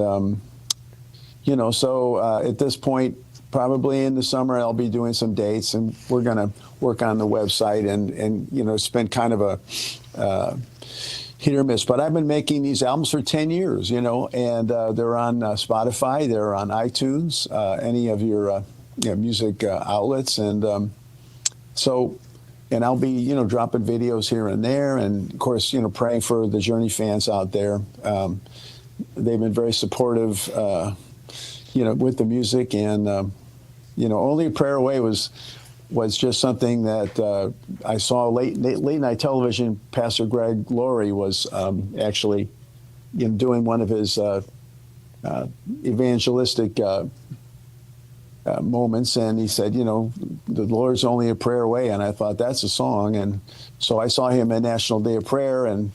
you know, so at this point, probably in the summer, I'll be doing some dates, and we're going to work on the website, and you know, it's been kind of a hit or miss. But I've been making these albums for 10 years, you know, and they're on Spotify, they're on iTunes, any of your music outlets, and so, and I'll be, you know, dropping videos here and there, and of course, you know, praying for the Journey fans out there. They've been very supportive, you know, with the music, and you know, Only a Prayer Away was just something that I saw late night television. Pastor Greg Laurie was actually, you know, doing one of his evangelistic moments, and he said, you know, the Lord's only a prayer away, and I thought, that's a song. And so I saw him at National Day of Prayer, and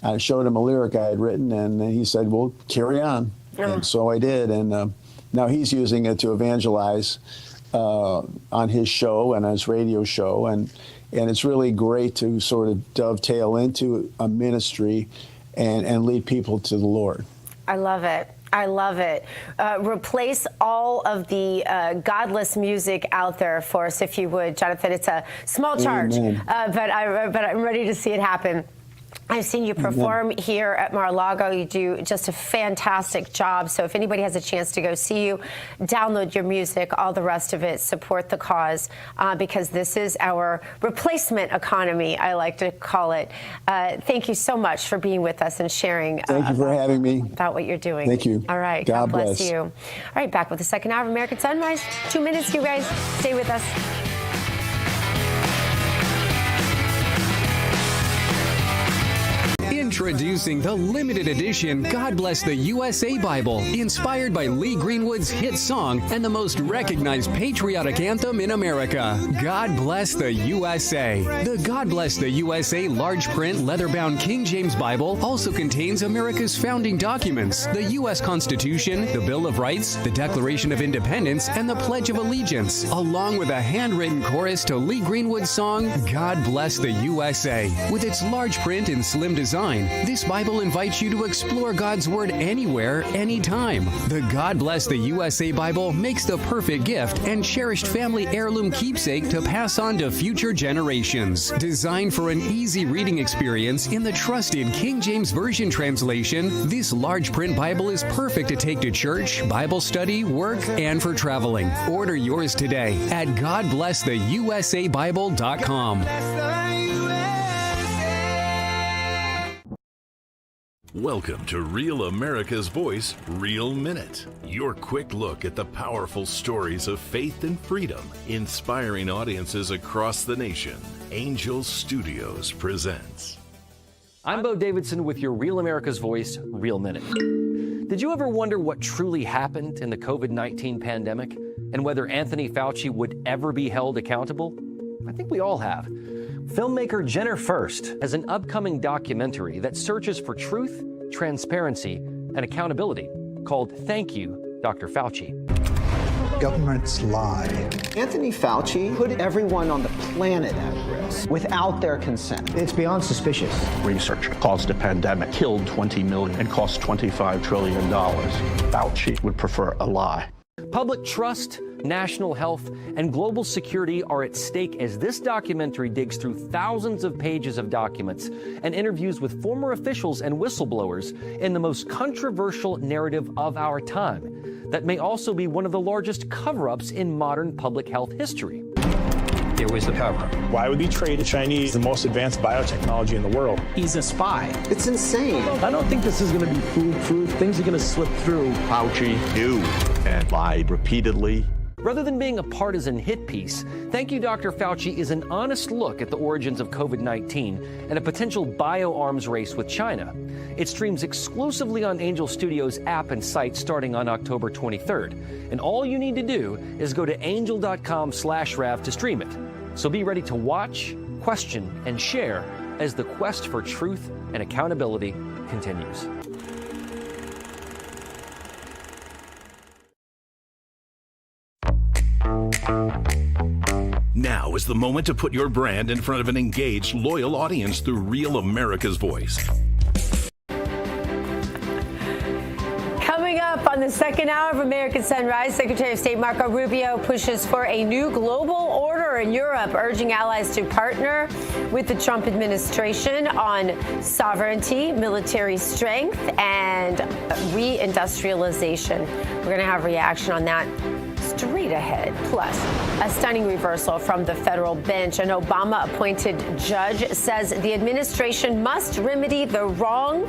I showed him a lyric I had written, and he said, well, carry on. And so I did, and now he's using it to evangelize on his show and his radio show, and it's really great to sort of dovetail into a ministry and lead people to the Lord. I love it. I love it. Replace all of the godless music out there for us, if you would, Jonathan. It's a small charge, but I'm ready to see it happen. I've seen you perform here at Mar-a-Lago. You do just a fantastic job. So if anybody has a chance to go see you, download your music, all the rest of it, support the cause, because this is our replacement economy, I like to call it. Thank you so much for being with us and sharing. Thank you for having me. About what you're doing. Thank you. All right. God bless you. All right, back with the second hour of American Sunrise. 2 minutes, you guys. Stay with us. Introducing the limited edition God Bless the USA Bible, inspired by Lee Greenwood's hit song and the most recognized patriotic anthem in America, God Bless the USA. The God Bless the USA large print leather-bound King James Bible also contains America's founding documents, the U.S. Constitution, the Bill of Rights, the Declaration of Independence, and the Pledge of Allegiance, along with a handwritten chorus to Lee Greenwood's song, God Bless the USA. With its large print and slim design, this Bible invites you to explore God's Word anywhere, anytime. The God Bless the USA Bible makes the perfect gift and cherished family heirloom keepsake to pass on to future generations. Designed for an easy reading experience in the trusted King James Version translation, this large print Bible is perfect to take to church, Bible study, work, and for traveling. Order yours today at GodBlessTheUSABible.com. Welcome to Real America's Voice, Real Minute. Your quick look at the powerful stories of faith and freedom, inspiring audiences across the nation. Angel Studios presents. I'm Bo Davidson with your Real America's Voice, Real Minute. Did you ever wonder what truly happened in the COVID-19 pandemic and whether Anthony Fauci would ever be held accountable? I think we all have. Filmmaker Jenner First has an upcoming documentary that searches for truth, transparency, and accountability called Thank You, Dr. Fauci. Governments lie. Anthony Fauci put everyone on the planet at risk without their consent. It's beyond suspicious. Research caused a pandemic, killed 20 million, and cost $25 trillion. Fauci would prefer a lie. Public trust, national health, and global security are at stake as this documentary digs through thousands of pages of documents and interviews with former officials and whistleblowers in the most controversial narrative of our time that may also be one of the largest cover-ups in modern public health history. There was the cover. Why would he trade the Chinese the most advanced biotechnology in the world? He's a spy. It's insane. I don't think this is going to be foolproof. Things are going to slip through. Fauci knew and lied repeatedly. Rather than being a partisan hit piece, Thank You, Dr. Fauci is an honest look at the origins of COVID-19 and a potential bio-arms race with China. It streams exclusively on Angel Studios app and site starting on October 23rd. And all you need to do is go to angel.com/Rav to stream it. So be ready to watch, question, and share as the quest for truth and accountability continues. Now is the moment to put your brand in front of an engaged, loyal audience through Real America's Voice. Coming up on the second hour of American Sunrise, Secretary of State Marco Rubio pushes for a new global order in Europe, urging allies to partner with the Trump administration on sovereignty, military strength, and reindustrialization. We're going to have reaction on that straight ahead. Plus, a stunning reversal from the federal bench. An Obama-appointed judge says the administration must remedy the wrong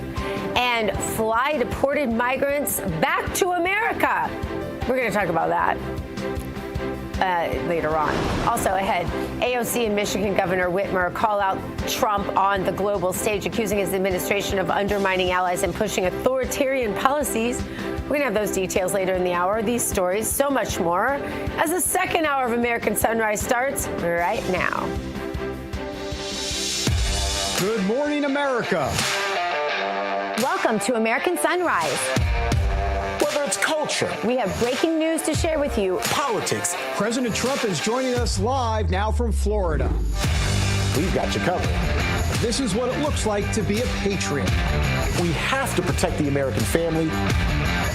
and fly deported migrants back to America. We're going to talk about that later on. Also ahead, AOC and Michigan Governor Whitmer call out Trump on the global stage, accusing his administration of undermining allies and pushing authoritarian policies. We're going to have those details later in the hour. These stories, so much more, as the second hour of American Sunrise starts right now. Good morning, America. Welcome to American Sunrise. Whether it's culture, we have breaking news to share with you. Politics. President Trump is joining us live now from Florida. We've got you covered. This is what it looks like to be a patriot. We have to protect the American family.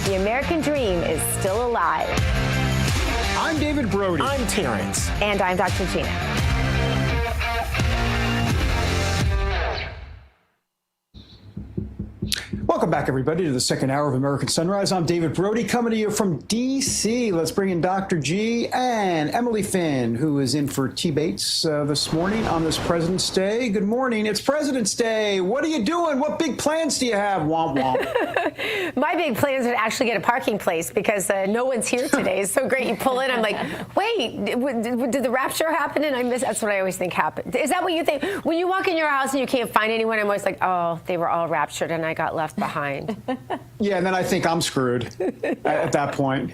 The American dream is still alive. I'm David Brody. I'm Terrance. And I'm Dr. Gina. Welcome back, everybody, to the second hour of American Sunrise. I'm David Brody, coming to you from D.C. Let's bring in Dr. G and Emily Finn, who is in for T. Bates this morning on this President's Day. Good morning. It's President's Day. What are you doing? What big plans do you have? Womp womp. My big plans are to actually get a parking place because no one's here today. It's so great. You pull in, I'm like, wait, did the rapture happen? And I miss. That's what I always think happened. Is that what you think? When you walk in your house and you can't find anyone, I'm always like, oh, they were all raptured and I got left behind. Yeah, and then I think I'm screwed at that point.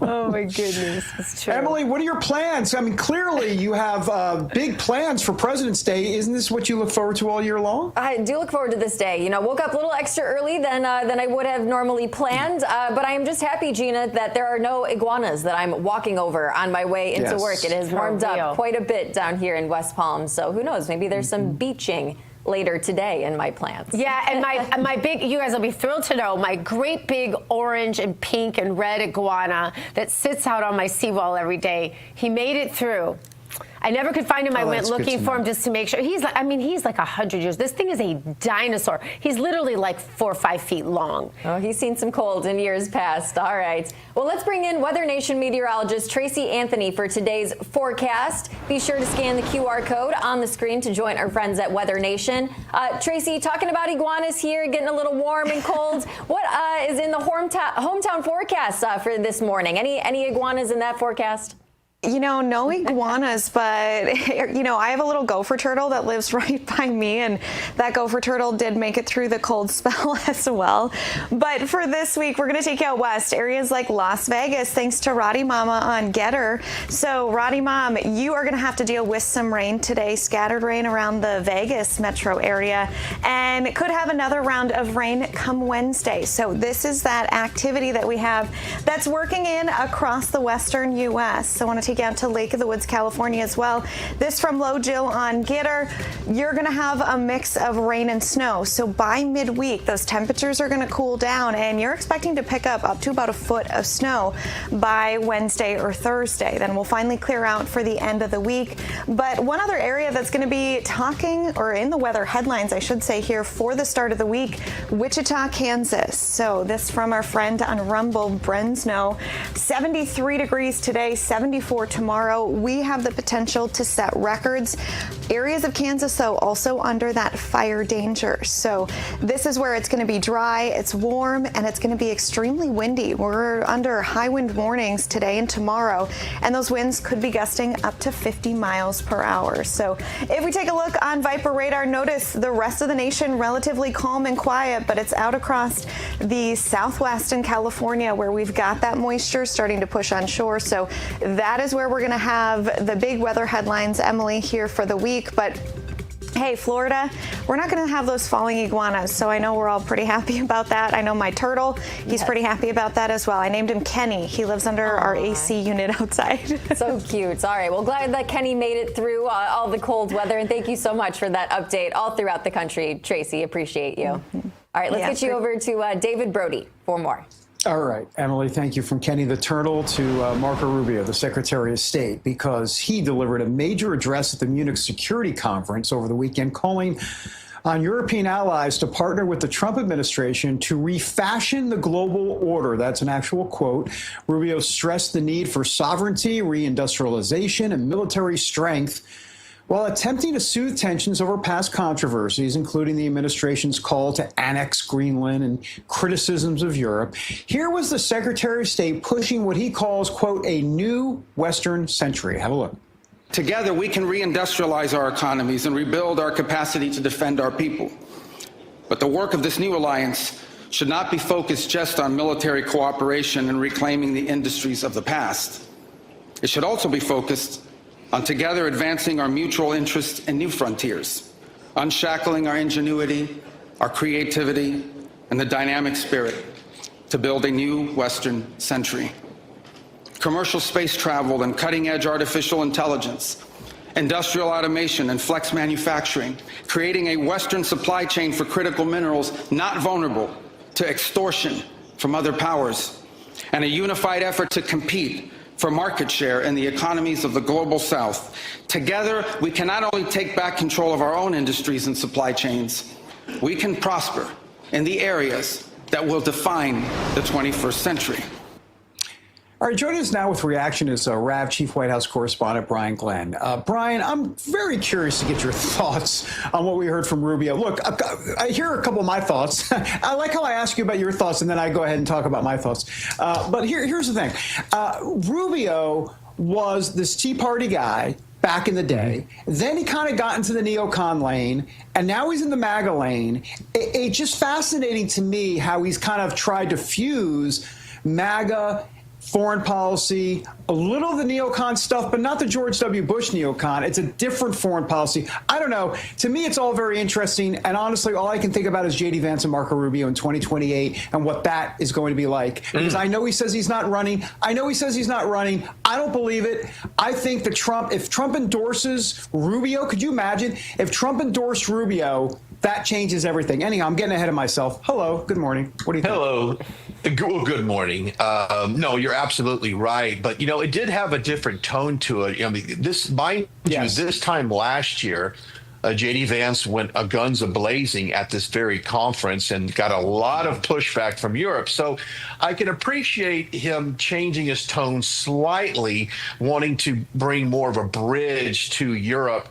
Oh, my goodness. It's true. Emily, what are your plans? I mean, clearly you have big plans for President's Day. Isn't this what you look forward to all year long? I do look forward to this day. You know, woke up a little extra early than I would have normally planned. But I am just happy, Gina, that there are no iguanas that I'm walking over on my way into work. It has warmed up quite a bit down here in West Palm. So who knows? Maybe there's some beaching later today in my plans. Yeah, and my big, you guys will be thrilled to know, my great big orange and pink and red iguana that sits out on my seawall every day, he made it through. I never could find him. I went looking for him just to make sure. He's like, I mean, he's like 100 years. This thing is a dinosaur. He's literally like 4 or 5 feet long. Oh, he's seen some cold in years past. All right. Well, let's bring in Weather Nation meteorologist Tracy Anthony for today's forecast. Be sure to scan the QR code on the screen to join our friends at Weather Nation. Tracy, talking about iguanas here, getting a little warm and cold. What is in the hometown forecast for this morning? Any iguanas in that forecast? You know, no iguanas, but, you know, I have a little gopher turtle that lives right by me, and that gopher turtle did make it through the cold spell as well. But for this week, we're going to take you out west, areas like Las Vegas, thanks to Roddy Mama on Getter. So, Roddy Mom, you are going to have to deal with some rain today, scattered rain around the Vegas metro area, and could have another round of rain come Wednesday. So, this is that activity that we have that's working in across the western U.S. So, I want to take out to Lake of the Woods, California as well. This from Low Jill on Getter. You're going to have a mix of rain and snow. So by midweek, those temperatures are going to cool down, and you're expecting to pick up to about a foot of snow by Wednesday or Thursday. Then we'll finally clear out for the end of the week. But one other area that's going to be talking, or in the weather headlines, I should say here for the start of the week, Wichita, Kansas. So this from our friend on Rumble, Bren Snow. 73 degrees today, 74 for tomorrow. We have the potential to set records. Areas of Kansas, though, also under that fire danger. So this is where it's going to be dry, it's warm, and it's going to be extremely windy. We're under high wind warnings today and tomorrow, and those winds could be gusting up to 50 miles per hour. So if we take a look on Viper radar, notice the rest of the nation relatively calm and quiet, but it's out across the southwest in California where we've got that moisture starting to push on shore. So that is where we're going to have the big weather headlines, Emily, here for the week. But hey, Florida, we're not going to have those falling iguanas, so I know we're all pretty happy about that. I know my turtle, he's pretty happy about that as well. I named him Kenny. He lives under our AC unit outside. So cute. All right, well, glad that Kenny made it through all the cold weather, and thank you so much for that update all throughout the country, Tracy. Appreciate you. All right, let's get you over to David Brody for more. All right, Emily, thank you. From Kenny the Turtle to Marco Rubio, the Secretary of State, because he delivered a major address at the Munich Security Conference over the weekend, calling on European allies to partner with the Trump administration to refashion the global order. That's an actual quote. Rubio stressed the need for sovereignty, reindustrialization, and military strength, while attempting to soothe tensions over past controversies, including the administration's call to annex Greenland and criticisms of Europe. Here was the Secretary of State pushing what he calls, quote, a new Western century. Have a look. Together, we can reindustrialize our economies and rebuild our capacity to defend our people. But the work of this new alliance should not be focused just on military cooperation and reclaiming the industries of the past. It should also be focused on together advancing our mutual interests in new frontiers, unshackling our ingenuity, our creativity, and the dynamic spirit to build a new Western century. Commercial space travel and cutting-edge artificial intelligence, industrial automation and flex manufacturing, creating a Western supply chain for critical minerals not vulnerable to extortion from other powers, and a unified effort to compete for market share in the economies of the global South. Together, we can not only take back control of our own industries and supply chains, we can prosper in the areas that will define the 21st century. All right, joining us now with reaction is RAV Chief White House Correspondent Brian Glenn. Brian, I'm very curious to get your thoughts on what we heard from Rubio. Look, I hear a couple of my thoughts. I like how I ask you about your thoughts, and then I go ahead and talk about my thoughts. But here's the thing. Rubio was this Tea Party guy back in the day. Then he kind of got into the neocon lane, and now he's in the MAGA lane. It's just fascinating to me how he's kind of tried to fuse MAGA, foreign policy, a little of the neocon stuff, but not the George W. Bush neocon. It's a different foreign policy. I don't know. To me, it's all very interesting. And honestly, all I can think about is J.D. Vance and Marco Rubio in 2028 and what that is going to be like. Because I know he says he's not running. I don't believe it. I think that if Trump endorses Rubio, could you imagine if Trump endorsed Rubio? That changes everything. Anyhow, I'm getting ahead of myself. Hello. Good morning. What do you think? Hello. Well, good morning. No, you're absolutely right. But, it did have a different tone to it. This time last year, J.D. Vance went guns a-blazing at this very conference and got a lot of pushback from Europe. So I can appreciate him changing his tone slightly, wanting to bring more of a bridge to Europe,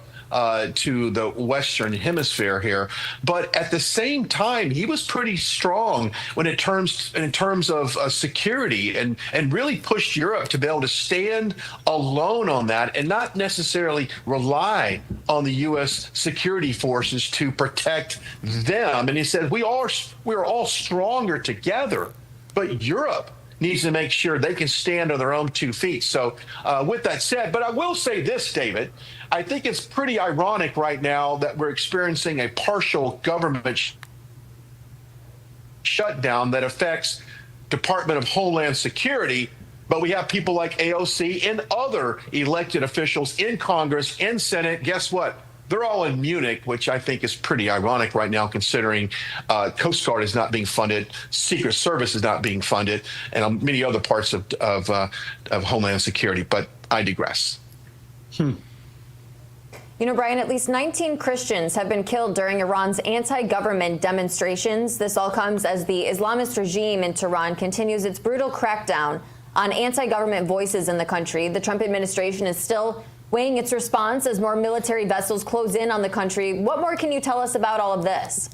to the Western Hemisphere here. But at the same time, he was pretty strong in terms of security and really pushed Europe to be able to stand alone on that and not necessarily rely on the U.S. security forces to protect them. And he said, we're all stronger together, but Europe needs to make sure they can stand on their own 2 feet. So with that said, but I will say this, David, I think it's pretty ironic right now that we're experiencing a partial government shutdown that affects Department of Homeland Security, but we have people like AOC and other elected officials in Congress and Senate. Guess what? They're all in Munich, which I think is pretty ironic right now, considering Coast Guard is not being funded, Secret Service is not being funded, and many other parts of Homeland Security. But I digress. Brian, at least 19 Christians have been killed during Iran's anti-government demonstrations. This all comes as the Islamist regime in Tehran continues its brutal crackdown on anti-government voices in the country. The Trump administration is still weighing its response as more military vessels close in on the country. What more can you tell us about all of this?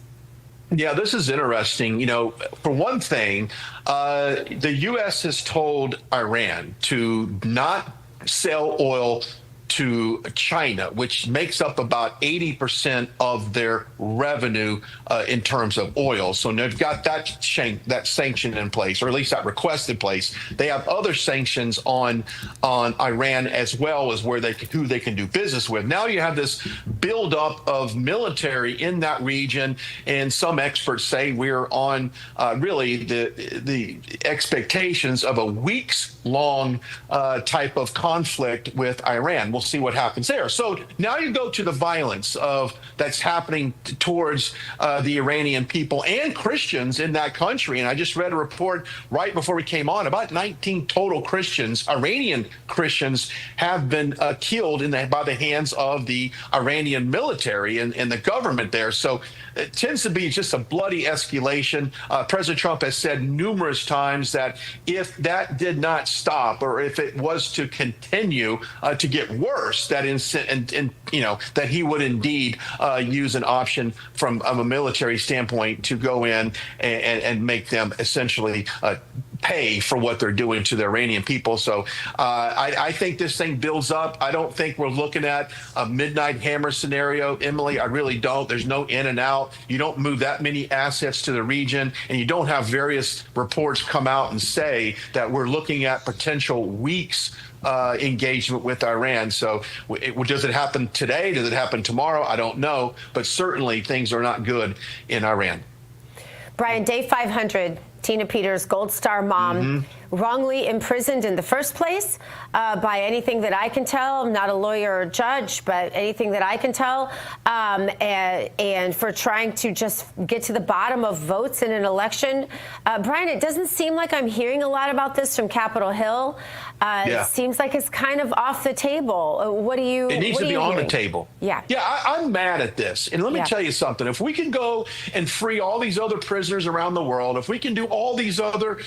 Yeah, this is interesting. You know, for one thing, the U.S. has told Iran to not sell oil to China, which makes up about 80% of their revenue in terms of oil. So they've got that sanction in place, or at least that request in place. They have other sanctions on Iran as well as who they can do business with. Now you have this buildup of military in that region, and some experts say we're on really the expectations of a weeks-long type of conflict with Iran. We'll see what happens there. So now you go to the violence that's happening towards the Iranian people and Christians in that country. And I just read a report right before we came on, about 19 total Christians, Iranian Christians, have been killed by the hands of the Iranian military and the government there. So it tends to be just a bloody escalation. President Trump has said numerous times that if that did not stop, or if it was to continue to get worse, that that he would indeed use an option from a military standpoint to go in and make them essentially pay for what they're doing to the Iranian people. So I think this thing builds up. I don't think we're looking at a midnight hammer scenario, Emily. I really don't. There's no in and out. You don't move that many assets to the region, and you don't have various reports come out and say that we're looking at potential weeks engagement with Iran. So does it happen today? Does it happen tomorrow? I don't know. But certainly things are not good in Iran. Brian, day 500, Tina Peters, Gold Star mom, wrongly imprisoned in the first place by anything that I can tell. I'm not a lawyer or judge, but anything that I can tell. And for trying to just get to the bottom of votes in an election. Brian, it doesn't seem like I'm hearing a lot about this from Capitol Hill. It seems like it's kind of off the table. What do you It needs to be on the table. Yeah. Yeah, I'm mad at this. And let me tell you something. If we can go and free all these other prisoners around the world, if we can do all these other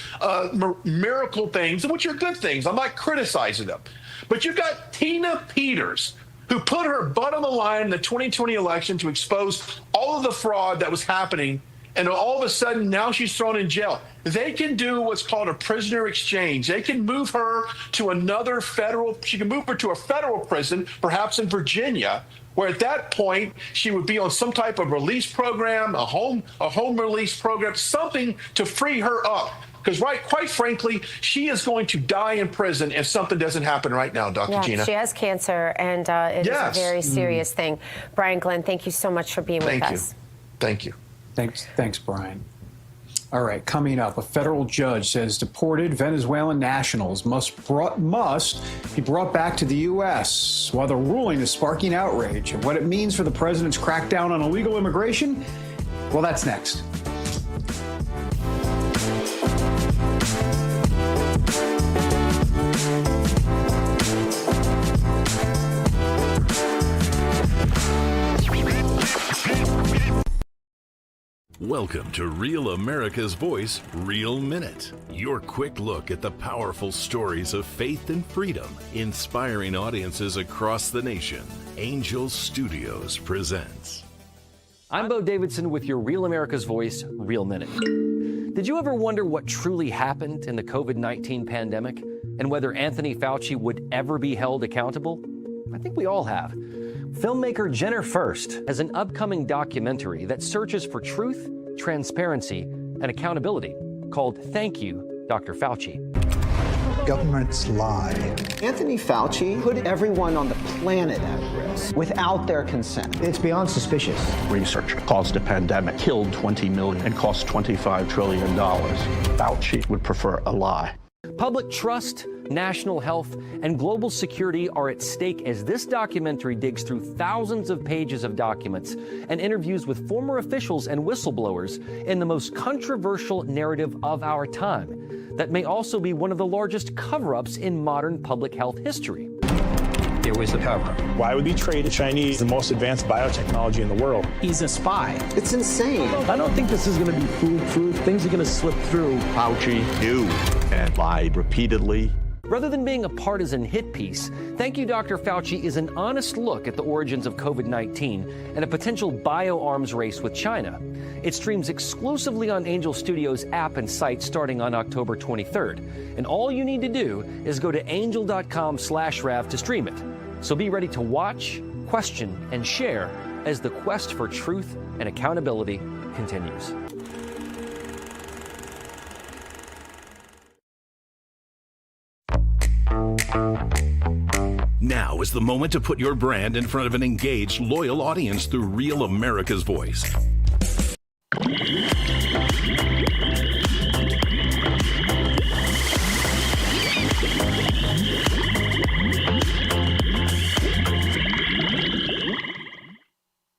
miracle things, which are good things, I'm not criticizing them. But you've got Tina Peters, who put her butt on the line in the 2020 election to expose all of the fraud that was happening. And all of a sudden, now she's thrown in jail. They can do what's called a prisoner exchange. They can move her to she can move her to a federal prison, perhaps in Virginia, where at that point she would be on some type of release program, a home release program, something to free her up. Because quite frankly, she is going to die in prison if something doesn't happen right now, Dr. Gina. She has cancer, and it is a very serious thing. Brian Glenn, thank you so much for being with us. Thank you. Thanks, Brian. All right, coming up, a federal judge says deported Venezuelan nationals must be brought back to the U.S. While the ruling is sparking outrage, and what it means for the president's crackdown on illegal immigration, well, that's next. Welcome to Real America's Voice, Real Minute. Your quick look at the powerful stories of faith and freedom, inspiring audiences across the nation. Angel Studios presents. I'm Bo Davidson with your Real America's Voice, Real Minute. Did you ever wonder what truly happened in the COVID-19 pandemic and whether Anthony Fauci would ever be held accountable? I think we all have. Filmmaker Jenner First has an upcoming documentary that searches for truth, transparency, and accountability called Thank You, Dr. Fauci. Governments lie. Anthony Fauci put everyone on the planet at risk without their consent. It's beyond suspicious. Research caused a pandemic, killed 20 million, and cost $25 trillion. Fauci would prefer a lie. Public trust, national health, and global security are at stake as this documentary digs through thousands of pages of documents and interviews with former officials and whistleblowers in the most controversial narrative of our time that may also be one of the largest cover-ups in modern public health history. There was a cover-up. Why would we trade the Chinese the most advanced biotechnology in the world? He's a spy. It's insane. I don't think this is going to be foolproof. Things are going to slip through. Fauci knew, and that lied repeatedly. Rather than being a partisan hit piece, Thank You, Dr. Fauci is an honest look at the origins of COVID-19 and a potential bioarms race with China. It streams exclusively on Angel Studios app and site starting on October 23rd. And all you need to do is go to angel.com/Rav to stream it. So be ready to watch, question, and share as the quest for truth and accountability continues. Now is the moment to put your brand in front of an engaged, loyal audience through Real America's Voice.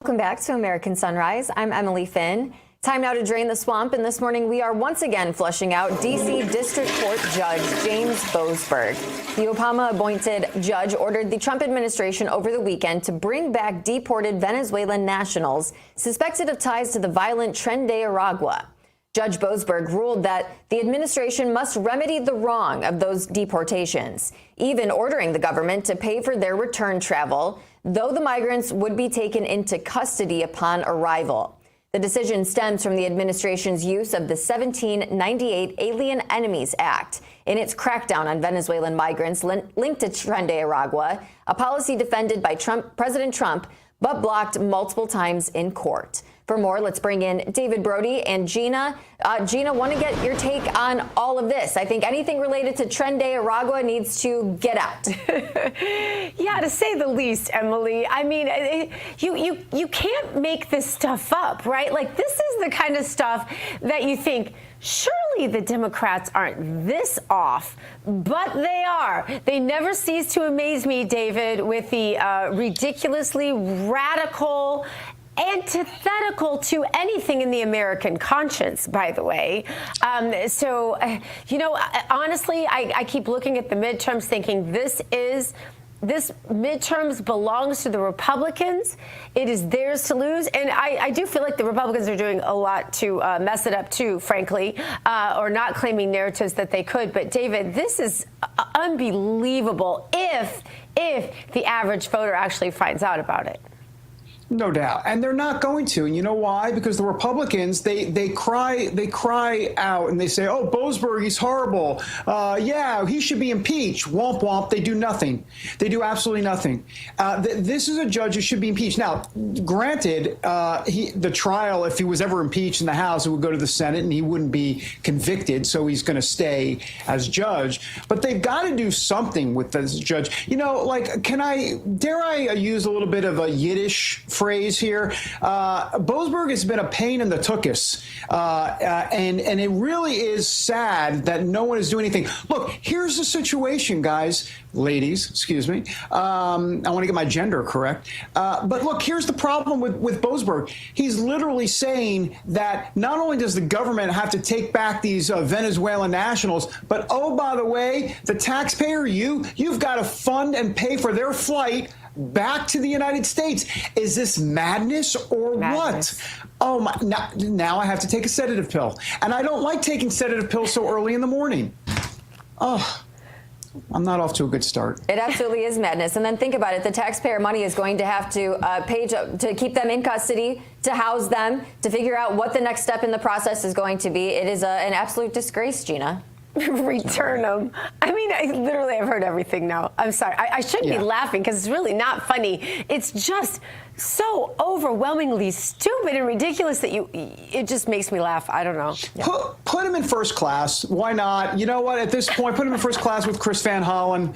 Welcome back to American Sunrise. I'm Emily Finn. Time now to drain the swamp, and this morning we are once again flushing out D.C. District Court Judge James Boasberg. The Obama-appointed judge ordered the Trump administration over the weekend to bring back deported Venezuelan nationals suspected of ties to the violent Tren de Aragua. Judge Boasberg ruled that the administration must remedy the wrong of those deportations, even ordering the government to pay for their return travel, though the migrants would be taken into custody upon arrival. The decision stems from the administration's use of the 1798 Alien Enemies Act in its crackdown on Venezuelan migrants linked to Tren de Aragua, a policy defended by President Trump, but blocked multiple times in court. For more, let's bring in David Brody and Gina. Gina, want to get your take on all of this. I think anything related to Tren de Aragua needs to get out. Yeah, to say the least, Emily. I mean, you can't make this stuff up, right? Like, this is the kind of stuff that you think, surely the Democrats aren't this off, but they are. They never cease to amaze me, David, with the ridiculously radical, antithetical to anything in the American conscience, by the way. Honestly, I keep looking at the midterms thinking this midterms belongs to the Republicans. It is theirs to lose. And I do feel like the Republicans are doing a lot to mess it up, too, frankly, or not claiming narratives that they could. But, David, this is unbelievable if the average voter actually finds out about it. No doubt. And they're not going to. And you know why? Because the Republicans, they cry out and they say, oh, Boasberg, he's horrible. Yeah, he should be impeached. Womp womp. They do nothing. They do absolutely nothing. This is a judge who should be impeached. Now, granted, the trial, if he was ever impeached in the House, it would go to the Senate and he wouldn't be convicted. So he's going to stay as judge. But they've got to do something with this judge. You know, like, dare I use a little bit of a Yiddish phrase here? Boasberg has been a pain in the tuchus, and it really is sad that no one is doing anything. Look, here's the situation, guys, ladies, excuse me. I want to get my gender correct. But look, here's the problem with Boasberg. He's literally saying that not only does the government have to take back these Venezuelan nationals, but, oh, by the way, the taxpayer, you've got to fund and pay for their flight back to the United States. Is this madness or what? Oh, my, now I have to take a sedative pill. And I don't like taking sedative pills so early in the morning. Oh, I'm not off to a good start. It absolutely is madness. And then think about it. The taxpayer money is going to have to pay to keep them in custody, to house them, to figure out what the next step in the process is going to be. It is an absolute disgrace, Gina. Return them. I mean, I've heard everything now. I'm sorry. I shouldn't be laughing because it's really not funny. It's just so overwhelmingly stupid and ridiculous that it just makes me laugh. I don't know. Yeah. Put him in first class. Why not? You know what? At this point, put him in first class with Chris Van Hollen.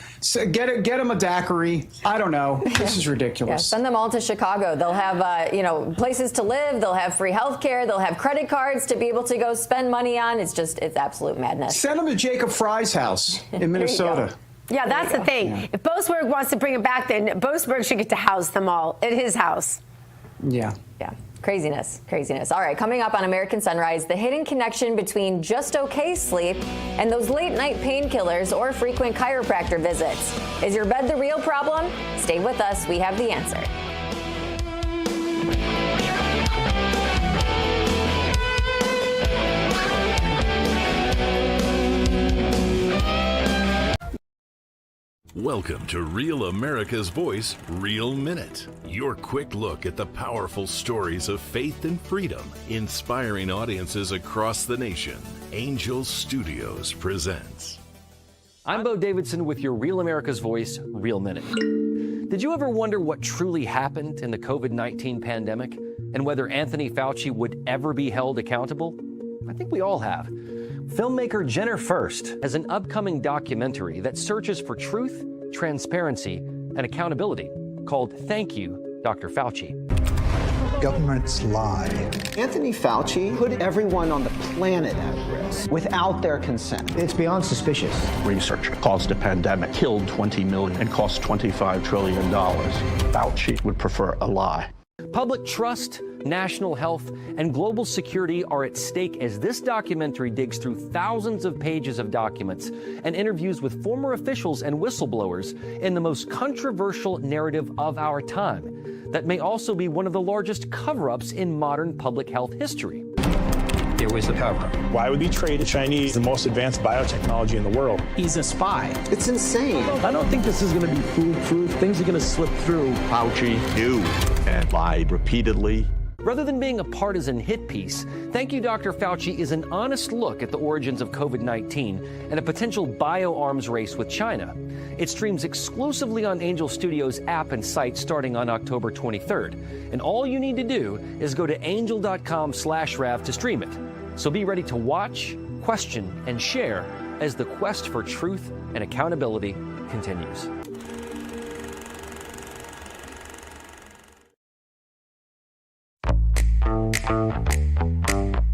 Get him a daiquiri. I don't know. This is ridiculous. Yeah, send them all to Chicago. They'll have places to live. They'll have free health care. They'll have credit cards to be able to go spend money on. It's absolute madness. Send them to Jacob Fry's house in Minnesota. Yeah, that's the thing. Yeah. If Boasberg wants to bring him back, then Boasberg should get to house them all at his house. Yeah. Yeah. Craziness. All right, coming up on American Sunrise, the hidden connection between just okay sleep and those late night painkillers or frequent chiropractor visits. Is your bed the real problem? Stay with us. We have the answer. Welcome to Real America's Voice, Real Minute. Your quick look at the powerful stories of faith and freedom, inspiring audiences across the nation. Angel Studios presents. I'm Bo Davidson with your Real America's Voice, Real Minute. Did you ever wonder what truly happened in the COVID-19 pandemic and whether Anthony Fauci would ever be held accountable? I think we all have. Filmmaker Jenner First has an upcoming documentary that searches for truth, transparency, and accountability called Thank You, Dr. Fauci. Governments lie. Anthony Fauci put everyone on the planet at risk without their consent. It's beyond suspicious. Research caused a pandemic, killed 20 million, and cost $25 trillion. Fauci would prefer a lie. Public trust, national health, and global security are at stake as this documentary digs through thousands of pages of documents and interviews with former officials and whistleblowers in the most controversial narrative of our time that may also be one of the largest cover-ups in modern public health history. There was a cover-up. Why would we trade the Chinese the most advanced biotechnology in the world? He's a spy. It's insane. I don't think this is going to be foolproof. Things are going to slip through. Fauci knew and lied repeatedly. Rather than being a partisan hit piece, Thank You, Dr. Fauci is an honest look at the origins of COVID-19 and a potential bioarms race with China. It streams exclusively on Angel Studios app and site starting on October 23rd. And all you need to do is go to angel.com/Rav to stream it. So be ready to watch, question, and share as the quest for truth and accountability continues.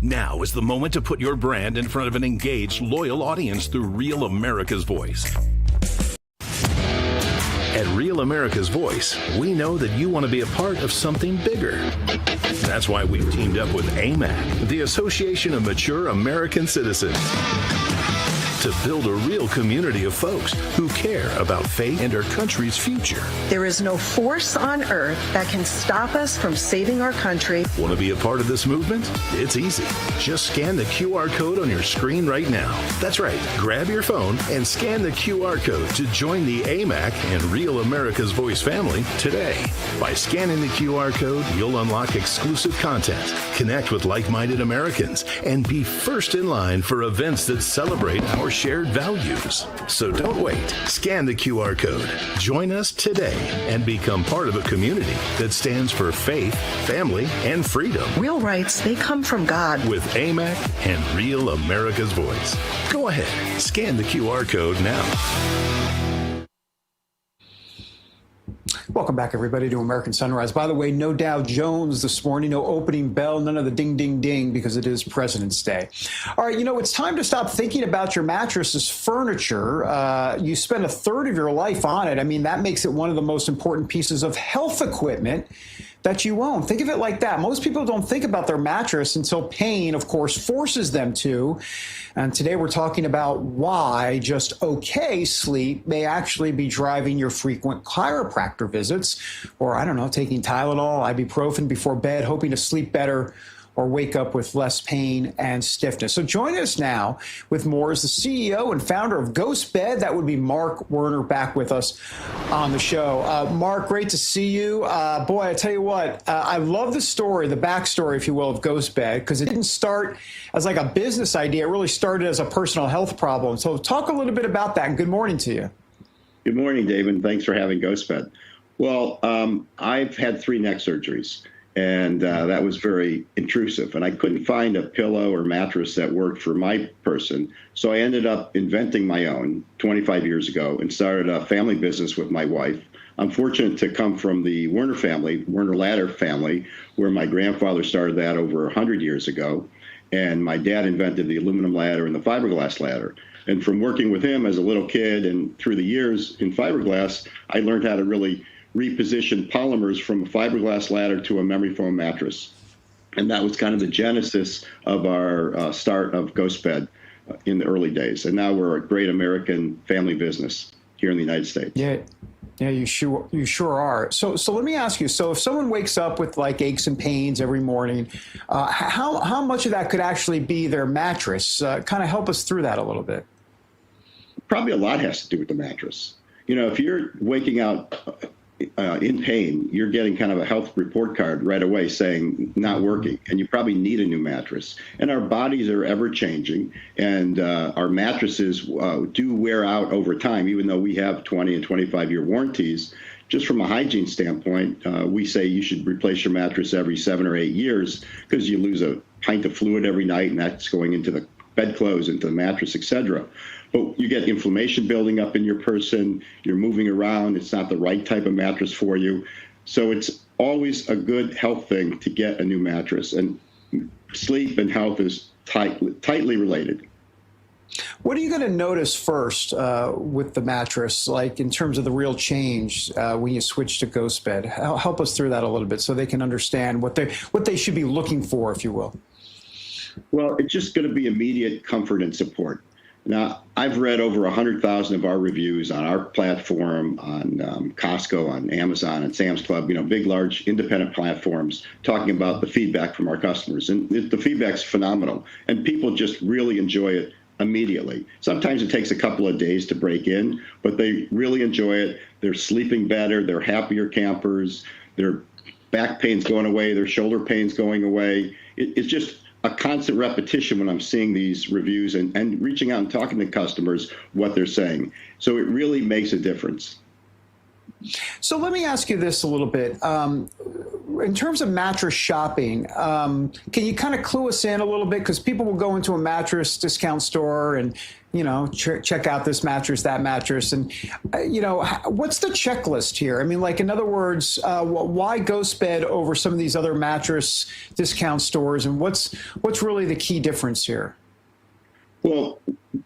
Now is the moment to put your brand in front of an engaged, loyal audience through Real America's Voice. At Real America's Voice, we know that you want to be a part of something bigger. That's why we've teamed up with AMAC, the Association of Mature American Citizens, to build a real community of folks who care about faith and our country's future. There is no force on earth that can stop us from saving our country. Want to be a part of this movement? It's easy. Just scan the QR code on your screen right now. That's right. Grab your phone and scan the QR code to join the AMAC and Real America's Voice family today. By scanning the QR code, you'll unlock exclusive content, connect with like-minded Americans, and be first in line for events that celebrate our shared values. So don't wait. Scan the QR code. Join us today and become part of a community that stands for faith, family, and freedom. Real rights, they come from God. With AMAC and Real America's Voice. Go ahead. Scan the QR code now. Welcome back, everybody, to American Sunrise. By the way, no Dow Jones this morning, no opening bell, none of the ding, ding, ding, because it is President's Day. All right, it's time to stop thinking about your mattress as furniture. You spend a third of your life on it. I mean, that makes it one of the most important pieces of health equipment that you own. Think of it like that. Most people don't think about their mattress until pain, of course, forces them to. And today we're talking about why just okay sleep may actually be driving your frequent chiropractor visits, or I don't know, taking Tylenol, ibuprofen before bed, hoping to sleep better or wake up with less pain and stiffness. So join us now with more as the CEO and founder of Ghost Bed. That would be Mark Wernern, back with us on the show. Mark, great to see you. Boy, I tell you what, I love the story, the backstory, if you will, of Ghost Bed, because it didn't start as like a business idea. It really started as a personal health problem. So talk a little bit about that, and good morning to you. Good morning, David. Thanks for having Ghost Bed. Well, I've had 3 neck surgeries. And that was very intrusive. And I couldn't find a pillow or mattress that worked for my person. So I ended up inventing my own 25 years ago and started a family business with my wife. I'm fortunate to come from the Wernern family, Wernern ladder family, where my grandfather started that over 100 years ago. And my dad invented the aluminum ladder and the fiberglass ladder. And from working with him as a little kid and through the years in fiberglass, I learned how to really reposition polymers from a fiberglass ladder to a memory foam mattress. And that was kind of the genesis of our start of Ghost Bed in the early days. And now we're a great American family business here in the United States. Yeah, you sure are. So let me ask you, so if someone wakes up with like aches and pains every morning, how much of that could actually be their mattress? Kind of help us through that a little bit. Probably a lot has to do with the mattress. You know, if you're waking out in pain, you're getting kind of a health report card right away saying not working, and you probably need a new mattress. And our bodies are ever changing, and our mattresses do wear out over time, even though we have 20 and 25-year warranties. Just from a hygiene standpoint, we say you should replace your mattress every 7 or 8 years because you lose a pint of fluid every night, and that's going into the bedclothes, into the mattress, etc. But you get inflammation building up in your person, you're moving around, it's not the right type of mattress for you. So it's always a good health thing to get a new mattress. And sleep and health is tightly related. What are you going to notice first with the mattress, like in terms of the real change when you switch to GhostBed? Help us through that a little bit so they can understand what they should be looking for, if you will. Well, it's just going to be immediate comfort and support. Now, I've read over 100,000 of our reviews on our platform, on Costco, on Amazon, and Sam's Club, you know, big, large, independent platforms, talking about the feedback from our customers. And the feedback's phenomenal. And people just really enjoy it immediately. Sometimes it takes a couple of days to break in, but they really enjoy it. They're sleeping better. They're happier campers. Their back pain's going away. Their shoulder pain's going away. It's just a constant repetition when I'm seeing these reviews and reaching out and talking to customers what they're saying. So it really makes a difference. So let me ask you this a little bit. In terms of mattress shopping, can you kind of clue us in a little bit? Because people will go into a mattress discount store and, you know, check out this mattress, that mattress. And, you know, what's the checklist here? I mean, like, in other words, why GhostBed over some of these other mattress discount stores? And what's really the key difference here? Well,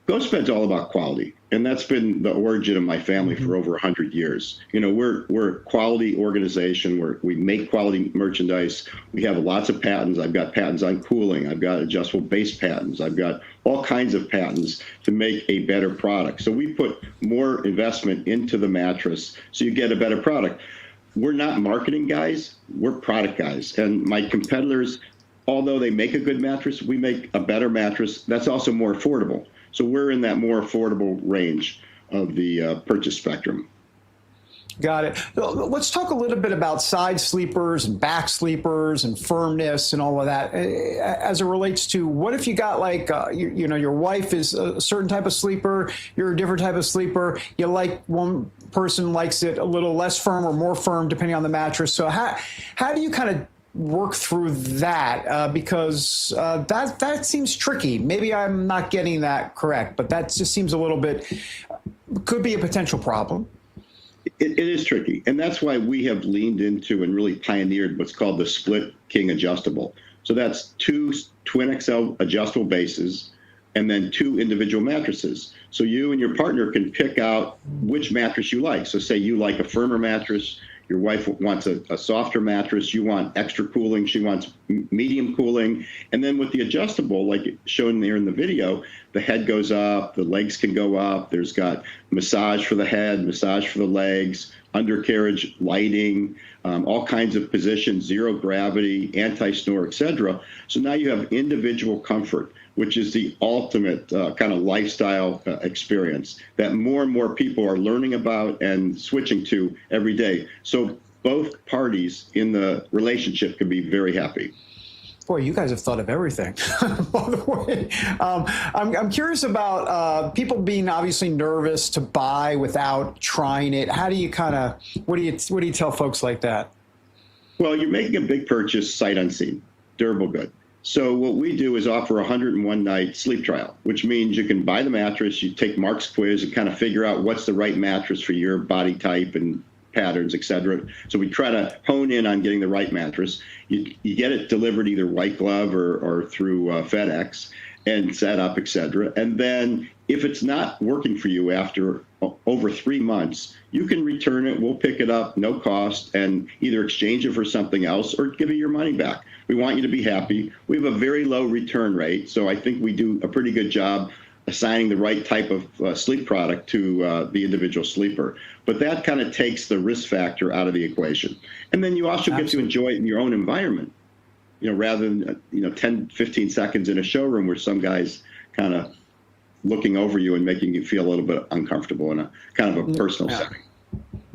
GhostBed's all about quality, and that's been the origin of my family for over 100 years. You know, we're a quality organization. We make quality merchandise. We have lots of patents. I've got patents on cooling. I've got adjustable base patents. I've got all kinds of patents to make a better product. So we put more investment into the mattress so you get a better product. We're not marketing guys. We're product guys. And my competitors, although they make a good mattress, we make a better mattress that's also more affordable. So we're in that more affordable range of the purchase spectrum. Got it. Let's talk a little bit about side sleepers and back sleepers and firmness and all of that as it relates to what if you got like, you know, your wife is a certain type of sleeper, you're a different type of sleeper, you like one person likes it a little less firm or more firm depending on the mattress. So how do you kind of work through that because that seems tricky. Maybe I'm not getting that correct, but that just seems a little bit, could be a potential problem. It is tricky, and that's why we have leaned into and really pioneered what's called the Split King Adjustable. So that's 2 twin XL adjustable bases and then 2 individual mattresses. So you and your partner can pick out which mattress you like. So say you like a firmer mattress, your wife wants a softer mattress, you want extra cooling, she wants medium cooling. And then with the adjustable, like shown there in the video, the head goes up, the legs can go up, there's got massage for the head, massage for the legs, undercarriage lighting, all kinds of positions, zero gravity, anti-snore, etc. So now you have individual comfort, which is the ultimate kind of lifestyle experience that more and more people are learning about and switching to every day. So both parties in the relationship can be very happy. Boy, you guys have thought of everything, by the way. I'm curious about people being obviously nervous to buy without trying it. How do you kind of, what do you tell folks like that? Well, you're making a big purchase sight unseen, durable good. So what we do is offer a 101 night sleep trial, which means you can buy the mattress, you take Mark's quiz and kind of figure out what's the right mattress for your body type and patterns, et cetera. So we try to hone in on getting the right mattress. You get it delivered either white glove or through FedEx and set up, et cetera. And then if it's not working for you after over 3 months, you can return it. We'll pick it up, no cost, and either exchange it for something else or give you your money back. We want you to be happy. We have a very low return rate, so I think we do a pretty good job assigning the right type of sleep product to the individual sleeper. But that kind of takes the risk factor out of the equation. And then you also get to enjoy it in your own environment, you know, rather than, 10, 15 seconds in a showroom where some guys kind of looking over you and making you feel a little bit uncomfortable in a kind of a personal setting.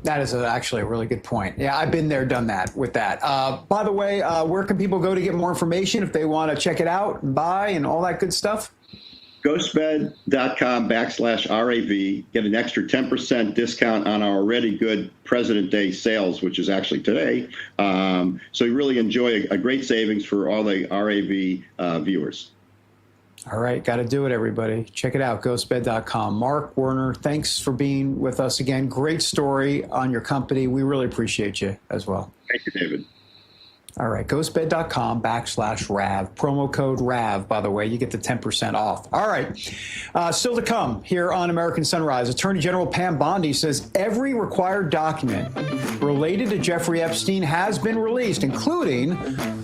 That is actually a really good point. Yeah, I've been there, done that with that. By the way, where can people go to get more information if they want to check it out and buy and all that good stuff? Ghostbed.com/RAV. Get an extra 10% discount on our already good President Day sales, which is actually today. So you really enjoy a great savings for all the RAV viewers. All right, got to do it, everybody. Check it out, ghostbed.com. Mark Wernern, thanks for being with us again. Great story on your company. We really appreciate you as well. Thank you, David. All right, ghostbed.com/RAV. Promo code RAV, by the way. You get the 10% off. All right, still to come here on American Sunrise. Attorney General Pam Bondi says every required document related to Jeffrey Epstein has been released, including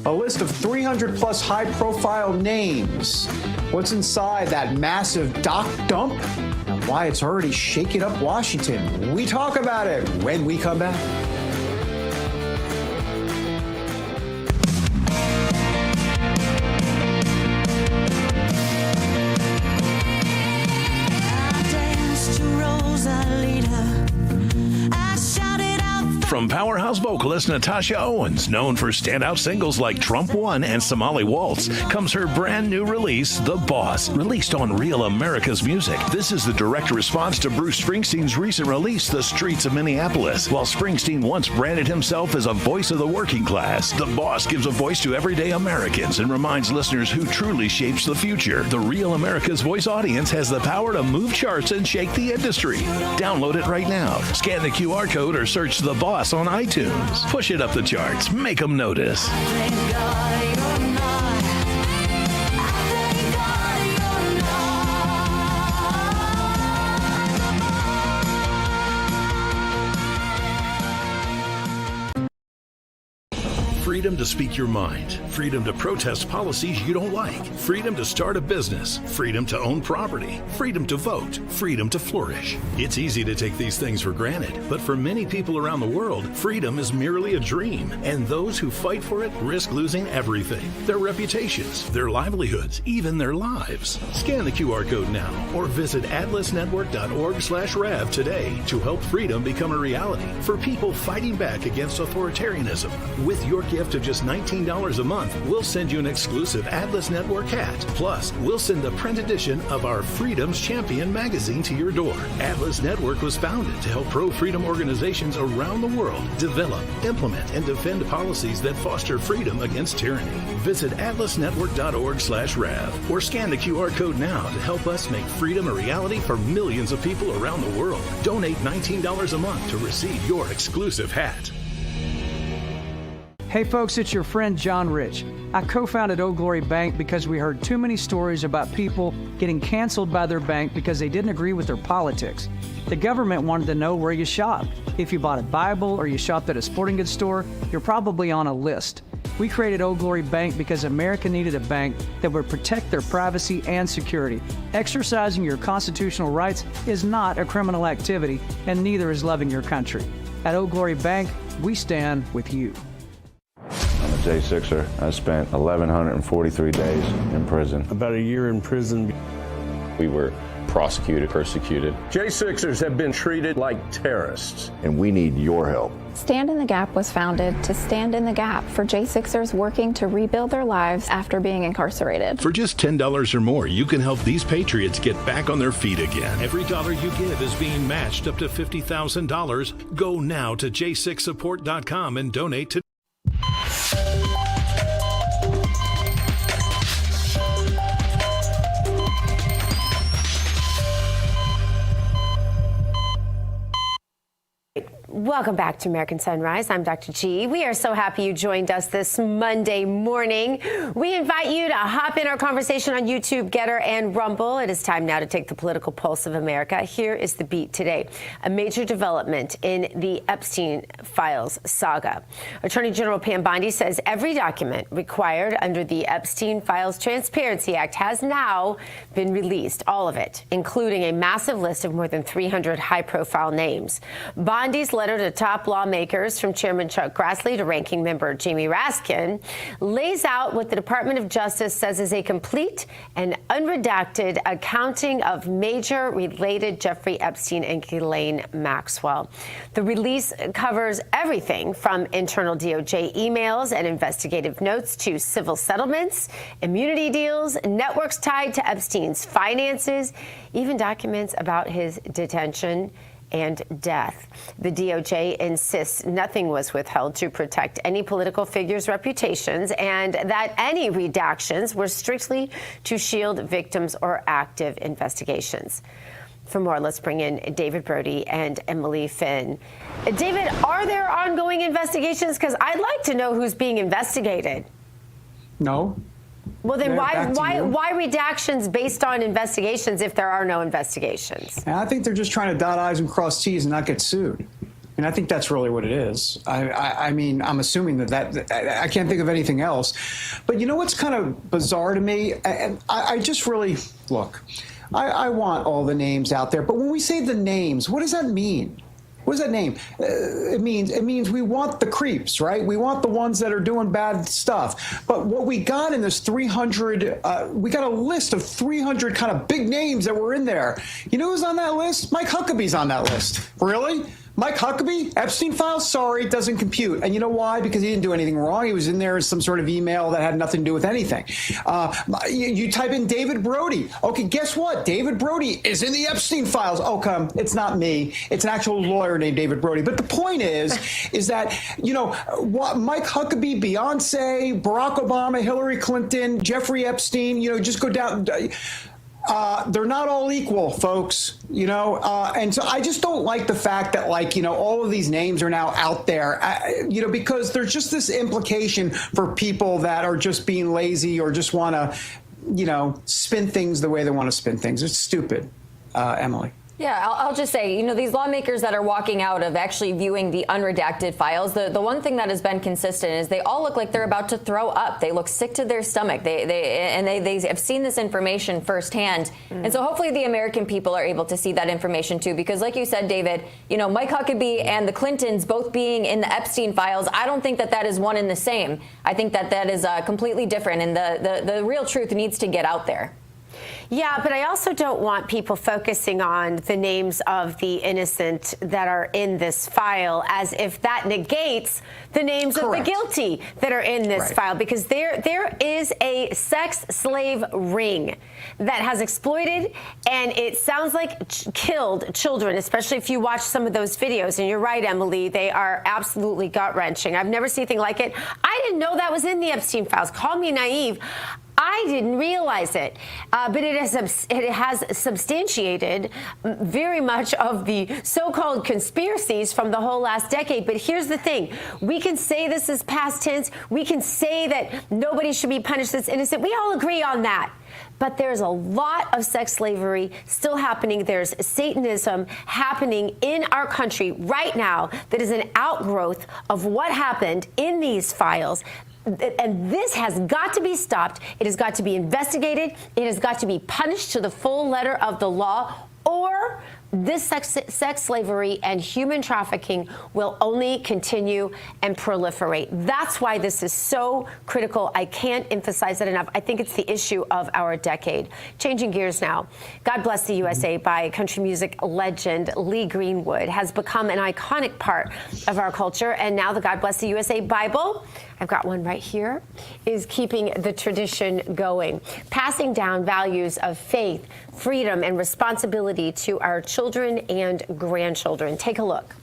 a list of 300-plus high-profile names. What's inside that massive doc dump and why it's already shaking up Washington. We talk about it when we come back. From powerhouse vocalist Natasha Owens, known for standout singles like Trump One and Somali Waltz, comes her brand new release, The Boss, released on Real America's Music. This is the direct response to Bruce Springsteen's recent release, The Streets of Minneapolis. While Springsteen once branded himself as a voice of the working class, The Boss gives a voice to everyday Americans and reminds listeners who truly shapes the future. The Real America's Voice audience has the power to move charts and shake the industry. Download it right now. Scan the QR code or search The Boss on iTunes. Push it up the charts. Make them notice. Freedom to speak your mind. Freedom to protest policies you don't like. Freedom to start a business. Freedom to own property. Freedom to vote. Freedom to flourish. It's easy to take these things for granted, but for many people around the world, freedom is merely a dream, and those who fight for it risk losing everything. Their reputations, their livelihoods, even their lives. Scan the QR code now or visit atlasnetwork.org/RAV today to help freedom become a reality for people fighting back against authoritarianism. With your gift of just $19 a month, we'll send you an exclusive Atlas Network hat. Plus, we'll send a print edition of our Freedom's Champion magazine to your door. Atlas Network was founded to help pro-freedom organizations around the world develop, implement, and defend policies that foster freedom against tyranny. Visit atlasnetwork.org/RAV or scan the QR code now to help us make freedom a reality for millions of people around the world. Donate $19 a month to receive your exclusive hat. Hey folks, it's your friend John Rich. I co-founded Old Glory Bank because we heard too many stories about people getting canceled by their bank because they didn't agree with their politics. The government wanted to know where you shopped. If you bought a Bible or you shopped at a sporting goods store, you're probably on a list. We created Old Glory Bank because America needed a bank that would protect their privacy and security. Exercising your constitutional rights is not a criminal activity, and neither is loving your country. At Old Glory Bank, we stand with you. I'm a J6er. I spent 1,143 days in prison. About a year in prison. We were prosecuted, persecuted. J6ers have been treated like terrorists. And we need your help. Stand in the Gap was founded to stand in the gap for J6ers working to rebuild their lives after being incarcerated. For just $10 or more, you can help these patriots get back on their feet again. Every dollar you give is being matched up to $50,000. Go now to j6support.com and donate to Welcome back to American Sunrise. I'm Dr. G. We are so happy you joined us this Monday morning. We invite you to hop in our conversation on YouTube, Getter, and Rumble. It is time now to take the political pulse of America. Here is the beat today. A major development in the Epstein files saga. Attorney General Pam Bondi says every document required under the Epstein Files Transparency Act has now been released, all of it, including a massive list of more than 300 high-profile names. Bondi's letter to top lawmakers, from Chairman Chuck Grassley to Ranking Member Jamie Raskin, lays out what the Department of Justice says is a complete and unredacted accounting of major related Jeffrey Epstein and Ghislaine Maxwell. The release covers everything from internal DOJ emails and investigative notes to civil settlements, immunity deals, networks tied to Epstein's finances, even documents about his detention and death. The DOJ insists nothing was withheld to protect any political figures' reputations, and that any redactions were strictly to shield victims or active investigations. For more, let's bring in David Brody and Emily Finn. David, are there ongoing investigations? Because I'd like to know who's being investigated. No. Well, then why redactions based on investigations if there are no investigations? And I think they're just trying to dot I's and cross T's and not get sued. And I think that's really what it is. I mean, I'm assuming that I can't think of anything else. But you know what's kind of bizarre to me? And I just really, look, I want all the names out there. But when we say the names, what does that mean? What does that mean? It means we want the creeps, right? We want the ones that are doing bad stuff. But what we got in this 300, we got a list of 300 kind of big names that were in there. You know who's on that list? Mike Huckabee's on that list. Really? Mike Huckabee? Epstein files? Sorry, it doesn't compute. And you know why? Because he didn't do anything wrong. He was in there as some sort of email that had nothing to do with anything. You type in David Brody. Okay, guess what? David Brody is in the Epstein files. Oh, come. It's not me. It's an actual lawyer named David Brody. But the point is that, you know, Mike Huckabee, Beyonce, Barack Obama, Hillary Clinton, Jeffrey Epstein, you know, just go down. They're not all equal, folks, you know, and so I just don't like the fact that, like, you know, all of these names are now out there, you know, because there's just this implication for people that are just being lazy or just want to, you know, spin things the way they want to spin things. It's stupid, Emily. Yeah, I'll just say, you know, these lawmakers that are walking out of actually viewing the unredacted files, the one thing that has been consistent is they all look like they're about to throw up. They look sick to their stomach. They have seen this information firsthand. And so hopefully the American people are able to see that information too, because like you said, David, you know, Mike Huckabee and the Clintons both being in the Epstein files, I don't think that is one and the same. I think that is completely different, and the real truth needs to get out there. Yeah, but I also don't want people focusing on the names of the innocent that are in this file as if that negates the names of the guilty that are in this file, because there is a sex slave ring that has exploited, and it sounds like killed children, especially if you watch some of those videos. And you're right, Emily, they are absolutely gut-wrenching. I've never seen anything like it. I didn't know that was in the Epstein files. Call me naive. I didn't realize it, but it has substantiated very much of the so-called conspiracies from the whole last decade. But here's the thing. We can say this is past tense. We can say that nobody should be punished that's innocent. We all agree on that. But there's a lot of sex slavery still happening. There's Satanism happening in our country right now that is an outgrowth of what happened in these files. And this has got to be stopped. It has got to be investigated. It has got to be punished to the full letter of the law, or this sex slavery and human trafficking will only continue and proliferate. That's why this is so critical. I can't emphasize it enough. I think it's the issue of our decade. Changing gears now. God Bless the USA by country music legend Lee Greenwood has become an iconic part of our culture. And now the God Bless the USA Bible, I've got one right here, is keeping the tradition going, passing down values of faith, freedom, and responsibility to our children and grandchildren. Take a look.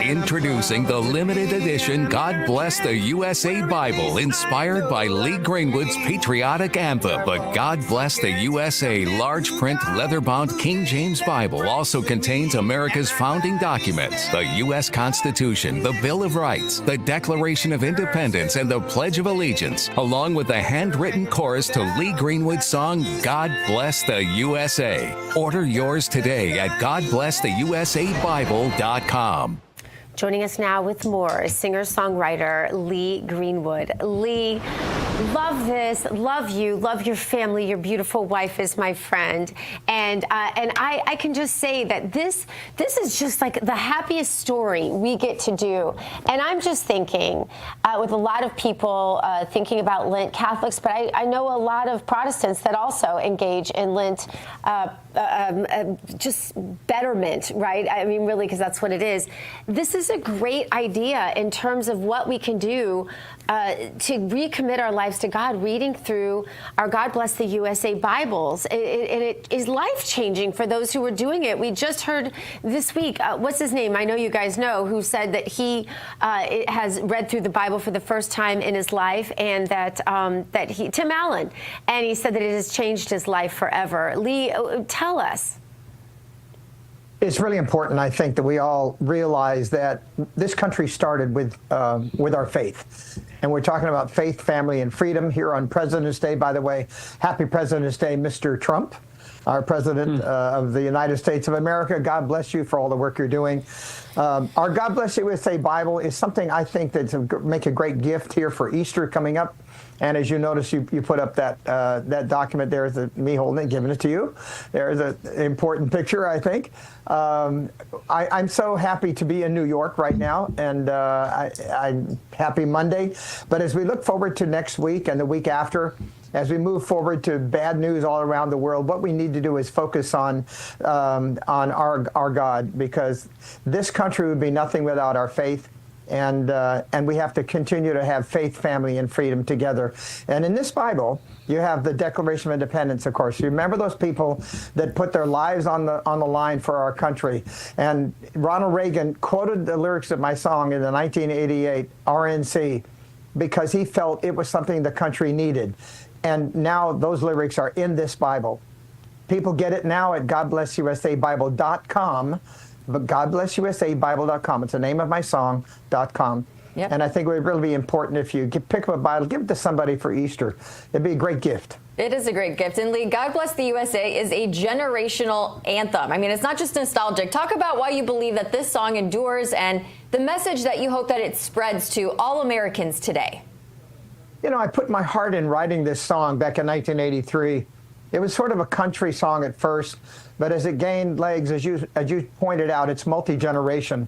Introducing the limited edition God Bless the USA Bible, inspired by Lee Greenwood's patriotic anthem. The God Bless the USA large print leather-bound King James Bible also contains America's founding documents, the U.S. Constitution, the Bill of Rights, the Declaration of Independence, and the Pledge of Allegiance, along with the handwritten chorus to Lee Greenwood's song, God Bless the USA. Order yours today at GodBlessTheUSABible.com. Joining us now with more is singer-songwriter Lee Greenwood. Lee, Love this, love you, love your family. Your beautiful wife is my friend, and I can just say that this is just like the happiest story we get to do. And I'm just thinking, with a lot of people thinking about Lent, Catholics, but I know a lot of Protestants that also engage in Lent, just betterment, right? I mean, really, because that's what it is. This is a great idea in terms of what we can do to recommit our lives to God, reading through our God Bless the USA Bibles. It is life-changing for those who are doing it. We just heard this week, what's his name? I know you guys know, who said that he has read through the Bible for the first time in his life, and that Tim Allen, and he said that it has changed his life forever. Lee, tell us. It's really important, I think, that we all realize that this country started with our faith. And we're talking about faith, family, and freedom here on President's Day. By the way, happy President's Day, Mr. Trump, our President of the United States of America. God bless you for all the work you're doing. Our God Bless USA Bible is something I think that's make a great gift here for Easter coming up. And as you notice, you put up that document there, me holding it, giving it to you. There's an important picture, I think. I'm so happy to be in New York right now, and I'm happy Monday. But as we look forward to next week and the week after, as we move forward to bad news all around the world, what we need to do is focus on our God, because this country would be nothing without our faith. And we have to continue to have faith, family, and freedom together. And in this Bible, you have the Declaration of Independence, of course. You remember those people that put their lives on the line for our country. And Ronald Reagan quoted the lyrics of my song in the 1988 RNC because he felt it was something the country needed. And now those lyrics are in this Bible. People get it now at GodBlessUSABible.com. But GodBlessUSABible.com. It's the name of my song.com. Yep. And I think it would really be important if you pick up a Bible, give it to somebody for Easter. It'd be a great gift. It is a great gift. And Lee, God Bless the USA is a generational anthem. I mean, it's not just nostalgic. Talk about why you believe that this song endures and the message that you hope that it spreads to all Americans today. You know, I put my heart in writing this song back in 1983. It was sort of a country song at first, but as it gained legs, as you pointed out, it's multi-generation.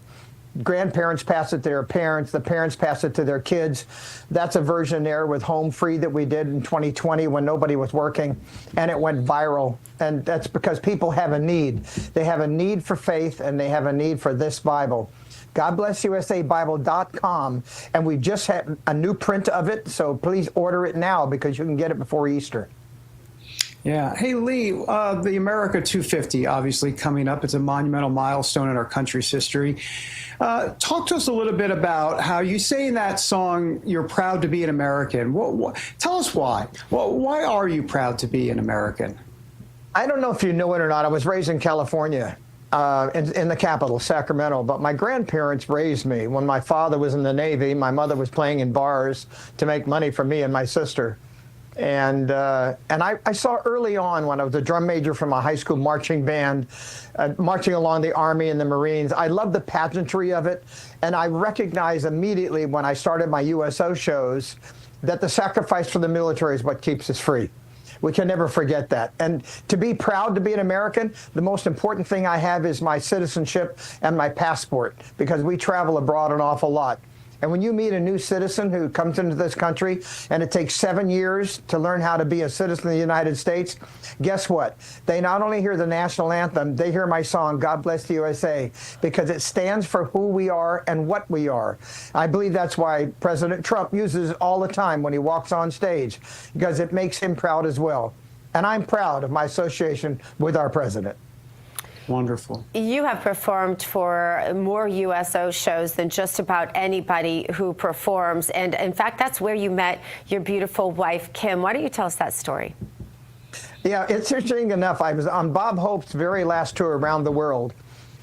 Grandparents pass it to their parents, the parents pass it to their kids. That's a version there with Home Free that we did in 2020 when nobody was working, and it went viral. And that's because people have a need. They have a need for faith, and they have a need for this Bible. GodBlessUSABible.com, and we just had a new print of it, so please order it now because you can get it before Easter. Yeah. Hey, Lee, the America 250 obviously coming up. It's a monumental milestone in our country's history. Talk to us a little bit about how you say in that song you're proud to be an American. Tell us why. Why are you proud to be an American? I don't know if you know it or not. I was raised in California, in the capital, Sacramento. But my grandparents raised me. When my father was in the Navy, my mother was playing in bars to make money for me and my sister. And I saw early on when I was a drum major from a high school marching band, marching along the Army and the Marines. I loved the pageantry of it, and I recognized immediately when I started my USO shows that the sacrifice for the military is what keeps us free. We can never forget that. And to be proud to be an American, the most important thing I have is my citizenship and my passport, because we travel abroad an awful lot. And when you meet a new citizen who comes into this country and it takes 7 years to learn how to be a citizen of the United States, guess what? They not only hear the national anthem, they hear my song, God Bless the USA, because it stands for who we are and what we are. I believe that's why President Trump uses it all the time when he walks on stage, because it makes him proud as well. And I'm proud of my association with our president. Wonderful. You have performed for more USO shows than just about anybody who performs. And in fact, that's where you met your beautiful wife, Kim. Why don't you tell us that story? Yeah, it's interesting enough. I was on Bob Hope's very last tour around the world.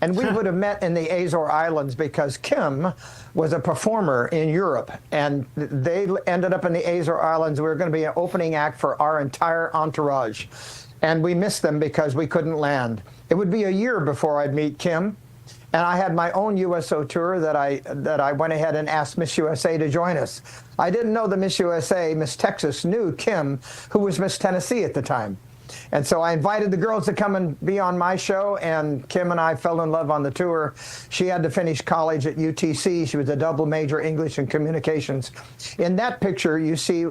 And we would have met in the Azores Islands because Kim was a performer in Europe. And they ended up in the Azores Islands. We were going to be an opening act for our entire entourage. And we missed them because we couldn't land. It would be a year before I'd meet Kim. And I had my own USO tour that I went ahead and asked Miss USA to join us. I didn't know the Miss USA, Miss Texas, knew Kim, who was Miss Tennessee at the time. And so I invited the girls to come and be on my show, and Kim and I fell in love on the tour. She had to finish college at UTC. She was a double major, English and Communications. In that picture, you see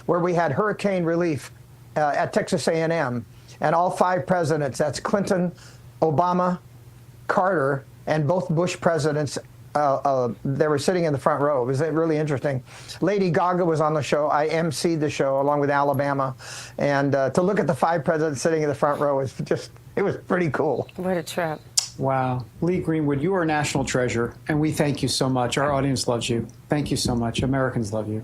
where we had hurricane relief at Texas A&M, and all 5 presidents, that's Clinton, Obama, Carter, and both Bush presidents, they were sitting in the front row. It was really interesting. Lady Gaga was on the show. I emceed the show along with Alabama. And to look at the 5 presidents sitting in the front row was it was pretty cool. What a trip. Wow. Lee Greenwood, you are a national treasure, and we thank you so much. Our audience loves you. Thank you so much. Americans love you.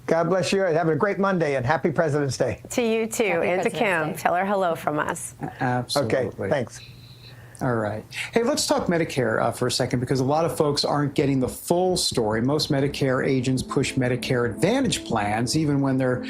God bless you. Have a great Monday, and happy President's Day. To you, too. Happy And to President's Kim. Day. Tell her hello from us. Absolutely. Okay, thanks. All right. Hey, let's talk Medicare for a second, because a lot of folks aren't getting the full story. Most Medicare agents push Medicare Advantage plans, even when they're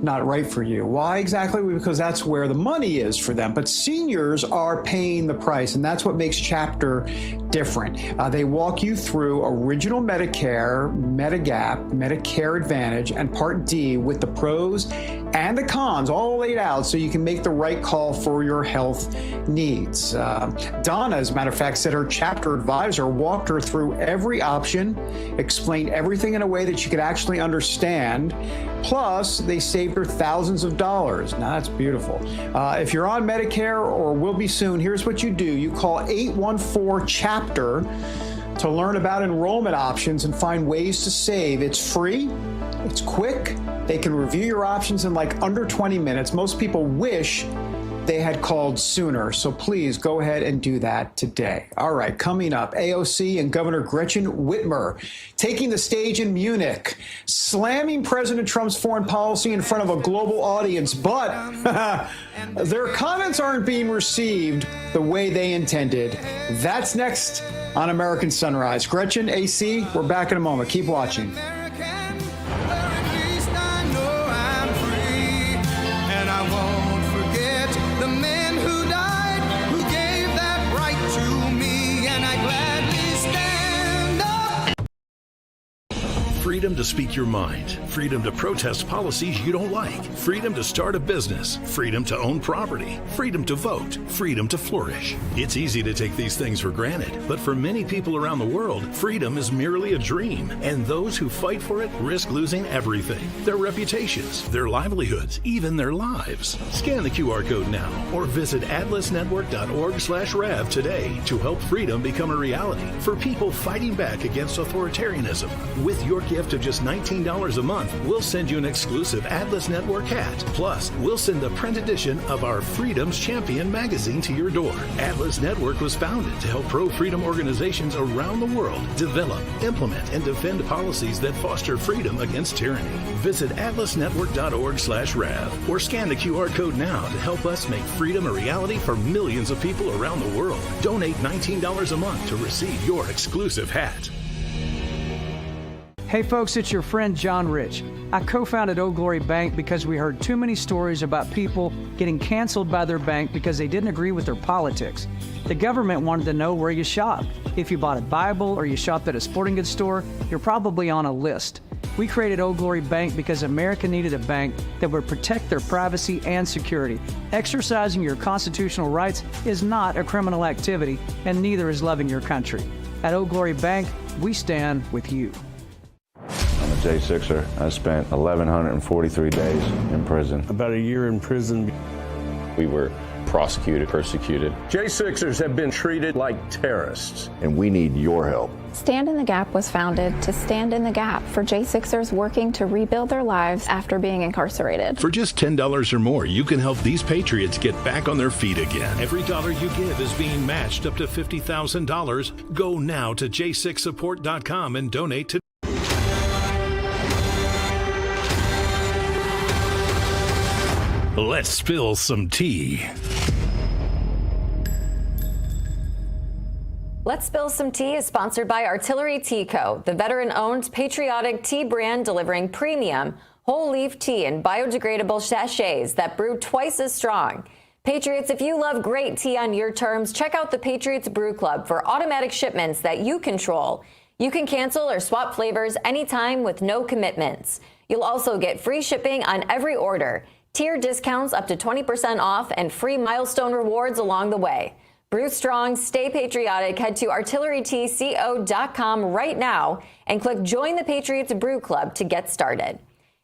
not right for you. Why exactly? Because that's where the money is for them. But seniors are paying the price, and that's what makes Chapter different. They walk you through Original Medicare, Medigap, Medicare Advantage, and Part D with the pros and the cons all laid out so you can make the right call for your health needs. Donna, as a matter of fact, said her Chapter advisor walked her through every option, explained everything in a way that she could actually understand. Plus, they saved her thousands of dollars. Now, that's beautiful. If you're on Medicare or will be soon, here's what you do. You call 814-CHAPTER to learn about enrollment options and find ways to save. It's free. It's quick. They can review your options in like under 20 minutes. Most people wish they had called sooner. So please go ahead and do that today. All right, coming up, AOC and Governor Gretchen Whitmer taking the stage in Munich, slamming President Trump's foreign policy in front of a global audience. But their comments aren't being received the way they intended. That's next on American Sunrise. Gretchen, AC, we're back in a moment. Keep watching. Freedom to speak your mind, freedom to protest policies you don't like, freedom to start a business, freedom to own property, freedom to vote, freedom to flourish. It's easy to take these things for granted, but for many people around the world, freedom is merely a dream, and those who fight for it risk losing everything, their reputations, their livelihoods, even their lives. Scan the QR code now or visit atlasnetwork.org/rev today to help freedom become a reality for people fighting back against authoritarianism. With your gift of just $19 a month, we'll send you an exclusive Atlas Network hat. Plus, we'll send the print edition of our Freedom's Champion magazine to your door. Atlas Network was founded to help pro-freedom organizations around the world develop, implement, and defend policies that foster freedom against tyranny. Visit atlasnetwork.org/rev or scan the QR code now to help us make freedom a reality for millions of people around the world. Donate $19 a month to receive your exclusive hat. Hey folks, it's your friend John Rich. I co-founded Old Glory Bank because we heard too many stories about people getting canceled by their bank because they didn't agree with their politics. The government wanted to know where you shop. If you bought a Bible or you shopped at a sporting goods store, you're probably on a list. We created Old Glory Bank because America needed a bank that would protect their privacy and security. Exercising your constitutional rights is not a criminal activity, and neither is loving your country. At Old Glory Bank, we stand with you. I'm a J6er. I spent 1,143 days in prison. About a year in prison. We were prosecuted, persecuted. J6ers have been treated like terrorists. And we need your help. Stand in the Gap was founded to stand in the gap for J6ers working to rebuild their lives after being incarcerated. For just $10 or more, you can help these patriots get back on their feet again. Every dollar you give is being matched up to $50,000. Go now to j6support.com and donate to. Let's spill some tea. Let's Spill Some Tea is sponsored by Artillery Tea Co., the veteran-owned patriotic tea brand delivering premium whole leaf tea in biodegradable sachets that brew twice as strong. Patriots, if you love great tea on your terms, check out the Patriots Brew Club for automatic shipments that you control. You can cancel or swap flavors anytime with no commitments. You'll also get free shipping on every order, tier discounts up to 20% off, and free milestone rewards along the way. Brew strong, stay patriotic. Head to artillerytco.com right now and click Join the Patriots Brew Club to get started.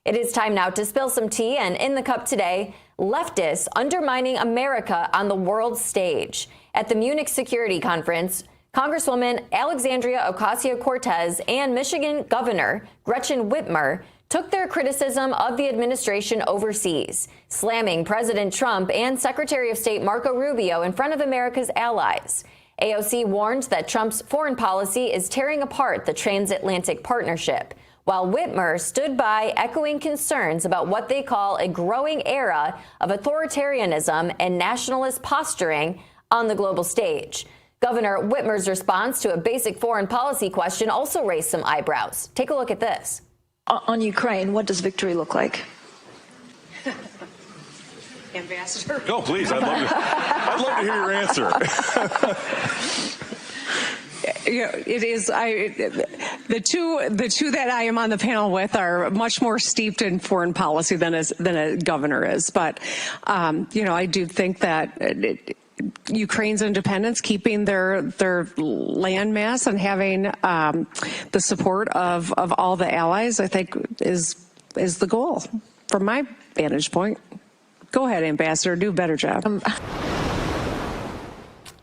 It is time now to spill some tea, and in the cup today, leftists undermining America on the world stage. At the Munich Security Conference, Congresswoman Alexandria Ocasio-Cortez and Michigan Governor Gretchen Whitmer took their criticism of the administration overseas, slamming President Trump and Secretary of State Marco Rubio in front of America's allies. AOC warned that Trump's foreign policy is tearing apart the transatlantic partnership, while Whitmer stood by, echoing concerns about what they call a growing era of authoritarianism and nationalist posturing on the global stage. Governor Whitmer's response to a basic foreign policy question also raised some eyebrows. Take a look at this. On Ukraine, what does victory look like? Ambassador? No, please. I'd love to hear your answer. It is. The two that I am on the panel with are much more steeped in foreign policy than a governor is. But I do think that Ukraine's independence, keeping their landmass, and having the support of all the allies, I think is the goal from my vantage point. Go ahead, Ambassador, do a better job.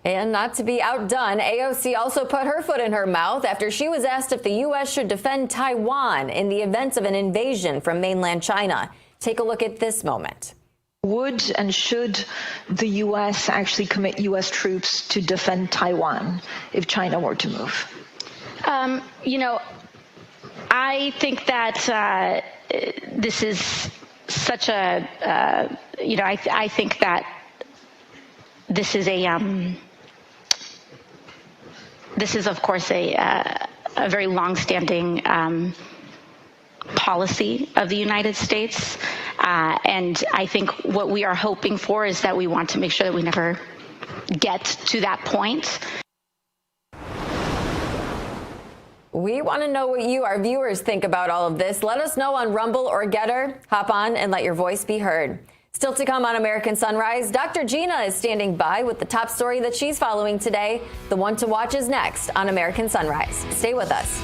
And not to be outdone, AOC also put her foot in her mouth after she was asked if the U.S. should defend Taiwan in the event of an invasion from mainland China. Take a look at this moment. Would and should the U.S. actually commit U.S. troops to defend Taiwan if China were to move? I think that this is such a, I think that this is of course a very long-standing policy of the United States. And I think what we are hoping for is that we want to make sure that we never get to that point. We want to know what you, our viewers, think about all of this. Let us know on Rumble or Getter. Hop on and let your voice be heard. Still to come on American Sunrise, Dr. Gina is standing by with the top story that she's following today. The one to watch is next on American Sunrise. Stay with us.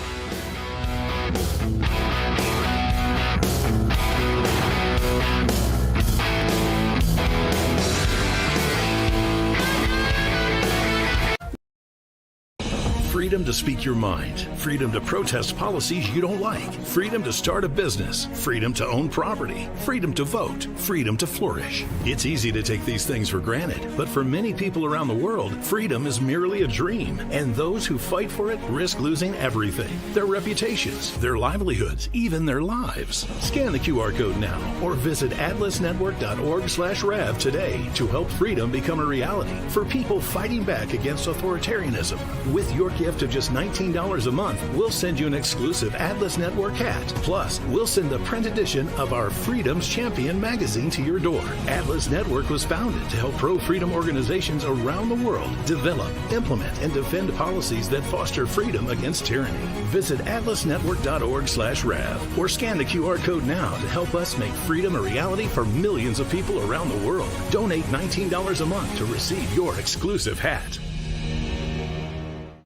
Freedom to speak your mind, freedom to protest policies you don't like, freedom to start a business, freedom to own property, freedom to vote, freedom to flourish. It's easy to take these things for granted, but for many people around the world, freedom is merely a dream, and those who fight for it risk losing everything, their reputations, their livelihoods, even their lives. Scan the QR code now or visit atlasnetwork.org/rev today to help freedom become a reality for people fighting back against authoritarianism. With your gift of just $19 a month, we'll send you an exclusive Atlas Network hat. Plus, we'll send the print edition of our Freedom's Champion magazine to your door. Atlas Network was founded to help pro-freedom organizations around the world develop, implement, and defend policies that foster freedom against tyranny. Visit atlasnetwork.org/rev or scan the QR code now to help us make freedom a reality for millions of people around the world. Donate $19 a month to receive your exclusive hat.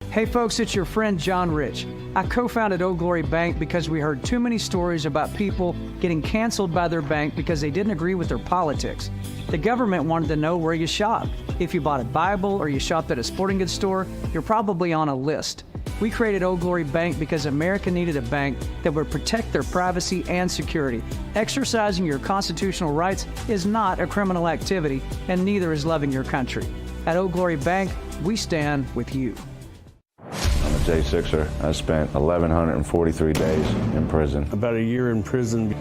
Hey folks, it's your friend John Rich. I co-founded Old Glory Bank because we heard too many stories about people getting canceled by their bank because they didn't agree with their politics. The government wanted to know where you shop. If you bought a Bible or you shopped at a sporting goods store, you're probably on a list. We created Old Glory Bank because America needed a bank that would protect their privacy and security. Exercising your constitutional rights is not a criminal activity, and neither is loving your country. At Old Glory Bank, we stand with you. I'm a J6er. I spent 1,143 days in prison. About a year in prison.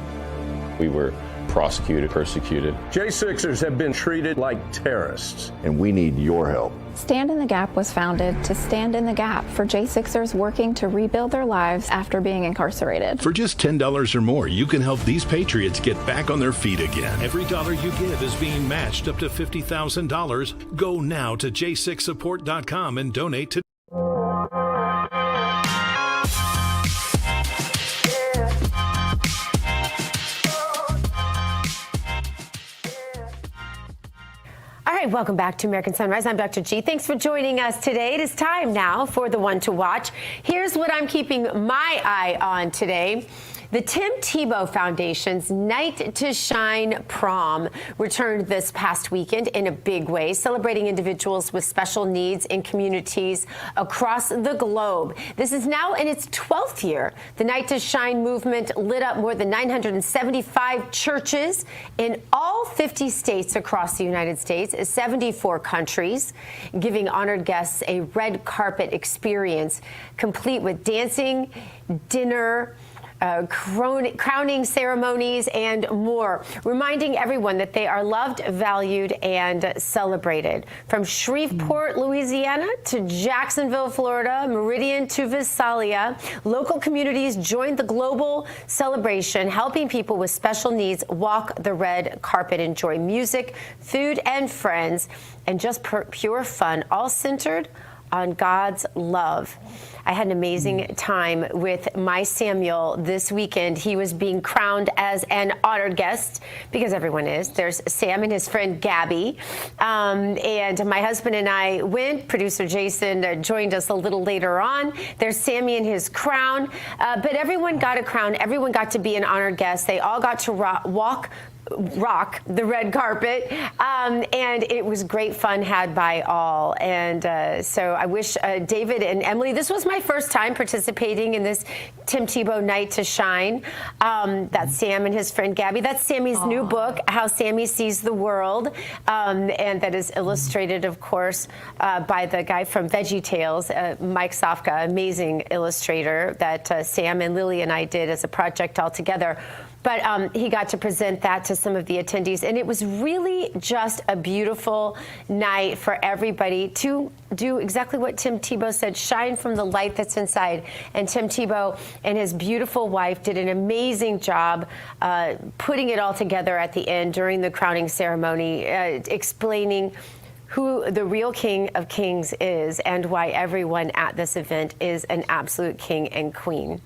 We were prosecuted, persecuted. J6ers have been treated like terrorists. And we need your help. Stand in the Gap was founded to stand in the gap for J6ers working to rebuild their lives after being incarcerated. For just $10 or more, you can help these patriots get back on their feet again. Every dollar you give is being matched up to $50,000. Go now to j6support.com and donate to. All right, welcome back to American Sunrise. I'm Dr. G. Thanks for joining us today. It is time now for the one to watch. Here's what I'm keeping my eye on today. The Tim Tebow Foundation's Night to Shine prom returned this past weekend in a big way, celebrating individuals with special needs in communities across the globe. This is now in its 12th year. The Night to Shine movement lit up more than 975 churches in all 50 states across the United States, 74 countries, giving honored guests a red carpet experience complete with dancing, dinner, crowning ceremonies, and more, reminding everyone that they are loved, valued, and celebrated. From Shreveport, Louisiana to Jacksonville, Florida, Meridian to Visalia, local communities joined the global celebration, helping people with special needs walk the red carpet, enjoy music, food, and friends, and just pure fun, all centered on God's love. I had an amazing time with my Samuel this weekend. He was being crowned as an honored guest, because everyone is. There's Sam and his friend Gabby. And my husband and I went. Producer Jason joined us a little later on. There's Sammy and his crown. But everyone got a crown. Everyone got to be an honored guest. They all got to rock the red carpet, and it was great fun had by all. And so I wish David and Emily, this was my first time participating in this Tim Tebow Night to Shine. That's Sam and his friend Gabby. That's Sammy's new book, How Sammy Sees the World, and that is illustrated, of course, by the guy from Veggie Tales, Mike Sofka, amazing illustrator that Sam and Lily and I did as a project all together. But he got to present that to some of the attendees, and it was really just a beautiful night for everybody to do exactly what Tim Tebow said, shine from the light that's inside. And Tim Tebow and his beautiful wife did an amazing job putting it all together at the end during the crowning ceremony, explaining who the real King of Kings is and why everyone at this event is an absolute king and queen.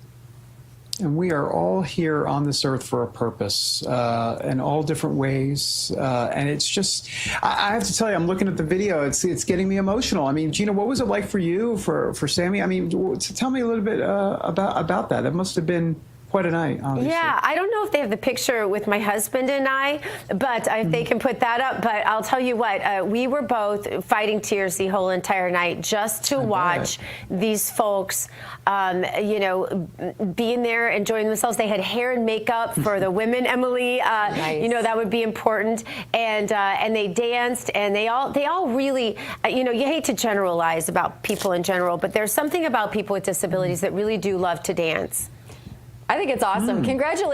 And we are all here on this earth for a purpose, in all different ways. And it's just, I have to tell you, I'm looking at the video. It's getting me emotional. I mean, Gina, what was it like for you, for Sammy? I mean, tell me a little bit about that. It must have been quite a night, obviously. Yeah, I don't know if they have the picture with my husband and I, but if they can put that up. But I'll tell you what, we were both fighting tears the whole entire night just to watch these folks, you know, being there, enjoying themselves. They had hair and makeup for the women, Emily. Nice. You know, that would be important. And they danced, and they all really, you know, you hate to generalize about people in general, but there's something about people with disabilities that really do love to dance. I think it's awesome. Congratulations.